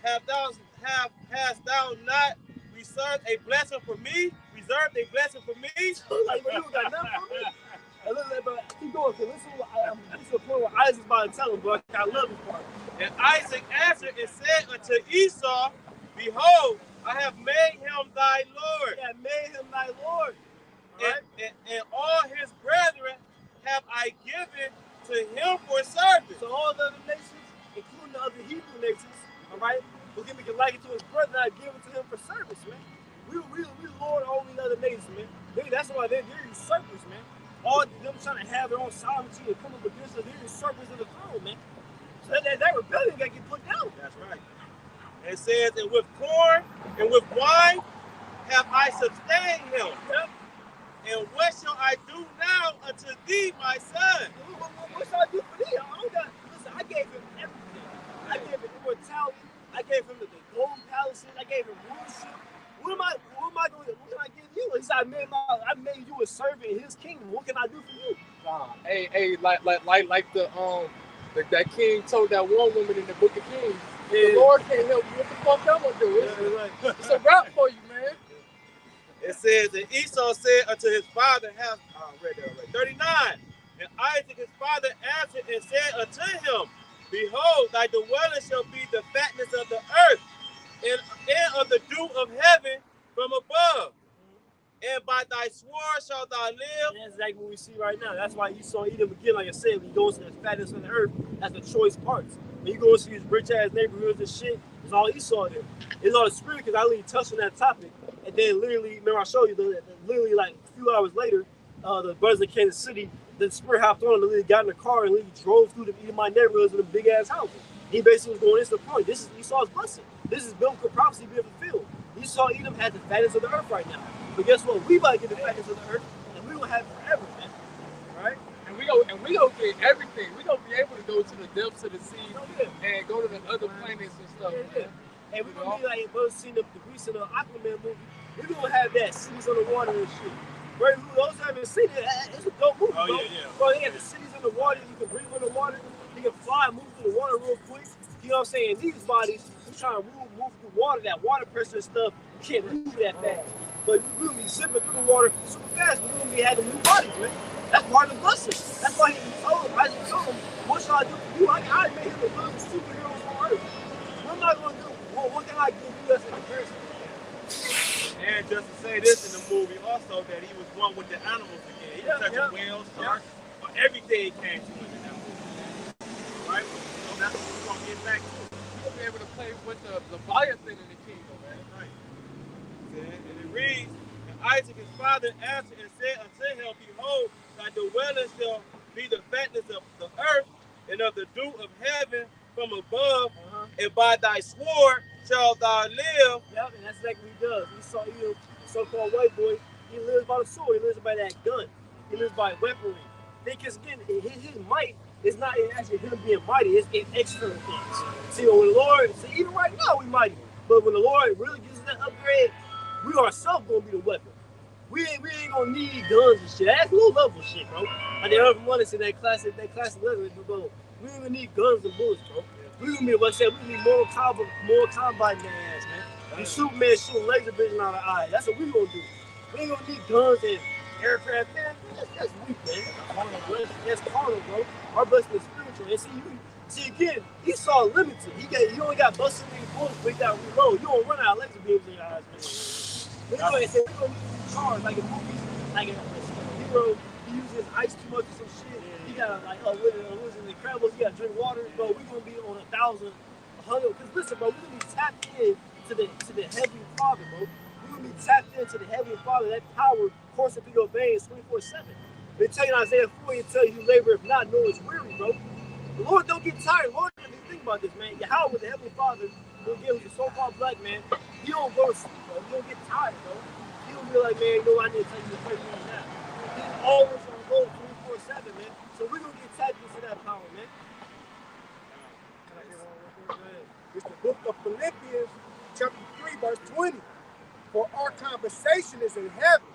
hast thou not reserved a blessing for me? Reserved a blessing for me? Like, but you got nothing for me. And listen, but keep going, because listen to the point where Isaac's about to tell him, but I love this part. And Isaac answered and said unto Esau, behold, I have made him thy Lord. Yeah, made him thy Lord. And all his brethren have I given to him for service. So all the other nations, including the other Hebrew nations, all right, will give me like it to his brother, I give it to him for service, man. We Lord over the other nations, man. That's why they're usurpers, man. All them trying to have their own sovereignty and come up against us, they're usurpers of the throne, man. So that rebellion got to get put down. That's right. It says, and with corn and with wine have I sustained him. Yep. And what shall I do now unto thee, my son? What shall I do for thee? Listen, I gave him everything. I gave him immortality. I gave him the golden palaces. I gave him rulership. What can I give you? He said, I made you a servant in his kingdom. What can I do for you? Hey, like that king told that one woman in the Book of Kings, the Lord can't help you. What the fuck I'm gonna do? It's a rap for you, man. It says, and Esau said unto his father, read that already. 39. And Isaac his father answered and said unto him, behold, thy dwelling shall be the fatness of the earth, and of the dew of heaven from above. And by thy sword shalt thou live. And that's exactly what we see right now. That's why Esau eat him again, like I said, when he goes to the fatness of the earth, that's the choice parts. When you go to these rich-ass neighborhoods and shit, it's all Esau there. It's all the spirit, because I literally touched on that topic. And then literally, remember I showed you, literally like a few hours later, the brothers in Kansas City, the spirit hopped on and literally got in the car and literally drove through the Edomite neighborhoods with the big-ass houses. He basically was going, this is the point. This is Esau's blessing. This is biblical prophecy being fulfilled. Esau, Edom has the fatness of the earth right now. But guess what? We about to get the fatness of the earth, and we gonna have it forever, man. Right? And we gonna get everything. We gonna be able to go to the depths of the sea and go to the other planets and stuff. Yeah. And we're gonna be like, bro, seen the recent Aquaman movie. We're gonna have that cities on the water and shit. Bro, those who haven't seen it, it's a dope movie, bro. Yeah. Bro, they got the cities in the water. You can breathe in the water. You can fly and move through the water real quick. You know what I'm saying? These bodies, we're trying to move through water, that water pressure and stuff. You can't move that fast. But we're going to be zipping through the water super fast. We're going to be having new bodies, man. That's part of the blessing. That's why he told him, Isaac told him, what shall I do for you? I made him the little superheroes on earth. What am I going to do? What can I give you that's in comparison? And just to say this in the movie also, that he was one with the animals again. He was touching whales, sharks, or everything came to him in that movie. Right? So that's what we're going to get back to. You'll be able to play with the Leviathan in the kingdom, man. Right. And it reads, and Isaac his father answered and said unto him, behold, thy dwelling shall be the fatness of the earth, and of the dew of heaven from above, and by thy sword shalt thou live. Yep, and that's exactly what he does. We saw the so-called white boy, he lives by the sword, he lives by that gun, he lives by weaponry. Because again, his might is not actually him being mighty, it's external things. See, when the Lord, even right now we mighty, but when the Lord really gives us that upgrade, we ourselves gonna be the weapon. We ain't gonna need guns and shit. That's low level shit, bro. Like they heard from Monday in that classic letter, bro. We don't even need guns and bullets, bro. We gonna be what I said. We need more combat in their ass, man. You Superman shooting laser vision out of the eye. That's what we gonna do. We ain't gonna need guns and aircraft, man. That's weak, man. That's carnal, bro. Our blessing is spiritual. And see again, Esau limited. He only got busted in bullets, but he got reload. You don't run out of laser beams in your eyes, man. We're gonna need cars like in movies, like a hero. He uses ice too much or some shit. He got like, what is it, Incredibles? He got to drink water, bro. We're gonna be on 1,000, 100. Cause listen, bro, we're gonna be tapped in to the Heavenly Father, bro. We're gonna be tapped into the Heavenly Father. That power coursing through your veins 24/7. They tell you in Isaiah 40, it tells you labor if not, no, it's weary, bro. The Lord don't get tired. Lord, think about this, man. Yahweh, the Heavenly Father, will give you so-called black man. He don't go to sleep, bro. He don't get tired, bro. He don't be like, man, you know, I need to tell you to pray for me now. He's always on go 24/7, man. So we're gonna get tapped into that power, man. It's the book of Philippians, chapter 3, verse 20. For our conversation compensation is in heaven,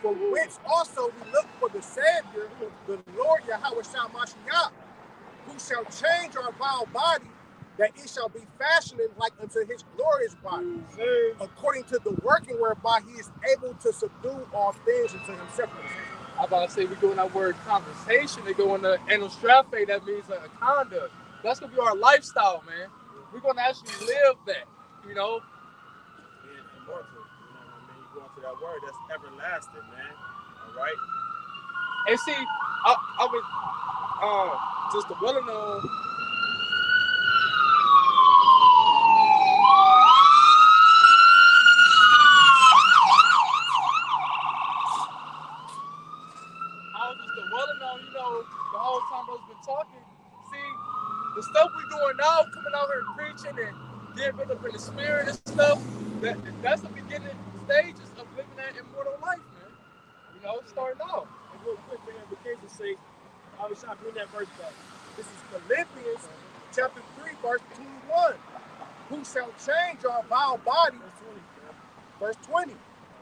from which also we look for the Savior, the Lord Yahweh Shah Mashiach, who shall change our vile body, that it shall be fashioned like unto his glorious body, according to the working whereby he is able to subdue all things unto himself. I'm about to say we go in that word conversation, they go in the Enostrafe, that means a conduct. That's gonna be our lifestyle, man. We're gonna actually live that, you know. Yeah, immortal. You know what I mean? You go into that word, that's everlasting, man. All right. And see, I was just a well-known. You know, the whole time I've been talking. See, the stuff we doing now, coming out here preaching and getting built up in the spirit and stuff, that's the beginning stages of living that immortal life, man. You know, starting out. And real quick, man, the kids will say, I was trying to bring that verse back. This is Philippians chapter 3, verse 21. Who shall change our vile body, verse 20,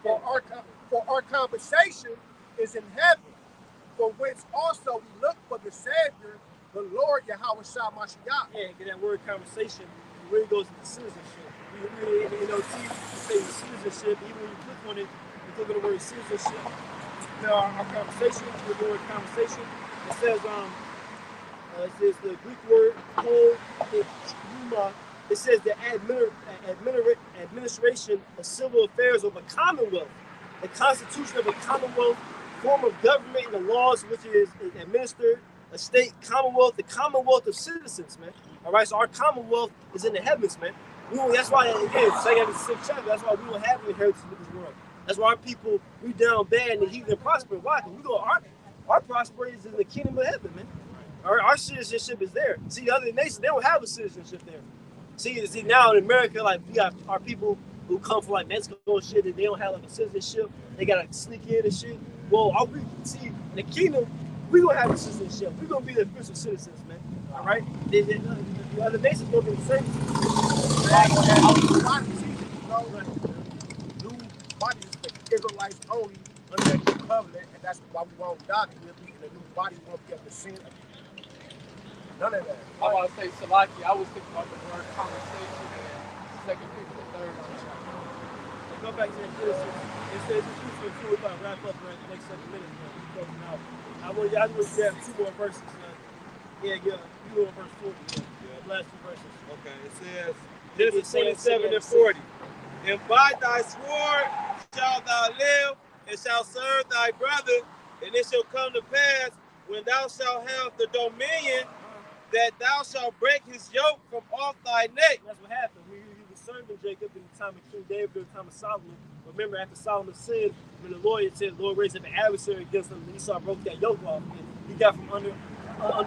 for our compensation is in heaven, for which also we look for the Savior, the Lord Yahweh Shah Mashiach. Yeah, get that word conversation, it really goes into citizenship. You know, see, you say citizenship, even when you click on it, you click on the word citizenship. Now, our conversation, the word conversation, it says the Greek word, it says the administration of civil affairs of a commonwealth, the constitution of a commonwealth, form of government and the laws which is administered, a state commonwealth, the commonwealth of citizens, man. All right, so our commonwealth is in the heavens, man. That's why, again, second and sixth chapter, that's why we don't have an inheritance in this world. That's why our people, we down bad and the heathen prosper. Why? Because our prosperity is in the kingdom of heaven, man. Our citizenship is there. See, other nations, they don't have a citizenship there. See, now in America, like, we got our people who come from like Mexico and shit, and they don't have like a citizenship. They gotta sneak in and shit. Well, in the kingdom, we gonna have a citizenship. We gonna be the official citizens, man. All right. The other nations gonna be the same. New body is the Israelites only under the new covenant, and that's why we won't die. We'll be in the new body. We won't be able to sin. None of that. I want to say Salaki. I was thinking about the word conversation and second people, the third chapter. Go back to that Genesis. It says it's useful too if I wrap up around the next 7 minutes. I want you to have 2 more verses. Yeah, you on verse 40. Yeah, the last 2 verses. Okay, it says Genesis 27 and 40. And by thy sword shalt thou live, and shalt serve thy brother, and it shall come to pass when thou shalt have the dominion that thou shalt break his yoke from off thy neck. That's what happened. He was serving Jacob in the time of King David, in the time of Solomon. Remember, after Solomon sinned, when the Lord said, the Lord raised up an adversary against him, and Esau broke that yoke off. And he got from under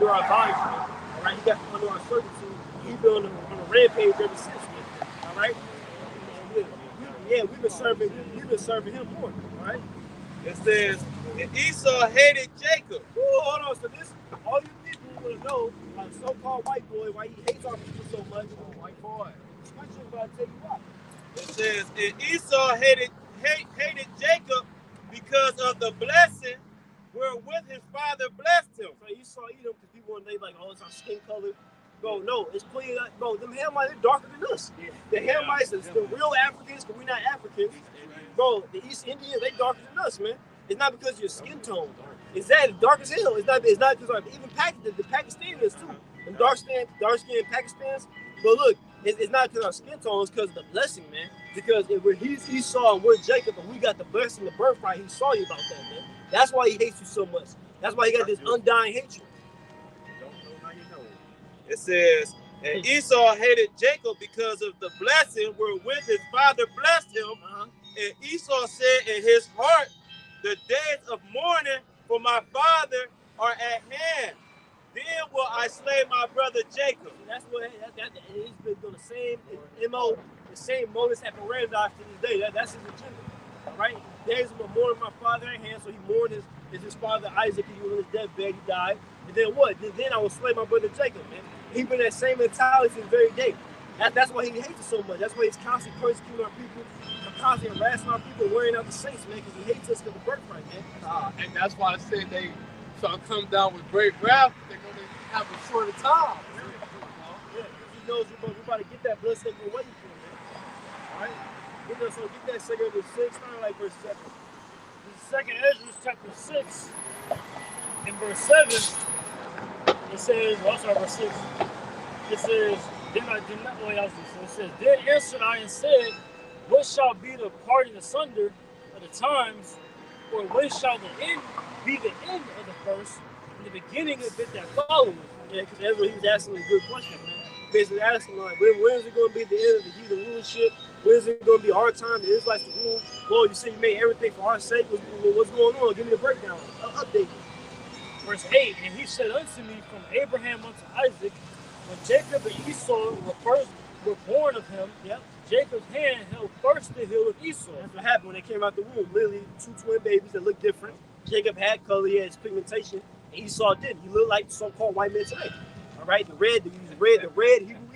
our bondage. All right, he got from under our servitude. He's been on a rampage ever since. Man. All right. We've been serving him more. All right. It says, and Esau hated Jacob. Hold on. So this, all you people want to know, like so-called white boy, why he hates our people so much. White boy. Scripture about to tell you why. It says, and Esau hated Jacob because of the blessing wherewith his father blessed him. So Esau eat him because people want to like, oh, it's our skin color. Bro, no, it's clear. Bro, them Hamites are darker than us. Yeah. The Hamites, the real Africans, because we're not Africans. Bro, the East Indians, they darker than us, man. It's not because of your skin tone. It's that dark as hell. It's not because even the Pakistanis too. Them dark skinned Pakistans. But look, it's not because of our skin tone. It's because of the blessing, man. Because he's Esau and we're Jacob, and we got the blessing, the birthright. He saw you about that, man. That's why he hates you so much. That's why he got this undying hatred. It says, and Esau hated Jacob because of the blessing wherewith his father blessed him. And Esau said in his heart, the days of mourning for my father are at hand. Then will I slay my brother Jacob. That's what he's been doing the same MO, the same modus operandi to this day. That's his agenda. All right? Days of mourning my father at hand, so he mourned his father Isaac. He was on his deathbed, he died. And then what? Then I will slay my brother Jacob, man. He been that same mentality to the very day. That's why he hates us so much. That's why he's constantly persecuting our people, constantly harassing our people, wearing out the saints, man, because he hates us for the birthright, man. And that's why I said they shall come down with great wrath. They're going to have a shorter time. Yeah, he knows we're about to get that blessing we're waiting for, man. All right? So get that 2 6, starting like verse 7. Second Ezra chapter 6 and verse 7, it says, well, I'm sorry, verse 6. It says, then answered I and said, what shall be the parting asunder of the times, or when shall the end be the end of the first, and the beginning of it that followeth? Yeah, because Ezra, he was asking a good question, man. Basically asking, like, when is it going to be the end of the heathen rulership? When is it going to be our time, the Israelites to rule? Lord, you say you made everything for our sake. What's going on? Give me a breakdown. Update me. Verse 8, and he said unto me, from Abraham unto Isaac, when Jacob and Esau were born of him, yep. Jacob's hand held first the heel of Esau. That's what happened when they came out the womb. Literally, two twin babies that looked different. Jacob had color, he had his pigmentation, and Esau didn't. He looked like so-called white men today. All right, the red Hebrew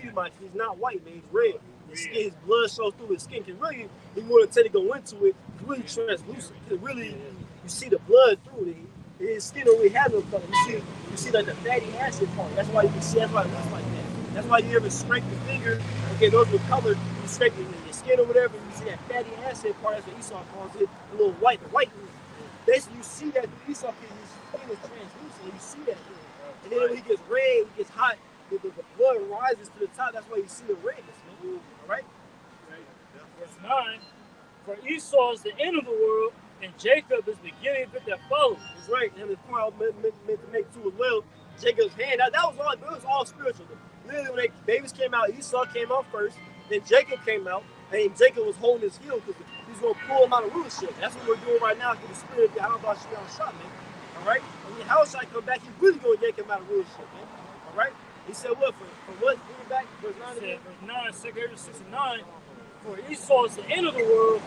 Edomite, he's not white, man, he's red. His blood shows through his skin. Cause really, he wanted to go into it, it's really translucent. Cause really, you see the blood through it. His skin don't really have no color. You see like the fatty acid part. That's why you can see. That's why it looks like that. That's why you ever scrape your finger. Okay, those were colored. You scrape your skin or whatever. You see that fatty acid part. That's what Esau calls it. A little white, the white. Basically, you see that through Esau. His skin is translucent. You see that through. And then when he gets red, he gets hot. The blood rises to the top. That's why you see the redness, man. All right. Verse 9. For Esau is the end of the world, and Jacob is the beginning of it that follows. That's right. And the point I was meant to make too as well. Jacob's hand. That was all spiritual. Literally, when babies came out, Esau came out first. Then Jacob came out, and Jacob was holding his heel because he's going to pull him out of rulership. That's what we're doing right now through the spirit of the How shot, man. All right. And when How shot come back, he's really going to yank him out of rulership, man. All right. He said what? For what? Bring it back. Verse 9 again. Verse 9, 2 6 and 9. For Esau is the end of the world,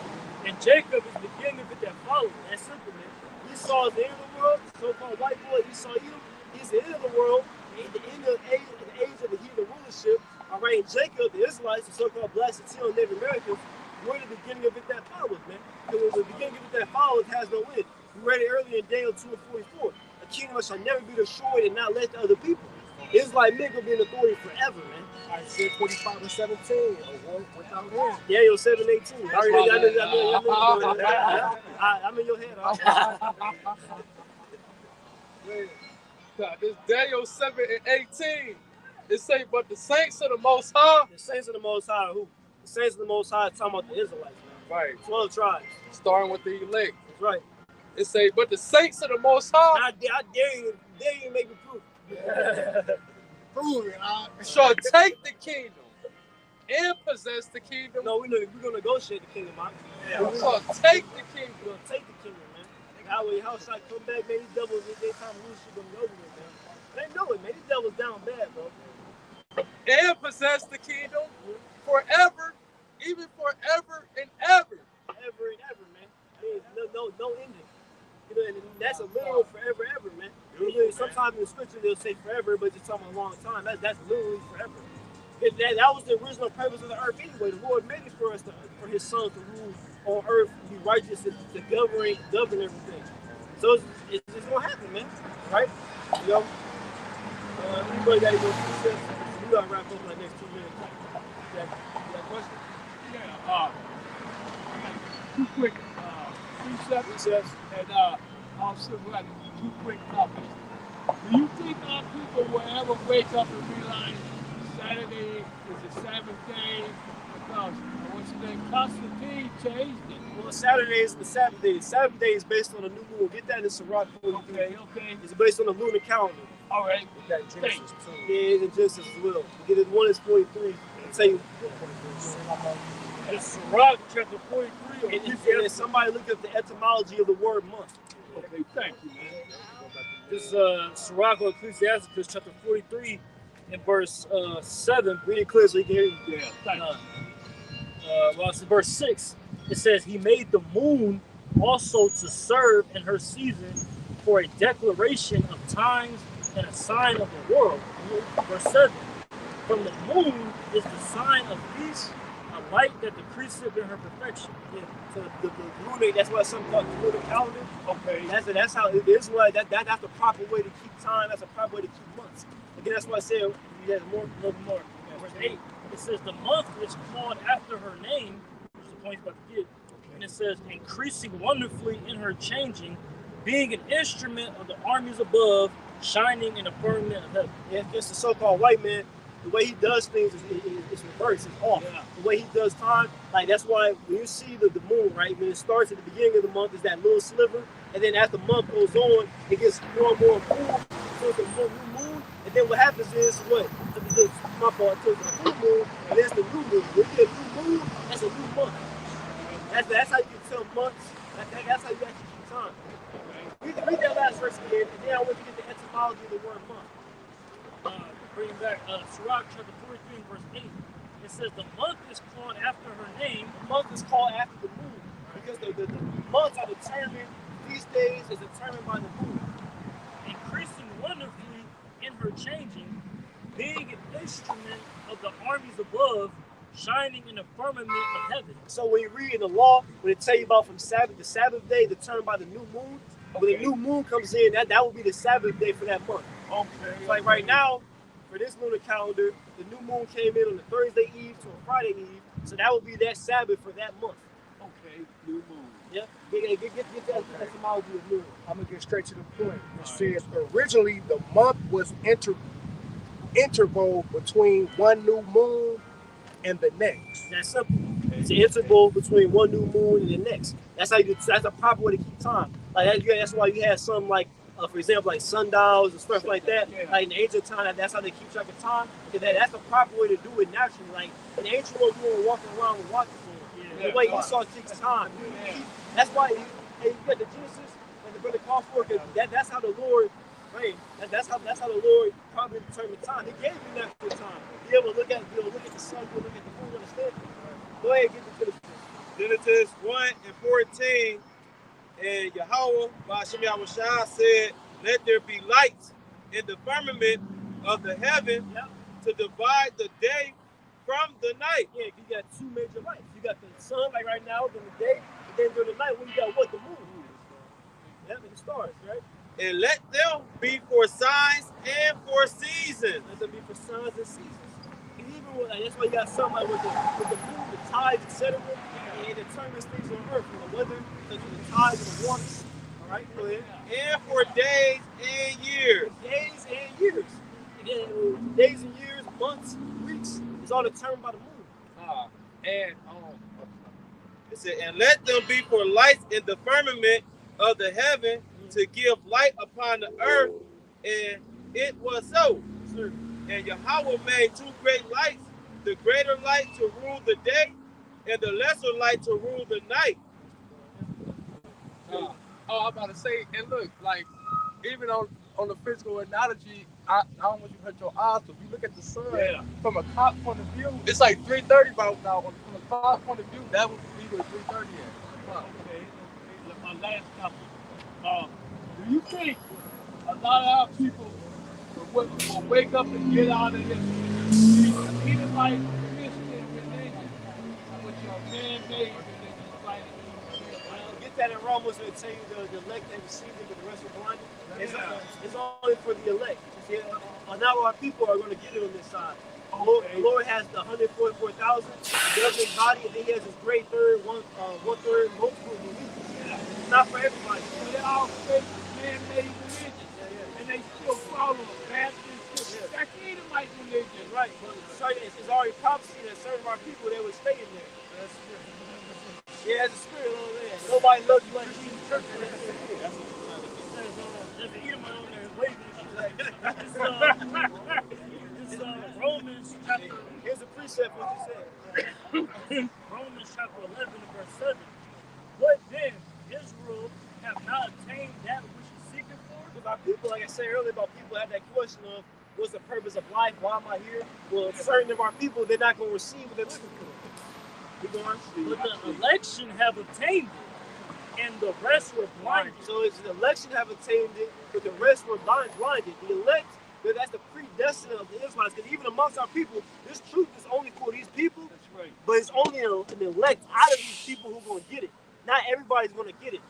and Jacob is the beginning of it that follows. That's simple, man. Esau is the end of the world. So-called white boy Esau Edom. He's the end of the world. He's the end of the age of the heathen rulership. All right, and Jacob, the Israelites, the so-called Black Latino Native Americans, we're the beginning of it that follows, man. Because the beginning of it that follows has no end. We read it earlier in Daniel 2 and 44. A kingdom shall never be destroyed and not left to other people. Israelite men will be in authority forever, man. Isaiah 45 and 17. Daniel 7 18. I'm in your head. This Daniel 7 and 18. It say, but the saints of the Most High. The saints of the Most High, who? The saints of the Most High talking about the Israelites, man. Right. 12 tribes. Starting with the elect. That's right. It say, but the saints of the Most High. I dare you make me prove. Prove it. Shall take the kingdom and possess the kingdom. No, we're gonna negotiate the kingdom, man. We shall take the kingdom. We're gonna take the kingdom, man. How should I come back, man? These devils, they time to lose shit gonna be over with, man. They know it, man. These devils down bad, bro. And possess the kingdom forever, even forever and ever. Ever and ever, man. I mean, no ending. You know, and that's a literal forever, ever, man. Sometimes in the scripture they'll say forever, but it's talking a long time. That's literally forever. That was the original purpose of the earth anyway. The Lord made it for us for His Son to rule on earth, be righteous, and to govern everything. So it's gonna happen, man. Right? You know. Anybody got any more questions? We gotta wrap up in the next 2 minutes. You got a question? Yeah. Two quick precepts. And also we got two quick topics. Do you think our people will ever wake up and realize Saturday is the Sabbath day? Because what's the name? Constantine changed it. Well, Saturday is the Sabbath day. Sabbath day is based on a new moon. Get that in Sirach 43. Okay. It's based on the lunar calendar. All right. Get that in Genesis 2. Yeah, it's in Genesis as well. You get it, 1 is 43. I'll tell you. It's Sirach chapter 43. And somebody look up the etymology of the word month. Okay, thank you, man. This is Sirach or Ecclesiasticus chapter 43 and verse 7. Read it clear so you can hear you. Yeah, thank you. Well, it's verse 6. It says, He made the moon also to serve in her season for a declaration of times and a sign of the world. Verse 7. From the moon is the sign of peace, light that decreaseth in her perfection. Yeah. So the lunar, that's why some called the lunar calendar. Okay. That's how it is. Why that's the proper way to keep time. That's a proper way to keep months. Again, that's why I said you have more. More. Verse 8, it says, the month is called after her name, which is the point he's about to get. And it says, increasing wonderfully in her changing, being an instrument of the armies above, shining in the firmament of heaven. Yeah, just the so-called white man. The way he does things is reversed. It's off. Yeah. The way he does time, like that's why when you see the moon, right, when it starts at the beginning of the month, is that little sliver, and then as the month goes on, it gets more and more full. So it's a new moon, and then what happens is what? My fault. Until the full moon, and that's the new moon. When you get a new moon, that's a new month. That's how you can tell months. That's how you actually keep time. Read that last verse again, and then I want you to get the etymology of the word month. Bringing back Sirach chapter 43, verse 8. It says, the month is called after her name. The month is called after the moon, because the months are determined, these days is determined by the moon. Increasing wonderfully in her changing, being an instrument of the armies above, shining in the firmament of heaven. So when you read in the law, when it tell you about from Sabbath, the Sabbath day determined by the new moon, when the new moon comes in, that will be the Sabbath day for that month. Okay. It's like right now, for this lunar calendar, the new moon came in on a Thursday Eve to a Friday Eve, so that will be that Sabbath for that month. Okay. New moon. Yeah, get that etymology of moon. I'm gonna get straight to the point. It says originally the month was interval between one new moon and the next. That's simple. It's an interval between one new moon and the next. That's how you. That's a proper way to keep time. Like that's why you have some like, for example, like sundials and stuff like that. Yeah. Like in the ancient time, that's how they keep track of time. Because that's the proper way to do it naturally. Like in the ancient world, you weren't walking around with watches on. The way Esau takes time. That's why you got the Genesis and the brother called for it. That's how the Lord. Right. That's how the Lord probably determined time. He gave you natural time. Be able to look at the sun, look at the moon, understand? Go ahead, get the Genesis. Genesis 1 and 14, and Yahweh, Ba'ashem Yahushua, said, let there be lights in the firmament of the heaven to divide the day from the night. Yeah, you got two major lights. You got the sun, like right now, during the day, and then during the night, when you got what? The moon. Yeah, and the stars, right? And let them be for signs and for seasons. Let them be for signs and seasons. And even with, that's why you got something like with the moon, the tides, etc. And it determines things on earth, from the weather, to the tides and the waters. All right, go ahead. And for days and years. Days and years. Again, days and years, months, weeks, is all determined by the moon. And It said, and let them be for lights in the firmament of the heaven to give light upon the earth. And it was so. Sure. And Yahweh made two great lights, the greater light to rule the day, and the lesser light to rule the night. I'm about to say, and look, like, even on the physical analogy, I don't want you to hurt your eyes, but if you look at the sun from a clock point of view, it's like 3:30 about now. From a clock point of view, that would be where 3:30 is. Wow. Okay. My last topic. Do you think a lot of our people will wake up and get out of this Edomite Christian religion, which are man-made religion, like Get that in Romans when it tell you the elect they received it, but the rest were blinded. It's only for the elect. Not our people are going to get it on this side. The Lord has the 144,000, the governing body, and then he has his great third, one third, multiple believers. It's not for everybody. they all fake man-made religion, and they still follow Baptist. That's Edomite religion, Right, but it's already prophecy that certain of our people, they would stay in there. Yeah, it's a spirit over there. Nobody loves you like Jesus. There's an Edomite on there waiting. This Romans chapter. Here's a precept what you said. Romans chapter 11 and verse 7. What then? Israel have not obtained that which is seeking for? Because our people, like I said earlier, about people have that question of what's the purpose of life? Why am I here? Well, certain of our people, they're not going to receive what they're looking for. Keep going. But the election have obtained it, and the rest were blinded. So it's the election have attained it, but the rest were blinded. The elect That's the predestined of the Israelites. Because even amongst our people, this truth is only for these people. That's right. But it's only an elect out of these people who are going to get it. Not everybody's going to get it.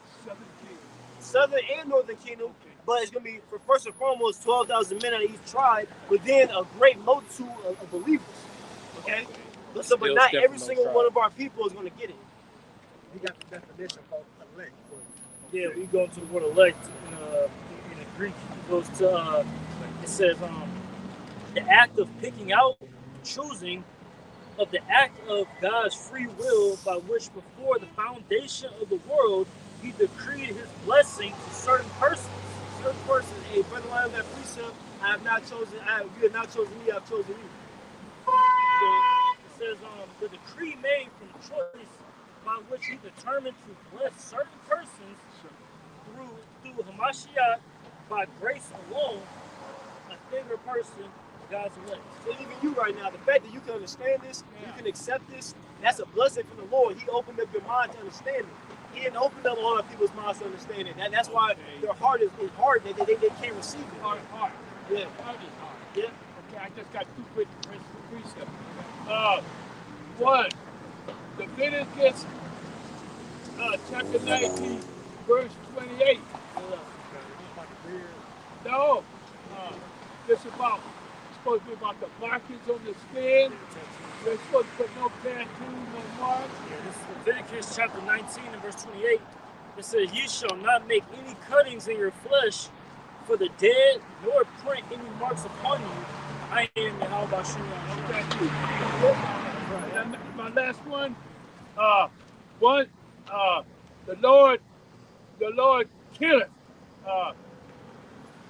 Southern and Northern Kingdom. Okay. But it's going to be, for first and foremost, 12,000 men out of each tribe, but then a great multitude of believers. Okay? But not every single one of our people is going to get it. You got the definition called elect. Yeah, we go to the word elect in the Greek. It goes to, it says, the act of picking out, choosing, of the act of God's free will by which before the foundation of the world he decreed his blessing to certain persons. Certain person, hey, brother, I have that precept. I have not chosen. You have not chosen me. I have chosen you. It says the decree made from choice by which he determined to bless certain persons through Hamashiach by grace alone, a favored person, God's elect. So even you right now, the fact that you can understand this, you can accept this, that's a blessing from the Lord. He opened up your mind to understand it. He didn't open up all of people's minds to understand it. That's why their heart is hard. They can't receive it. Hard. Yeah. Hard is hard. Yeah. Okay, I just got two quick precepts. One, Leviticus chapter 19, verse 28. No, it's supposed to be about the markings on the skin. They're supposed to put no tattoos, no marks. Yeah, this is Leviticus chapter 19 and verse 28. It says, "Ye shall not make any cuttings in your flesh for the dead, nor print any marks upon you. I am Yahweh Shemah." Thank you. And my last one, the Lord killeth.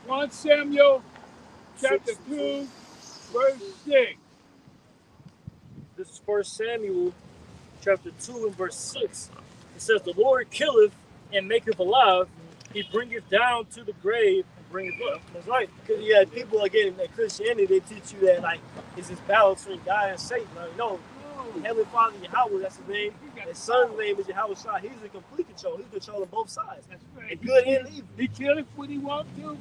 1 Samuel chapter 2, verse 6. This is 1 Samuel chapter 2 and verse 6. It says, "The Lord killeth and maketh alive. He bringeth down to the grave and bringeth up." That's right. Because you had people, again, in Christianity, they teach you that, like, it's this balance between God and Satan. Like, no, Heavenly Father, Yahweh, that's his name. His son's name is Yahweh Shai. He's in complete control. He's controlling both sides. That's right. And good and evil. He killeth when he wants to.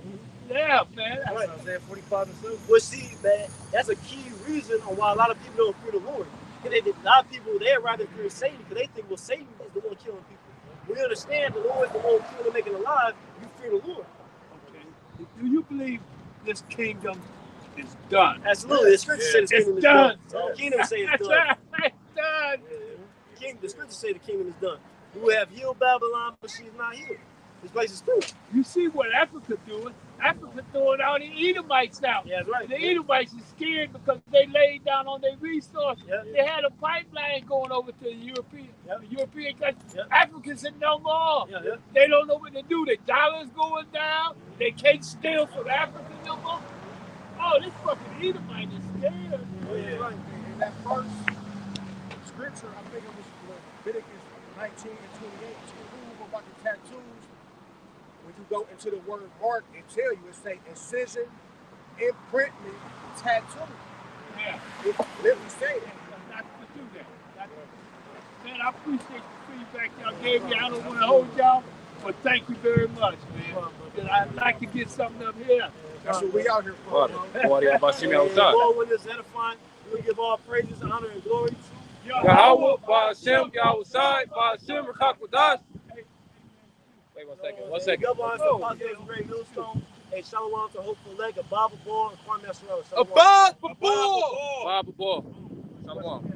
Yeah, man. That's Right. Isaiah 45 and 7. Well, see, man, that's a key reason on why a lot of people don't fear the Lord. Because a lot of people, they'd rather fear Satan because they think, well, Satan is the one killing people. When you understand the Lord is the one killing and making alive, you fear the Lord. Okay. Do you believe this kingdom is done? Absolutely. The scriptures say the kingdom is done. The kingdom say it's done. It's done. The scriptures say the kingdom is done. We have healed Babylon, but she's not healed. This place is through. You see what Africa doing? Africa throwing all the Edomites out. Yeah, that's right. The Edomites are scared because they laid down on their resources. Yeah. They had a pipeline going over to the European countries. Yeah. Africans said no more. Yeah, yeah. They don't know what to do. The dollar's going down. They can't steal from Africa no more. Oh, this fucking Edomite is scared. Yeah, right. In that first scripture, I think it was Leviticus 19 and 28, to about the tattoos. When you go into the word mark, it tell you, it say incision, imprintment, tattoo. Yeah. It literally say that. Not to do that. Man, I appreciate the feedback y'all gave me. I don't want to hold y'all, but thank you very much, man. And I'd like to get something up here. That's what we out here for. Lord, Yahweh Shemah outside. Lord, when it's edifying, we give all praises, honor, and glory to Yahweh, Ba'ashem, Yahweh Side, Ba'ashem, Rakakwadash. Wait 1 second. 1 second. Governor to Apostle Great Millstone, a shalom to Hopeful Leg, a Bible Ball, and Kwame Shalom. A Bible ball. Bible ball. Shalom.